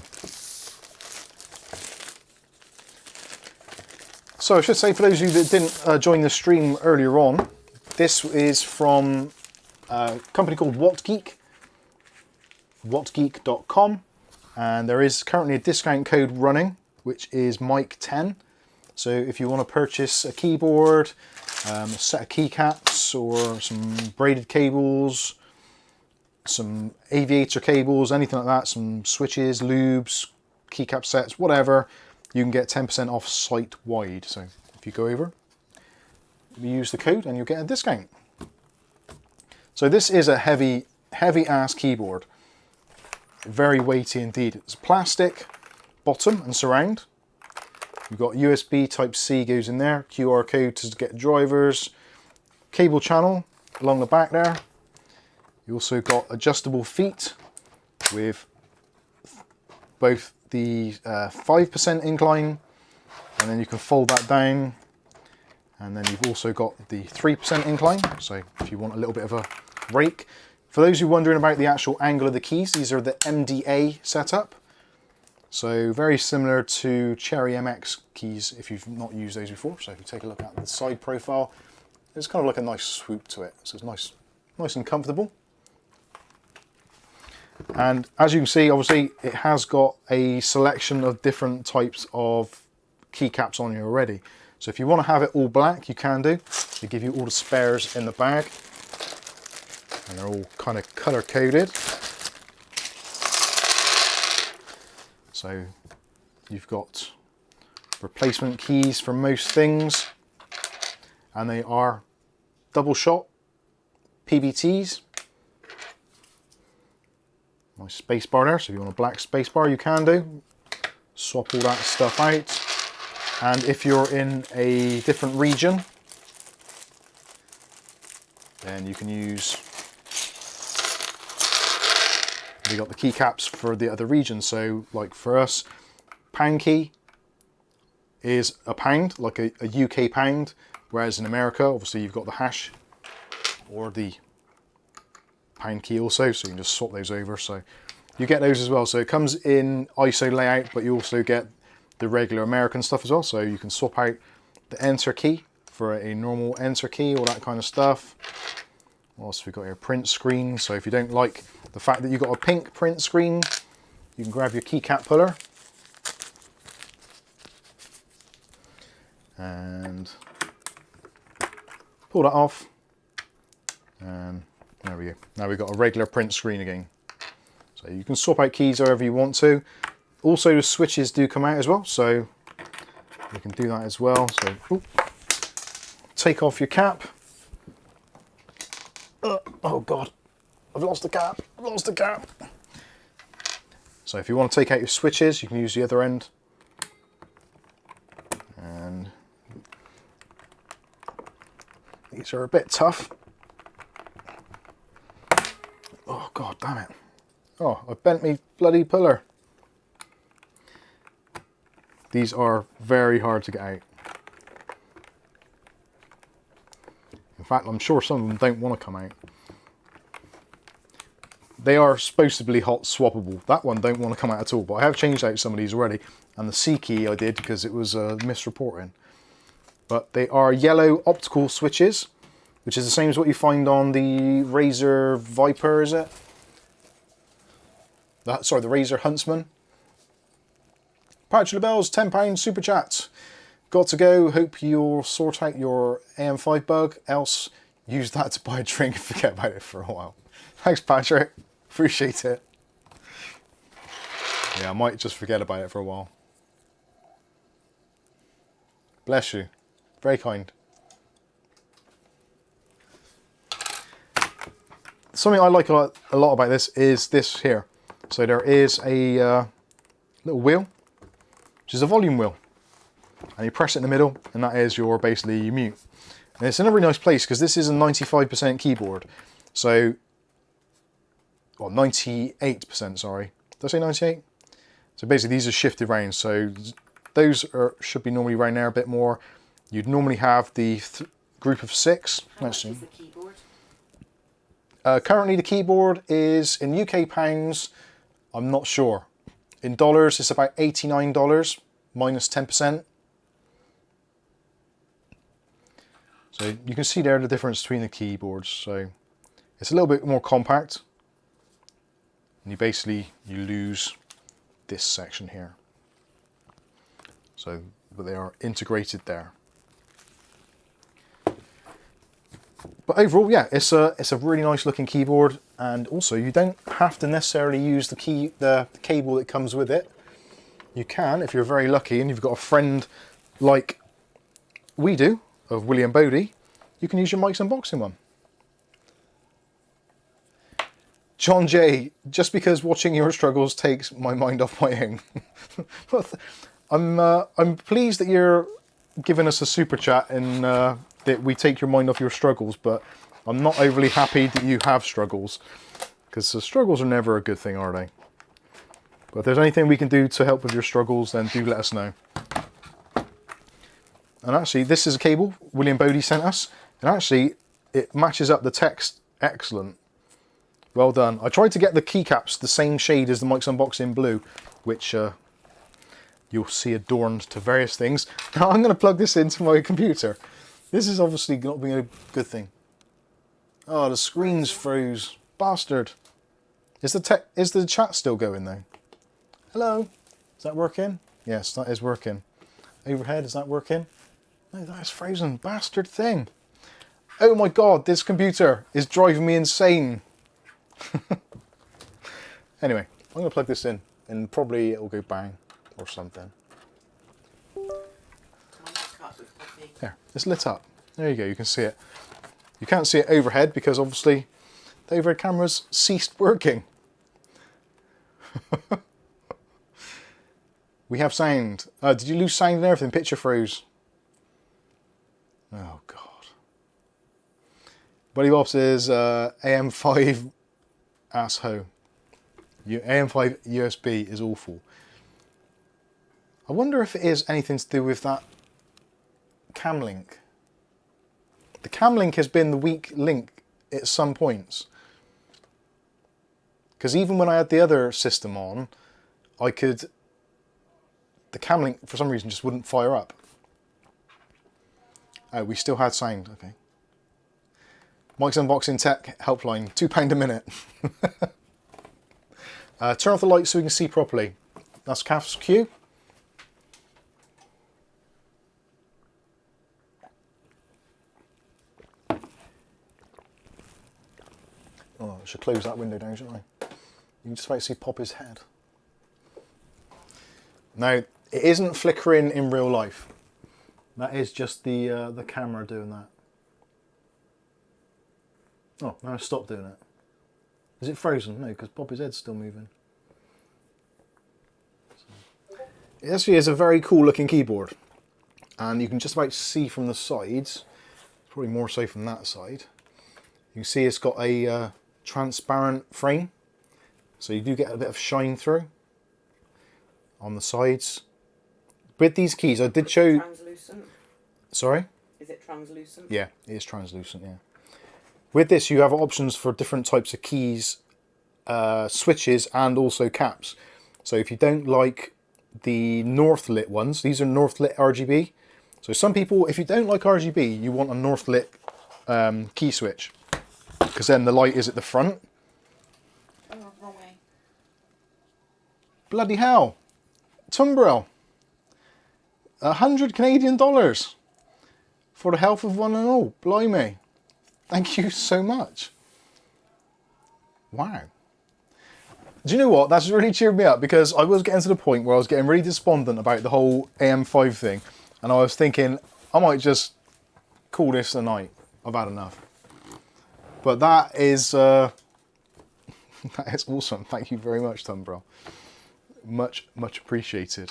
So I should say, for those of you that didn't join the stream earlier on, this is from a company called WhatGeek, whatgeek.com, and there is currently a discount code running, which is Mike10. So if you want to purchase a keyboard, a set of keycaps, or some braided cables, some aviator cables, anything like that, some switches, lubes, keycap sets, whatever, you can get 10% off site-wide. So if you go over, you use the code and you'll get a discount. So this is a heavy ass keyboard. Very weighty indeed. It's plastic, bottom and surround. You've got USB Type-C goes in there, QR code to get drivers, cable channel along the back there. You also got adjustable feet with both the 5% incline, and then you can fold that down, and then you've also got the 3% incline, so if you want a little bit of a rake. For those who are wondering about the actual angle of the keys, these are the MDA setup, so very similar to Cherry MX keys if you've not used those before. So if you take a look at the side profile, there's kind of like a nice swoop to it, so it's nice and comfortable. And as you can see, obviously it has got a selection of different types of keycaps on here already. So if you want to have it all black, you can do. They give you all the spares in the bag, and they're all kind of color coded. So you've got replacement keys for most things, and they are double shot PBTs. Nice space bar there, so if you want a black space bar, you can do. Swap all that stuff out. And if you're in a different region, then you can use, we got the keycaps for the other regions. So like for us, pound key is a pound, like a UK pound, whereas in America, obviously you've got the hash or the pound key also, so you can just swap those over. So you get those as well. So it comes in ISO layout, but you also get the regular American stuff as well. So you can swap out the enter key for a normal enter key, all that kind of stuff. What else have we got here? Print screen. So if you don't like the fact that you've got a pink print screen, you can grab your keycap puller and pull that off, and there we go. Now we've got a regular print screen again. So you can swap out keys however you want to. Also the switches do come out as well, so you can do that as well. So take off your cap. Oh God, I've lost the cap, I've lost the cap. So if you want to take out your switches, you can use the other end. And these are a bit tough. Oh God damn it. Oh, I bent me bloody puller. These are very hard to get out. In fact, I'm sure some of them don't want to come out. They are supposed to be hot swappable. That one don't want to come out at all, but I have changed out some of these already. And the C key I did because it was misreporting. But they are yellow optical switches, which is the same as what you find on the Razer Viper, is it? Sorry, the Razer Huntsman. Patch of the Bells, £10 super chat. Got to go. Hope you'll sort out your AM5 bug, else use that to buy a drink and forget about it for a while. Thanks, Patrick. Appreciate it. Yeah, I might just forget about it for a while. Bless you. Very kind. Something I like a lot about this is this here. So there is a little wheel, which is a volume wheel. And you press it in the middle, and that is your basically your mute. And it's in a really nice place because this is a 95% keyboard. So, well, 98%, sorry. Did I say 98? So basically these are shifted round. So those should be normally round there a bit more. You'd normally have the group of 6. How much is the keyboard? Currently the keyboard is in UK pounds, I'm not sure. In dollars it's about $89 minus 10%. So you can see there the difference between the keyboards. So it's a little bit more compact. And you lose this section here. So, but they are integrated there. But overall, yeah, it's a really nice looking keyboard, and also you don't have to necessarily use the cable that comes with it. You can, if you're very lucky and you've got a friend like we do, of William Bodie, you can use your Mike's Unboxing one. John J, just because watching your struggles takes my mind off my own. I'm pleased that you're giving us a super chat and that we take your mind off your struggles, but I'm not overly happy that you have struggles, because the struggles are never a good thing, are they? But if there's anything we can do to help with your struggles, then do let us know. And actually, this is a cable William Bodie sent us, and actually it matches up the text excellent. Well done. I tried to get the keycaps the same shade as the Mike's Unboxing blue, which you'll see adorned to various things. Now I'm going to plug this into my computer. This is obviously not being a good thing. Oh, the screen's froze. Bastard. Is the chat still going though? Hello? Is that working? Yes, that is working. Overhead, is that working? No, that is frozen. Bastard thing. Oh my god, this computer is driving me insane. Anyway, I'm going to plug this in and probably it'll go bang or something. There, it's lit up. There you go, you can see it. You can't see it overhead because obviously the overhead camera's ceased working. We have sound. Did you lose sound and everything? Picture froze. Oh god. Buddy Bob says AM5 asshole. AM5 USB is awful. I wonder if it is anything to do with that cam link. The cam link has been the weak link at some points. Because even when I had the other system on, the cam link for some reason just wouldn't fire up. Oh, we still had sound, okay. Mike's Unboxing Tech helpline, £2 a minute. Turn off the light so we can see properly. That's Kath's cue. Oh, I should close that window down, shouldn't I? You can just about see Poppy's head. Now, it isn't flickering in real life. That is just the camera doing that. Oh, now I stopped doing it. Is it frozen? No, because Poppy's head's still moving. So, it actually is a very cool looking keyboard. And you can just about see from the sides, probably more so from that side, you can see it's got a transparent frame. So you do get a bit of shine through on the sides. With these keys, I did show... Translucent? Sorry? Is it translucent? Yeah, it is translucent, yeah. With this, you have options for different types of keys, switches, and also caps. So if you don't like the north lit ones, these are north lit RGB. So some people, if you don't like RGB, you want a north lit key switch, because then the light is at the front. Oh, wrong way. Bloody hell. Tumbrel. 100 Canadian dollars for the health of one and all. Blimey. Thank you so much. Wow. Do you know what? That's really cheered me up, because I was getting to the point where I was getting really despondent about the whole AM5 thing, and I was thinking I might just call this a night. I've had enough. But that is that is awesome. Thank you very much, Tumbrel. Much appreciated.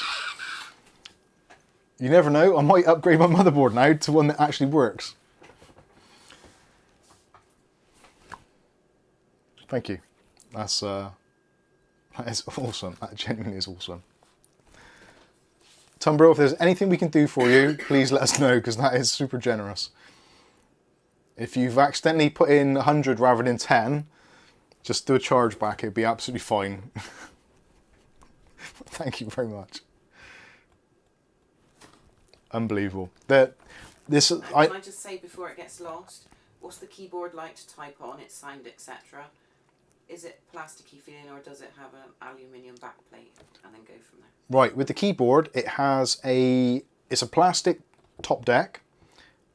You never know, I might upgrade my motherboard now to one that actually works. Thank you. That is awesome. That genuinely is awesome. Tumbrel, if there's anything we can do for you, please let us know, because that is super generous. If you've accidentally put in 100 rather than 10, just do a charge back, it'd be absolutely fine. Thank you very much. Unbelievable. Can I just say before it gets lost, what's the keyboard like to type on? It's signed, etc. Is it plasticky feeling, or does it have an aluminium backplate, and then go from there? Right, with the keyboard, it's a plastic top deck,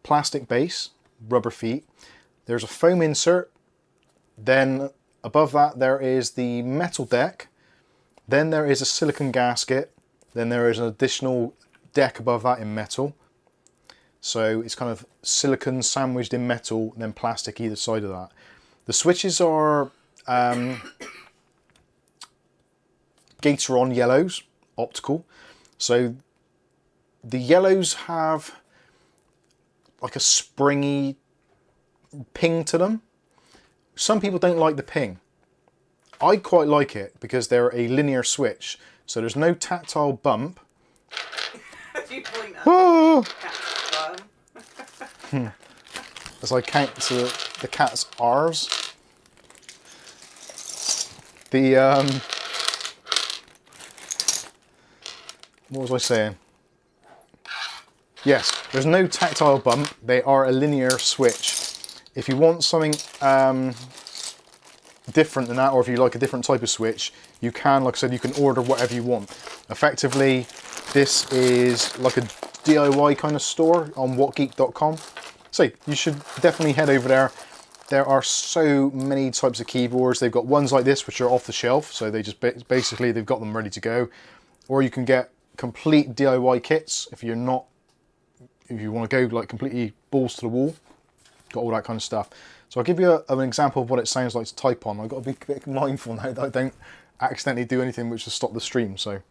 plastic base, rubber feet. There's a foam insert. Then above that there is the metal deck. Then there is a silicon gasket. Then there is an additional deck above that in metal. So it's kind of silicon sandwiched in metal, and then plastic either side of that. The switches are Gateron yellows, optical. So the yellows have like a springy ping to them. Some people don't like the ping. I quite like it because they're a linear switch, so there's no tactile bump. Do you point at As I count to the cat's R's. What was I saying? Yes, there's no tactile bump. They are a linear switch. If you want something different than that, or if you like a different type of switch, you can, like I said, you can order whatever you want. Effectively, this is like a DIY kind of store on whatgeek.com. So you should definitely head over there. There are so many types of keyboards. They've got ones like this which are off the shelf, so they just basically they've got them ready to go. Or you can get complete DIY kits if you want to go like completely balls to the wall. Got all that kind of stuff. So I'll give you an example of what it sounds like to type on. I've got to be a bit mindful now that I don't accidentally do anything which will stop the stream. So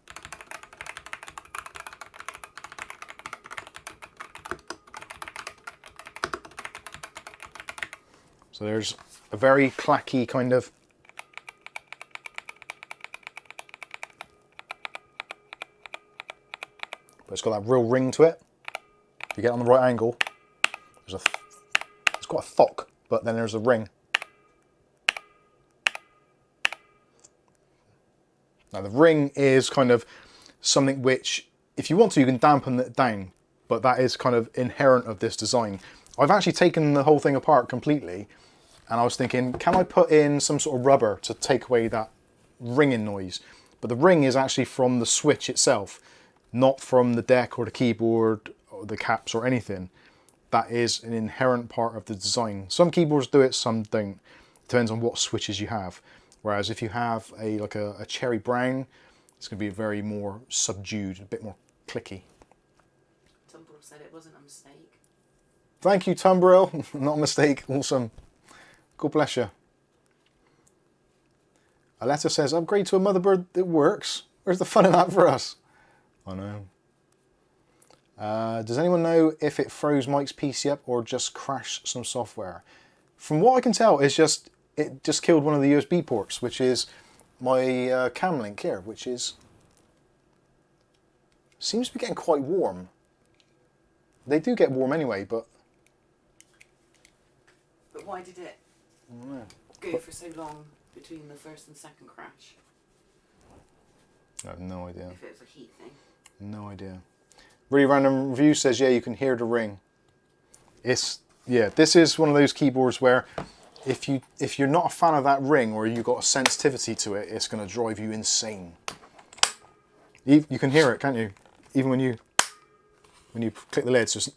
there's a very clacky kind of but it's got that real ring to it. If you get on the right angle, it's got a thock, but then there's a ring. Now the ring is kind of something which, if you want to, you can dampen it down, but that is kind of inherent of this design. I've actually taken the whole thing apart completely, and I was thinking, can I put in some sort of rubber to take away that ringing noise? But the ring is actually from the switch itself, not from the deck or the keyboard or the caps or anything. That is an inherent part of the design. Some keyboards do it, some don't. Depends on what switches you have. Whereas if you have like a cherry brown, it's going to be very more subdued, a bit more clicky. Tumbrel said it wasn't a mistake. Thank you, Tumbrel. Not a mistake. Awesome. God bless you. Aletta says, upgrade to a motherboard that works. Where's the fun in that for us? I know. Does anyone know if it froze Mike's PC up or just crashed some software? From what I can tell, it just killed one of the USB ports, which is my cam link here, which seems to be getting quite warm. They do get warm anyway, but why did it go for so long between the first and second crash? I have no idea. If it was a heat thing. No idea. Really Random Review says, yeah, you can hear the ring. This is one of those keyboards where if you're not a fan of that ring, or you've got a sensitivity to it, it's going to drive you insane. You can hear it, can't you? Even when you click the lid. So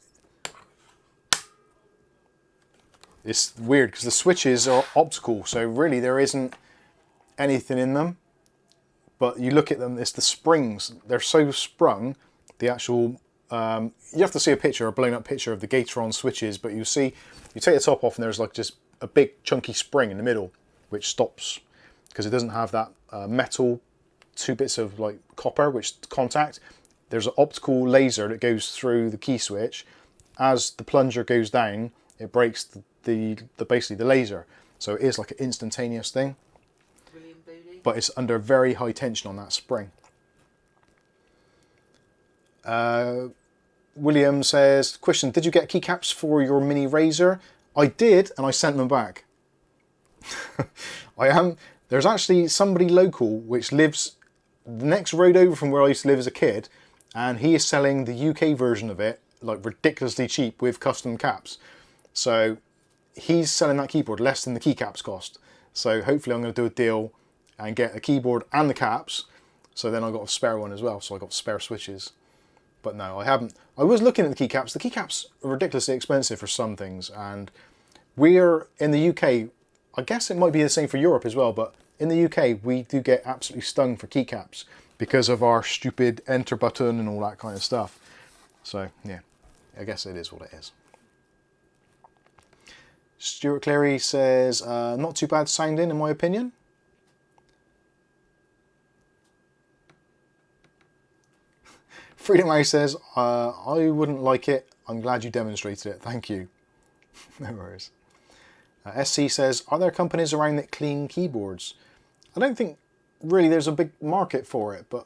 it's weird because the switches are optical, so really there isn't anything in them. but you look at them, it's the springs. They're so sprung, the actual, you have to see a picture, a blown up picture of the Gateron switches, but you see, you take the top off and there's like just a big chunky spring in the middle, which stops, because it doesn't have that metal, 2 bits of like copper, which contact. There's an optical laser that goes through the key switch. As the plunger goes down, it breaks the basically the laser. So it is like an instantaneous thing. But it's under very high tension on that spring. William says, question, did you get keycaps for your mini Razer? I did, and I sent them back. There's actually somebody local which lives the next road over from where I used to live as a kid, and he is selling the UK version of it, like ridiculously cheap with custom caps. So he's selling that keyboard less than the keycaps cost. So hopefully I'm going to do a deal and get a keyboard and the caps. So then I got a spare one as well. So I got spare switches. But no, I haven't. I was looking at the keycaps. The keycaps are ridiculously expensive for some things. And we're in the UK, I guess it might be the same for Europe as well, but in the UK we do get absolutely stung for keycaps because of our stupid enter button and all that kind of stuff. So yeah, I guess it is what it is. Stuart Cleary says, not too bad sounding in my opinion. Freedom House says, I wouldn't like it. I'm glad you demonstrated it. Thank you. No worries. SC says, are there companies around that clean keyboards? I don't think really there's a big market for it, but...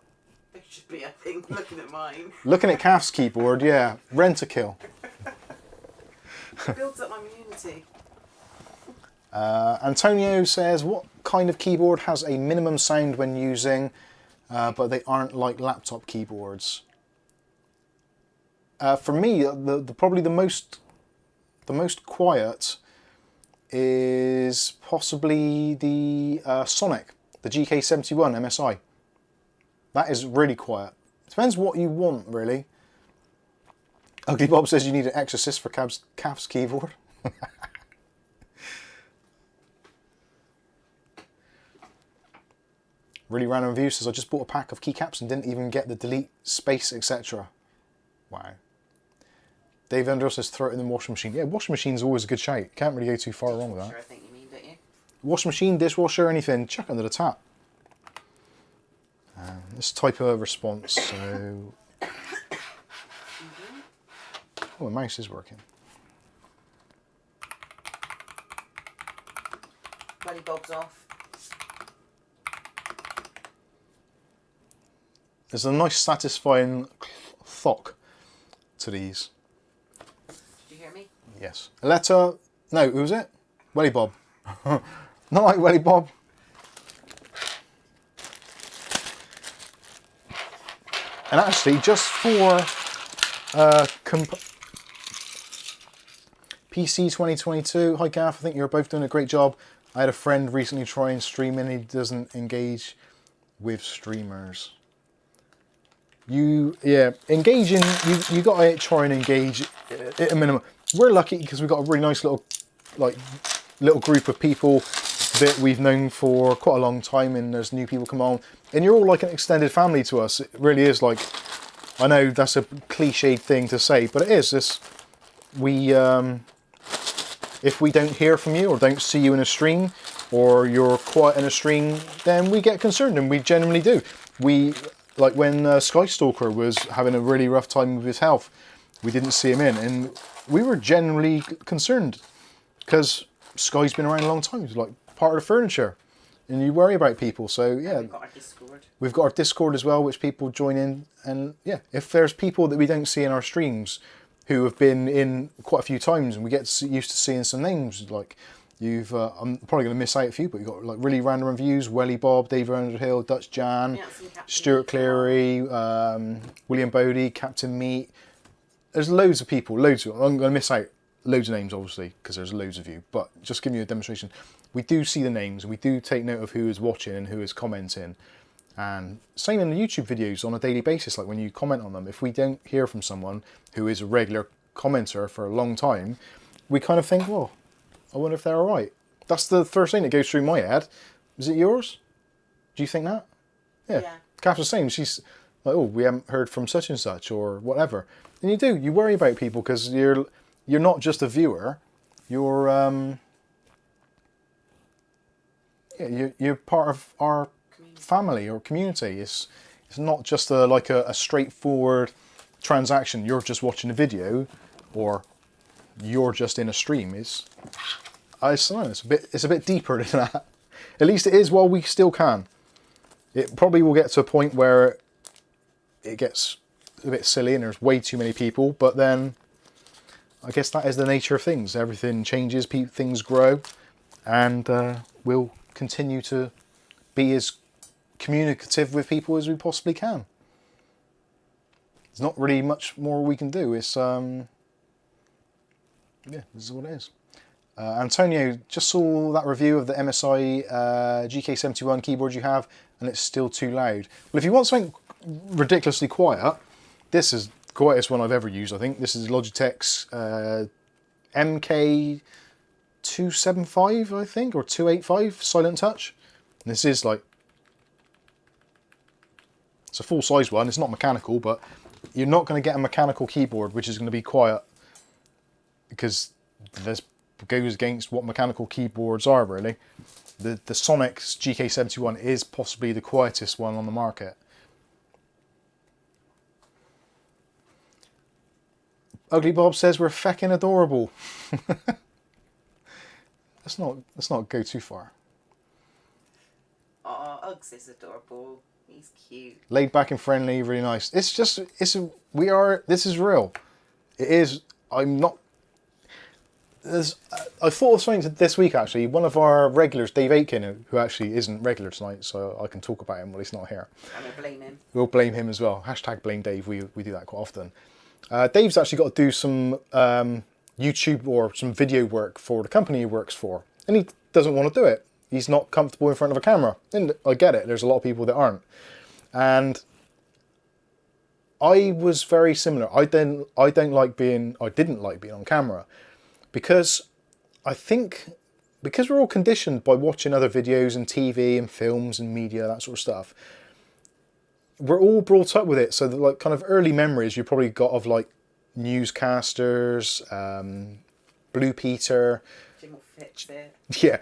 It should be, I think, looking at mine. Looking at Calf's keyboard, yeah. Rent-a-kill. It builds up my immunity. Antonio says, what kind of keyboard has a minimum sound when using, but they aren't like laptop keyboards? For me, probably the most quiet is possibly the Sonic, the GK71 MSI. That is really quiet. Depends what you want, really. Ugly Bob says you need an exorcist for Calf's keyboard. Really random review says, I just bought a pack of keycaps and didn't even get the delete space, etc. Wow. Dave Under says, throw it in the washing machine. Yeah, washing machine's always a good shout. Can't really go too far wrong with that. I think you mean, don't you? Washing machine, dishwasher, anything, chuck it under the tap. This type of response, so... Oh, the mouse is working. Buddy Bob's off. There's a nice satisfying thock to these. Did you hear me? Yes. Aletta, no, who was it? Welly Bob. Not like Welly Bob. And actually, just for PC 2022, hi Gaff, I think you're both doing a great job. I had a friend recently try and stream and he doesn't engage with streamers. Engaging, you got to try and engage at a minimum. We're lucky because we've got a really nice little group of people that we've known for quite a long time, and there's new people come on, and you're all like an extended family to us. It really is. Like, I know that's a cliched thing to say, but it is. If we don't hear from you or don't see you in a stream, or you're quiet in a stream, then we get concerned, and we genuinely do. Like when Skystalker was having a really rough time with his health, we didn't see him in, and we were genuinely concerned because Sky's been around a long time. He's like part of the furniture, and you worry about people. So yeah, we've got our Discord. We've got our Discord as well, which people join in, and yeah, if there's people that we don't see in our streams who have been in quite a few times, and we get used to seeing some names like. I'm probably going to miss out a few, but you've got like really random reviews: Welly Bob, David Underhill, Dutch Jan, Stuart Cleary, William Bodie, Captain Meat. There's loads of people, loads of them. I'm going to miss out loads of names, obviously, because there's loads of you, but just giving you a demonstration. We do see the names, we do take note of who is watching and who is commenting. And same in the YouTube videos on a daily basis, like when you comment on them. If we don't hear from someone who is a regular commenter for a long time, we kind of think, well, I wonder if they're alright. That's the first thing that goes through my head. Is it yours? Do you think that? Yeah. Kath's the same. She's like, oh, we haven't heard from such and such or whatever. And you do. You worry about people because you're not just a viewer. You're you're part of our family or community. It's not just a straightforward transaction. You're just watching a video, or you're just in a stream. I don't know, it's a bit deeper than that. At least it is while we still can. It probably will get to a point where it gets a bit silly and there's way too many people, but then I guess that is the nature of things. Everything changes, things grow, and we'll continue to be as communicative with people as we possibly can. There's not really much more we can do. It's yeah, this is what it is. Antonio, just saw that review of the MSI GK71 keyboard you have, and it's still too loud. Well, if you want something ridiculously quiet, this is the quietest one I've ever used, I think. This is Logitech's MK275, I think, or 285 Silent Touch. And this is like, it's a full-size one. It's not mechanical, but you're not going to get a mechanical keyboard which is going to be quiet, because this goes against what mechanical keyboards are, really. The Sonic's GK71 is possibly the quietest one on the market. Ugly Bob says we're feckin' adorable. let's not go too far. Oh, Uggs is adorable. He's cute. Laid back and friendly, really nice. This is real. It is. I thought of something this week, actually. One of our regulars, Dave Aitken, who actually isn't regular tonight, so I can talk about him while he's not here. I'm going to blame him. We'll blame him as well. Hashtag blame Dave. We do that quite often. Dave's actually got to do some YouTube or some video work for the company he works for. And he doesn't want to do it. He's not comfortable in front of a camera. And I get it. There's a lot of people that aren't. And I was very similar. I didn't like being on camera. Because I think, because we're all conditioned by watching other videos and TV and films and media, that sort of stuff, we're all brought up with it. So the like kind of early memories you probably got of like newscasters, Blue Peter. Jim will fix it. Yeah,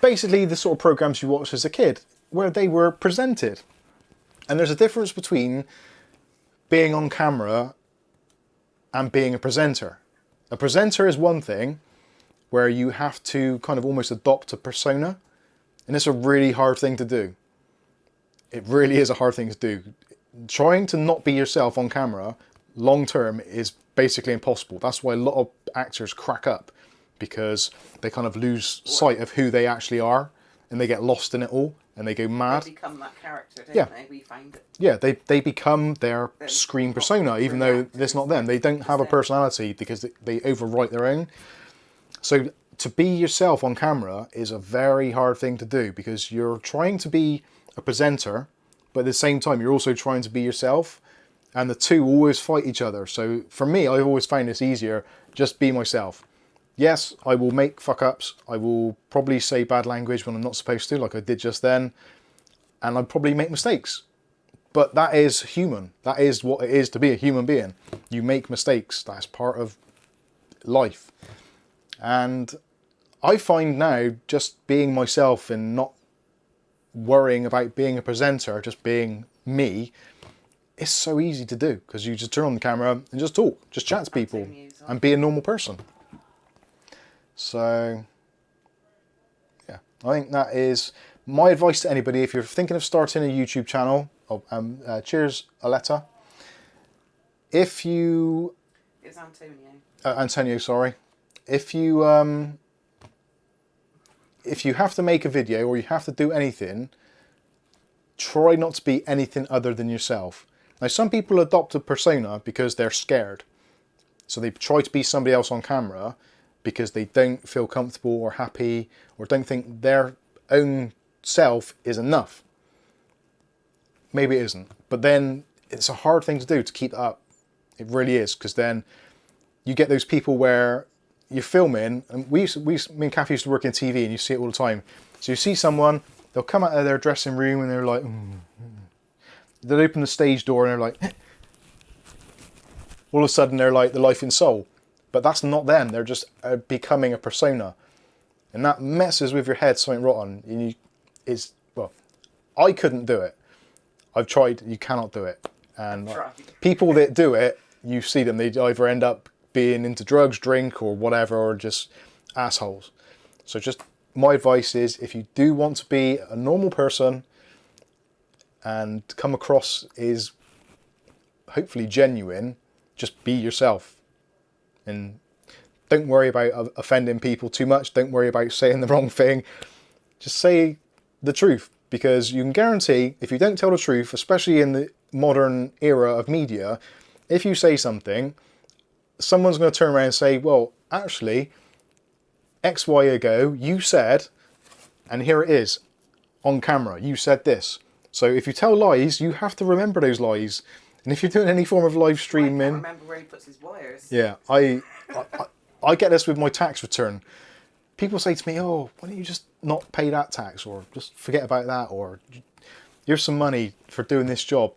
basically the sort of programs you watched as a kid, where they were presented. And there's a difference between being on camera and being a presenter. A presenter is one thing where you have to kind of almost adopt a persona, and it's a really hard thing to do. It really is a hard thing to do. Trying to not be yourself on camera long term is basically impossible. That's why a lot of actors crack up, because they kind of lose sight of who they actually are and they get lost in it all and they go mad. They become that character, don't they? We find it. Yeah, they become their screen persona, even though it's not them. They don't have a personality because they overwrite their own. So to be yourself on camera is a very hard thing to do, because you're trying to be a presenter, but at the same time you're also trying to be yourself, and the two always fight each other. So for me, I've always found this easier, just be myself. Yes, I will make fuck-ups. I will probably say bad language when I'm not supposed to, like I did just then. And I'd probably make mistakes. But that is human. That is what it is to be a human being. You make mistakes. That's part of life. And I find now, just being myself and not worrying about being a presenter, just being me, it's so easy to do. Because you just turn on the camera and just talk. Just chat to people and be a normal person. So, yeah, I think that is my advice to anybody. If you're thinking of starting a YouTube channel, cheers, Aletta. If you... It's Antonio. Antonio, sorry. If you have to make a video or you have to do anything, try not to be anything other than yourself. Now, some people adopt a persona because they're scared. So they try to be somebody else on camera because they don't feel comfortable or happy, or don't think their own self is enough. Maybe it isn't, but then it's a hard thing to do, to keep it up. It really is, because then you get those people where you're filming, and me and Kathy used to work in TV, and you see it all the time. So you see someone, they'll come out of their dressing room and they're like, they'll open the stage door and they're like, all of a sudden they're like the life and soul. But that's not them. They're just becoming a persona. And that messes with your head something rotten. And well, I couldn't do it. I've tried, you cannot do it. And people that do it, you see them, they either end up being into drugs, drink, or whatever, or just assholes. So just my advice is, if you do want to be a normal person and come across is hopefully genuine, just be yourself. And don't worry about offending people too much. Don't worry about saying the wrong thing. Just say the truth, because you can guarantee if you don't tell the truth, especially in the modern era of media, if you say something, someone's going to turn around and say, well, actually, X, Y ago, you said, and here it is, on camera, you said this. So if you tell lies, you have to remember those lies. And if you're doing any form of live streaming... I can't remember where he puts his wires. Yeah, I get this with my tax return. People say to me, oh, why don't you just not pay that tax, or just forget about that, or here's some money for doing this job.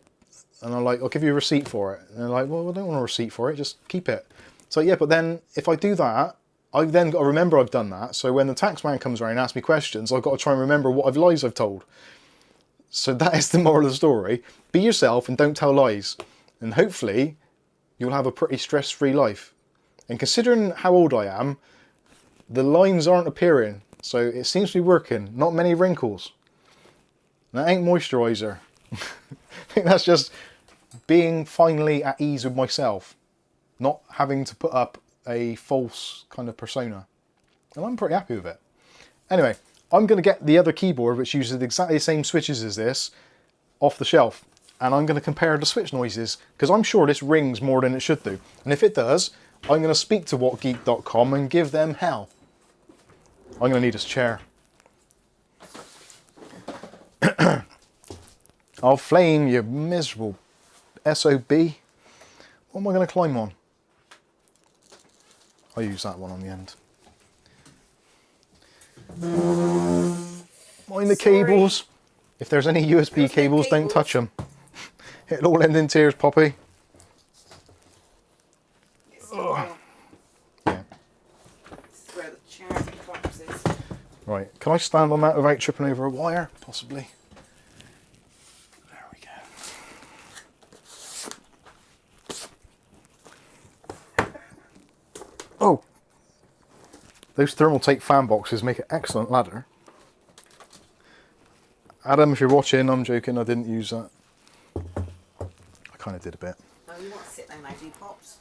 And I'm like, I'll give you a receipt for it. And they're like, well, I don't want a receipt for it, just keep it. So yeah, but then if I do that, I've then got to remember I've done that. So when the tax man comes around and asks me questions, I've got to try and remember what lies I've told. So that is the moral of the story. Be yourself and don't tell lies. And hopefully you'll have a pretty stress-free life. And considering how old I am, the lines aren't appearing. So it seems to be working. Not many wrinkles. And that ain't moisturiser. I think that's just being finally at ease with myself. Not having to put up a false kind of persona. And I'm pretty happy with it. Anyway, I'm going to get the other keyboard, which uses exactly the same switches as this, off the shelf. And I'm going to compare the switch noises, because I'm sure this rings more than it should do. And if it does, I'm going to speak to whatgeek.com and give them hell. I'm going to need this chair. I'll flame, you miserable SOB. What am I going to climb on? I'll use that one on the end. Mind the cables. If there's any USB cables, don't touch them. It'll all end in tears, Poppy. Yeah. This is where the chair collapses. Right, can I stand on that without tripping over a wire? Possibly. There we go. Oh! Those Thermaltake fan boxes make an excellent ladder. Adam, if you're watching, I'm joking, I didn't use that. I kind of did a bit. Oh, you want to sit there now, do pops?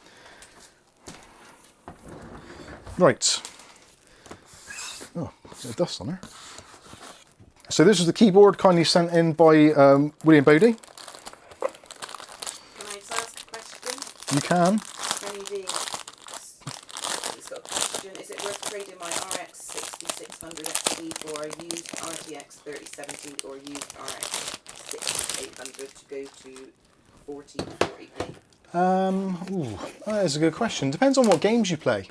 Right. Oh, a bit of dust on there. So this is the keyboard kindly sent in by William Bodie. Can I just ask a question? You can. He's got a question. Is it worth trading my RX 6600 XT for a used RTX 3070 or used RX 6800 to go to 40 to 40p? That is a good question. Depends on what games you play.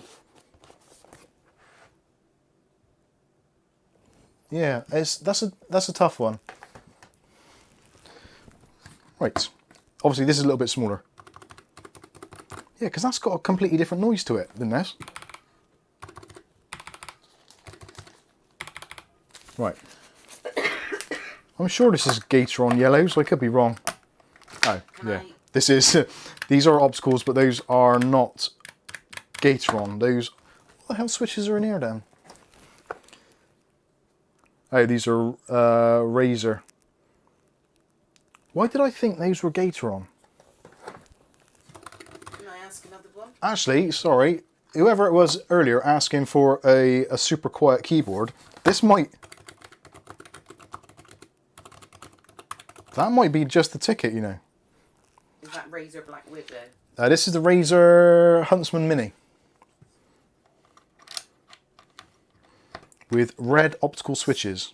Yeah, that's a tough one. Right. Obviously, this is a little bit smaller. Yeah, because that's got a completely different noise to it than this. Right. I'm sure this is Gateron yellows. I could be wrong. Oh, yeah. This is. These are obstacles, but those are not Gateron. Those. What the hell switches are in here then? Oh, these are Razer. Why did I think those were Gateron? Can I ask another one? Actually, sorry. Whoever it was earlier asking for a super quiet keyboard, this might... That might be just the ticket, you know. Is that Razer Black Widow? This is the Razer Huntsman Mini. With red optical switches.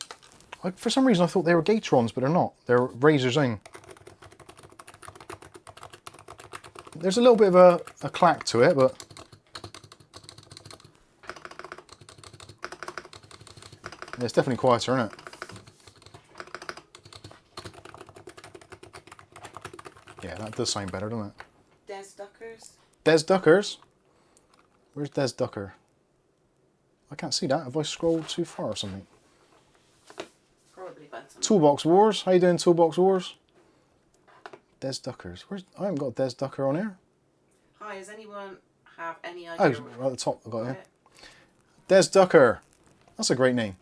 For some reason I thought they were Gaterons, but they're not. They're Razer's own. There's a little bit of a clack to it, but... Yeah, it's definitely quieter, isn't it? Yeah, that does sound better, doesn't it? Des Duckers. Des Duckers? Where's Des Ducker? I can't see that. Have I scrolled too far or something? Probably button. Toolbox Wars. How you doing, Toolbox Wars? Des Duckers. I haven't got Des Ducker on here. Hi, does anyone have any Oh, idea? right at the top. I got it here. Des Ducker. That's a great name.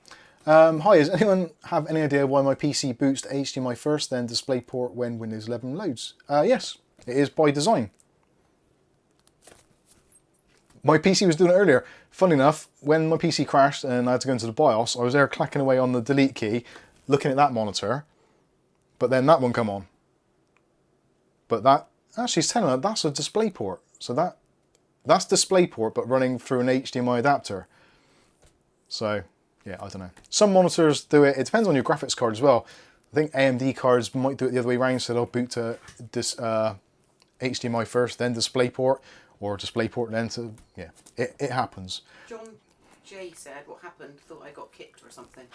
Hi, does anyone have any idea why my PC boots to HDMI first, then DisplayPort when Windows 11 loads? Yes, it is by design. My PC was doing it earlier. Funny enough, when my PC crashed and I had to go into the BIOS, I was there clacking away on the delete key, looking at that monitor, but then that one come on. But that, actually it's telling me that's a DisplayPort. So that's DisplayPort, but running through an HDMI adapter. So, yeah, I don't know. Some monitors do it. It depends on your graphics card as well. I think AMD cards might do it the other way around, so they'll boot to this HDMI first, then DisplayPort, or DisplayPort then to, yeah, it happens. John J said, what happened? Thought I got kicked or something.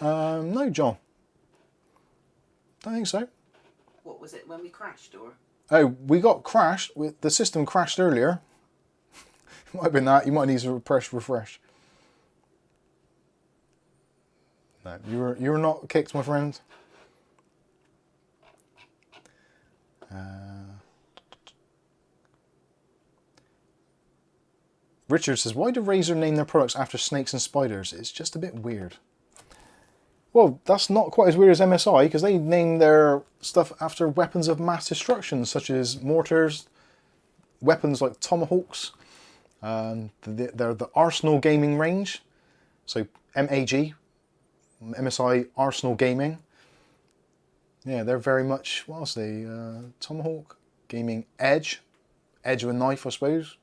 No, John. Don't think so. What was it, when we crashed or? Oh, we got crashed. The system crashed earlier. It might have been that. You might need to refresh. No, you were not kicked, my friend. Richard says, why do Razer name their products after snakes and spiders? It's just a bit weird. Well, that's not quite as weird as MSI, because they name their stuff after weapons of mass destruction, such as mortars, weapons like Tomahawks. They're the Arsenal gaming range. So MAG, MSI Arsenal Gaming. Yeah, they're very much, what else are they? Tomahawk, Gaming Edge. Edge of a knife, I suppose.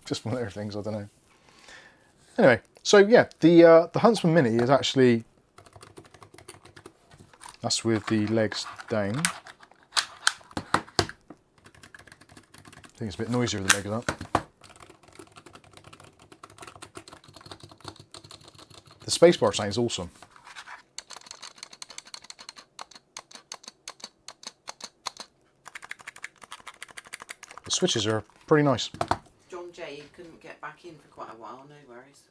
Just one of their things, I don't know. Anyway, so yeah, the Huntsman Mini is actually, that's with the legs down. I think it's a bit noisier with the legs up. The spacebar sounds awesome. The switches are pretty nice. John J couldn't get back in for quite a while, no worries.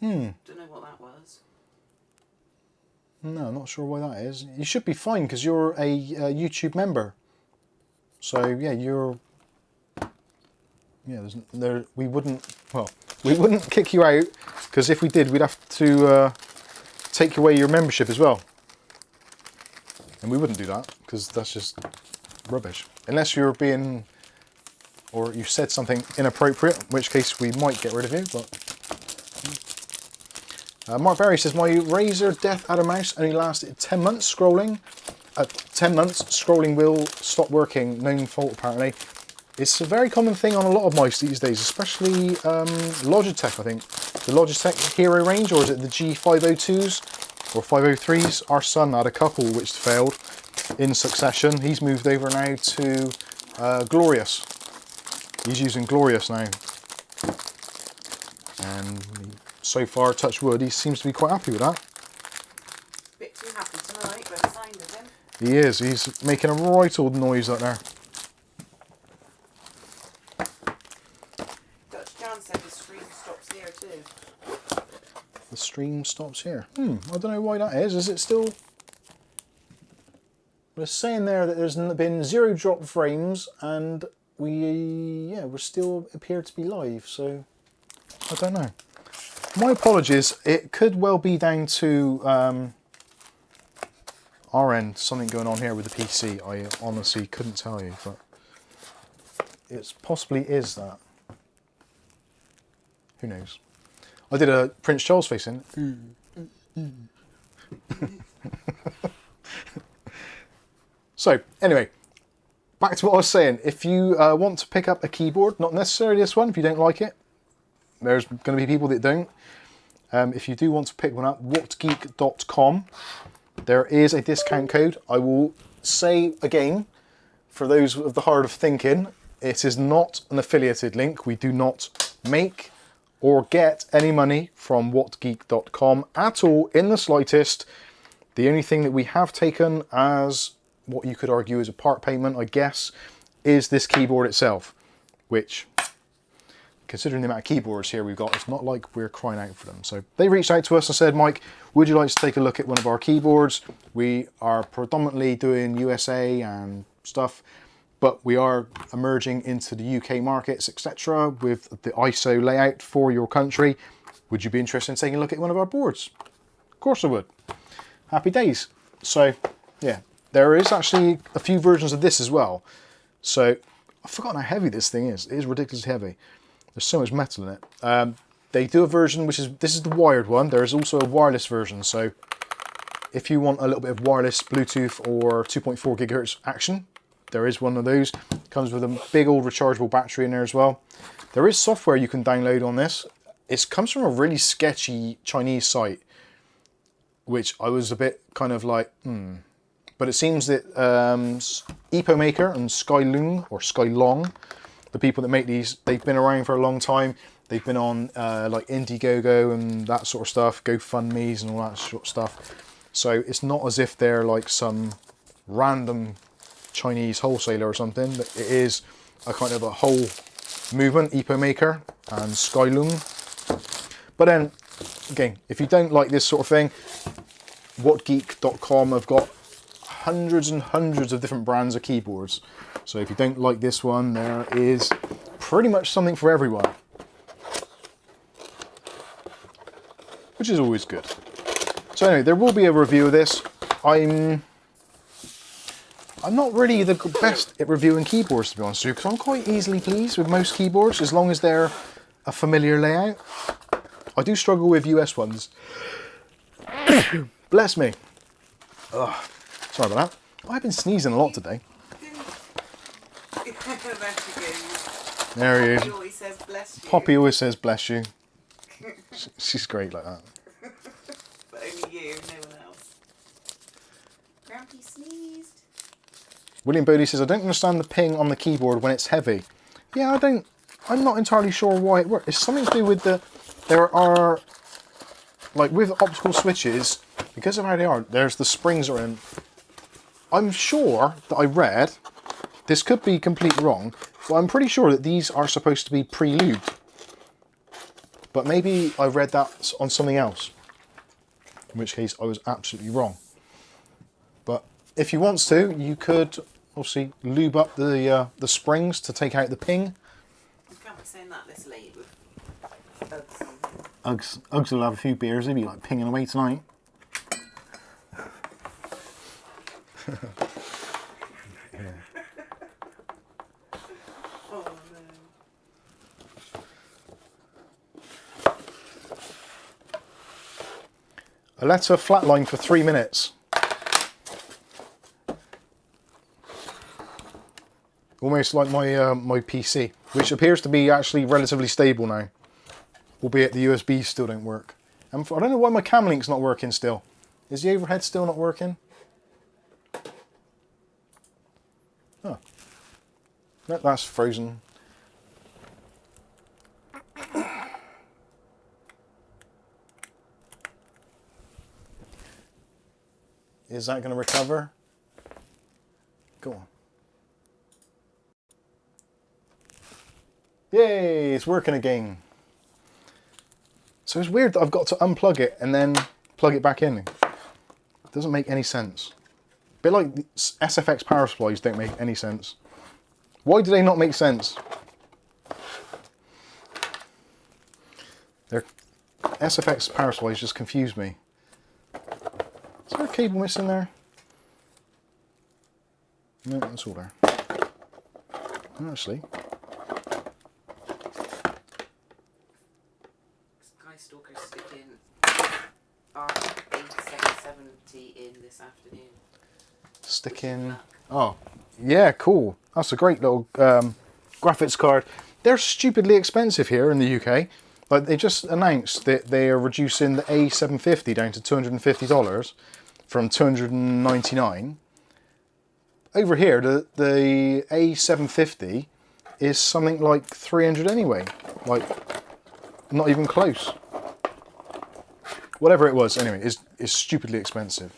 Don't know what that was. No, I'm not sure why that is. You should be fine because you're a YouTube member. So yeah, you're. Yeah, we wouldn't kick you out, because if we did, we'd have to take away your membership as well. And we wouldn't do that, because that's just rubbish. Unless you're being, or you said something inappropriate, in which case we might get rid of you. But Mark Barry says, my Razer Death Adder mouse only lasted 10 months scrolling. 10 months, scrolling will stop working, known fault apparently. It's a very common thing on a lot of mice these days, especially Logitech, I think. The Logitech Hero range, or is it the G502s or 503s? Our son had a couple which failed in succession. He's moved over now to Glorious. He's using Glorious now. And so far, touch wood, he seems to be quite happy with that. Bit too happy tonight, but it's fine with him. He is. He's making a right old noise out there. Said the stream stops here too. The stream stops here. I don't know why that is. Is it still? We're saying there that there's been 0 drop frames, and we still appear to be live. So I don't know. My apologies. It could well be down to our end. Something going on here with the PC. I honestly couldn't tell you, but it possibly is that. Who knows? I did a Prince Charles face in. So, anyway, back to what I was saying. If you want to pick up a keyboard, not necessarily this one, if you don't like it, there's going to be people that don't. If you do want to pick one up, whatgeek.com. There is a discount code. I will say again, for those of the hard of thinking, it is not an affiliated link. We do not make or get any money from whatgeek.com at all in the slightest. The only thing that we have taken as what you could argue is a part payment, I guess, is this keyboard itself, which, considering the amount of keyboards here we've got, it's not like we're crying out for them. So they reached out to us and said, Mike, would you like to take a look at one of our keyboards? We are predominantly doing USA and stuff, but we are emerging into the UK markets, etc., with the ISO layout for your country. Would you be interested in taking a look at one of our boards? Of course I would. Happy days. So yeah, there is actually a few versions of this as well. So I've forgotten how heavy this thing is. It is ridiculously heavy. There's so much metal in it. They do a version which is, this is the wired one. There is also a wireless version. So if you want a little bit of wireless Bluetooth or 2.4 gigahertz action, there is one of those. It comes with a big old rechargeable battery in there as well. There is software you can download on this. It comes from a really sketchy Chinese site, which I was a bit kind of like, But it seems that EpoMaker and Skylung, or Skylong, the people that make these, they've been around for a long time. They've been on like Indiegogo and that sort of stuff, GoFundMe's and all that sort of stuff. So it's not as if they're like some random Chinese wholesaler or something, but it is a kind of a whole movement, EpoMaker and Skylung. But then, again, if you don't like this sort of thing, whatgeek.com have got hundreds and hundreds of different brands of keyboards. So if you don't like this one, there is pretty much something for everyone, which is always good. So anyway, there will be a review of this. I'm not really the best at reviewing keyboards, to be honest with you, because I'm quite easily pleased with most keyboards, as long as they're a familiar layout. I do struggle with US ones. Bless me. Ugh. Sorry about that. I've been sneezing a lot today. There he is. Poppy always says bless you. Poppy always says bless you. She's great like that. But only you, no one else. Grampy sneezed. William Bodie says, I don't understand the ping on the keyboard when it's heavy. Yeah, I'm not entirely sure why it works. It's something to do with there are, like with optical switches, because of how they are, there's the springs are in. I'm sure that I read, this could be completely wrong, but I'm pretty sure that these are supposed to be pre-lubed. But maybe I read that on something else, in which case I was absolutely wrong. But if you want to, you could obviously lube up the springs to take out the ping. You can't be saying that this late with Uggs will have a few beers, he'll be like pinging away tonight. Yeah. Oh no. Aletta flatline for 3 minutes. Almost like my my PC, which appears to be actually relatively stable now, albeit the USB still don't work. And I don't know why my cam link's not working still. Is the overhead still not working? Oh, no, that's frozen. Is that going to recover? Go on. Yay, it's working again. So it's weird that I've got to unplug it and then plug it back in. It doesn't make any sense. A bit like SFX power supplies don't make any sense. Why do they not make sense? Their SFX power supplies just confuse me. Is there a cable missing there? No, that's all there. Actually. Skystalker sticking R8770 in this afternoon. Stick in. Oh, yeah, cool. That's a great little graphics card. They're stupidly expensive here in the UK. Like they just announced that they are reducing the A750 down to $250 from $299. Over here, the A750 is something like $300 anyway. Like, not even close. Whatever it was, anyway, is stupidly expensive.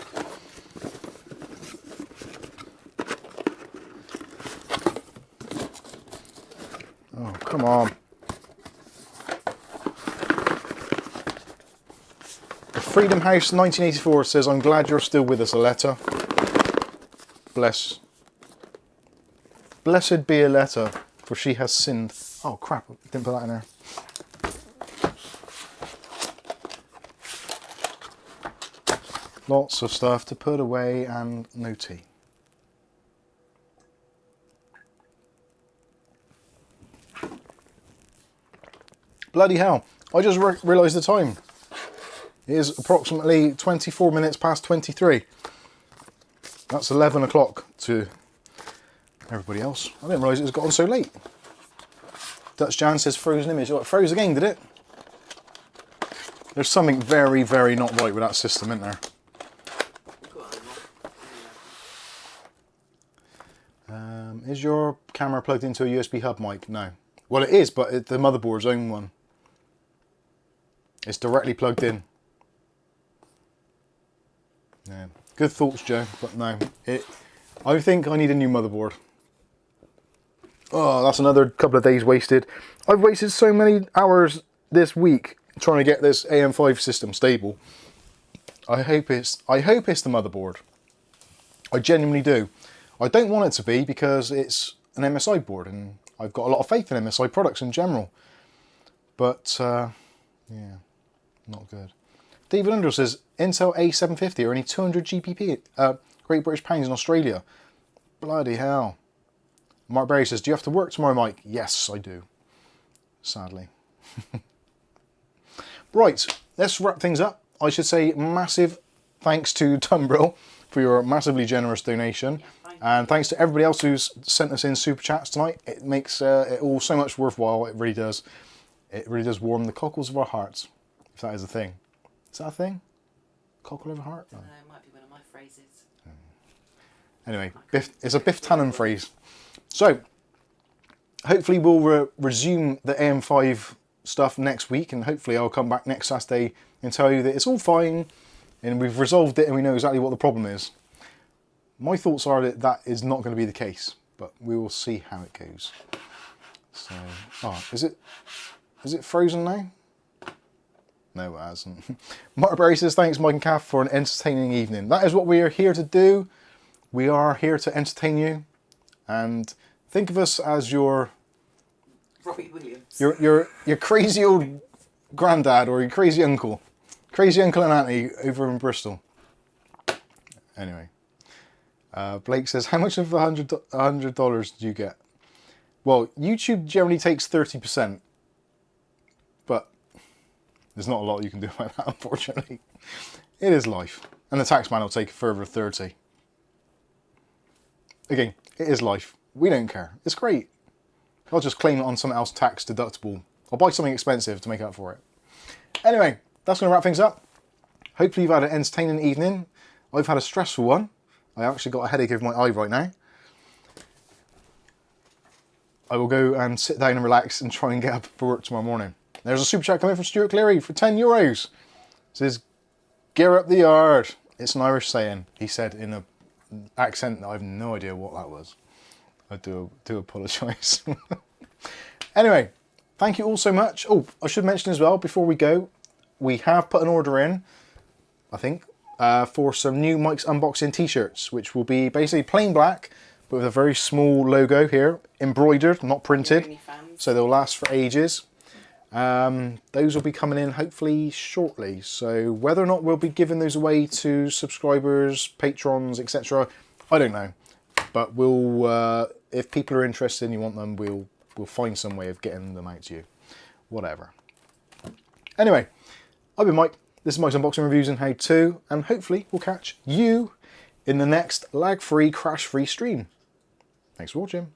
Come on. Freedom House 1984 says, I'm glad you're still with us, Aletta. Blessed be Aletta, for she has sinned. Oh crap, didn't put that in there. Lots of stuff to put away and no tea. Bloody hell, I just realised the time. It is approximately 24 minutes past 23. That's 11 o'clock to everybody else. I didn't realise it was gotten so late. Dutch Jan says frozen image. Oh, it froze again, did it? There's something very, very not right with that system, isn't there? Is your camera plugged into a USB hub mic? No. Well, it is, but it's the motherboard's own one. It's directly plugged in. Yeah. Good thoughts, Joe, but no. I think I need a new motherboard. Oh, that's another couple of days wasted. I've wasted so many hours this week trying to get this AM5 system stable. I hope it's the motherboard. I genuinely do. I don't want it to be because it's an MSI board and I've got a lot of faith in MSI products in general. But, yeah, not good. David Underl says, Intel A750 are only 200 GBP, Great British Pounds in Australia. Bloody hell. Mark Berry says, do you have to work tomorrow, Mike? Yes, I do. Sadly. Right, let's wrap things up. I should say massive thanks to Tumbril for your massively generous donation. And thanks to everybody else who's sent us in super chats tonight. It makes it all so much worthwhile. It really does. It really does warm the cockles of our hearts, if that is a thing. Is that a thing? Cockle of a heart? I don't know, it might be one of my phrases. Anyway, it's a Biff Tannen phrase. So, hopefully we'll resume the AM5 stuff next week, and hopefully I'll come back next Saturday and tell you that it's all fine, and we've resolved it and we know exactly what the problem is. My thoughts are that that is not going to be the case, but we will see how it goes. So, oh, is it frozen now? No, it hasn't. Mark Berry says, thanks Mike and Kath for an entertaining evening. That is what we are here to do. We are here to entertain you, and think of us as your Robbie Williams. Your crazy old granddad or your crazy uncle and auntie over in Bristol. Anyway, Blake says, how much of the $100 did you get? Well, YouTube generally takes 30%, but there's not a lot you can do about that, unfortunately. It is life, and the taxman will take a further 30. Again, it is life. We don't care. It's great. I'll just claim it on something else tax deductible. I'll buy something expensive to make up for it. Anyway, that's going to wrap things up. Hopefully you've had an entertaining evening. I've had a stressful one. I actually got a headache over my eye right now. I will go and sit down and relax and try and get up for work tomorrow morning. There's a super chat coming from Stuart Cleary for €10. It says, gear up the yard. It's an Irish saying, he said in an accent that I have no idea what that was. I do apologise. Anyway, thank you all so much. Oh, I should mention as well, before we go, we have put an order in, I think, for some new Mike's Unboxing t-shirts, which will be basically plain black, but with a very small logo here, embroidered, not printed, so they'll last for ages. Those will be coming in hopefully shortly, so whether or not we'll be giving those away to subscribers, patrons, etc., I don't know. But we'll, if people are interested and you want them, we'll find some way of getting them out to you. Whatever. Anyway, I've been Mike. This is Mike's Unboxing Reviews and How To, and hopefully we'll catch you in the next lag-free, crash-free stream. Thanks for watching.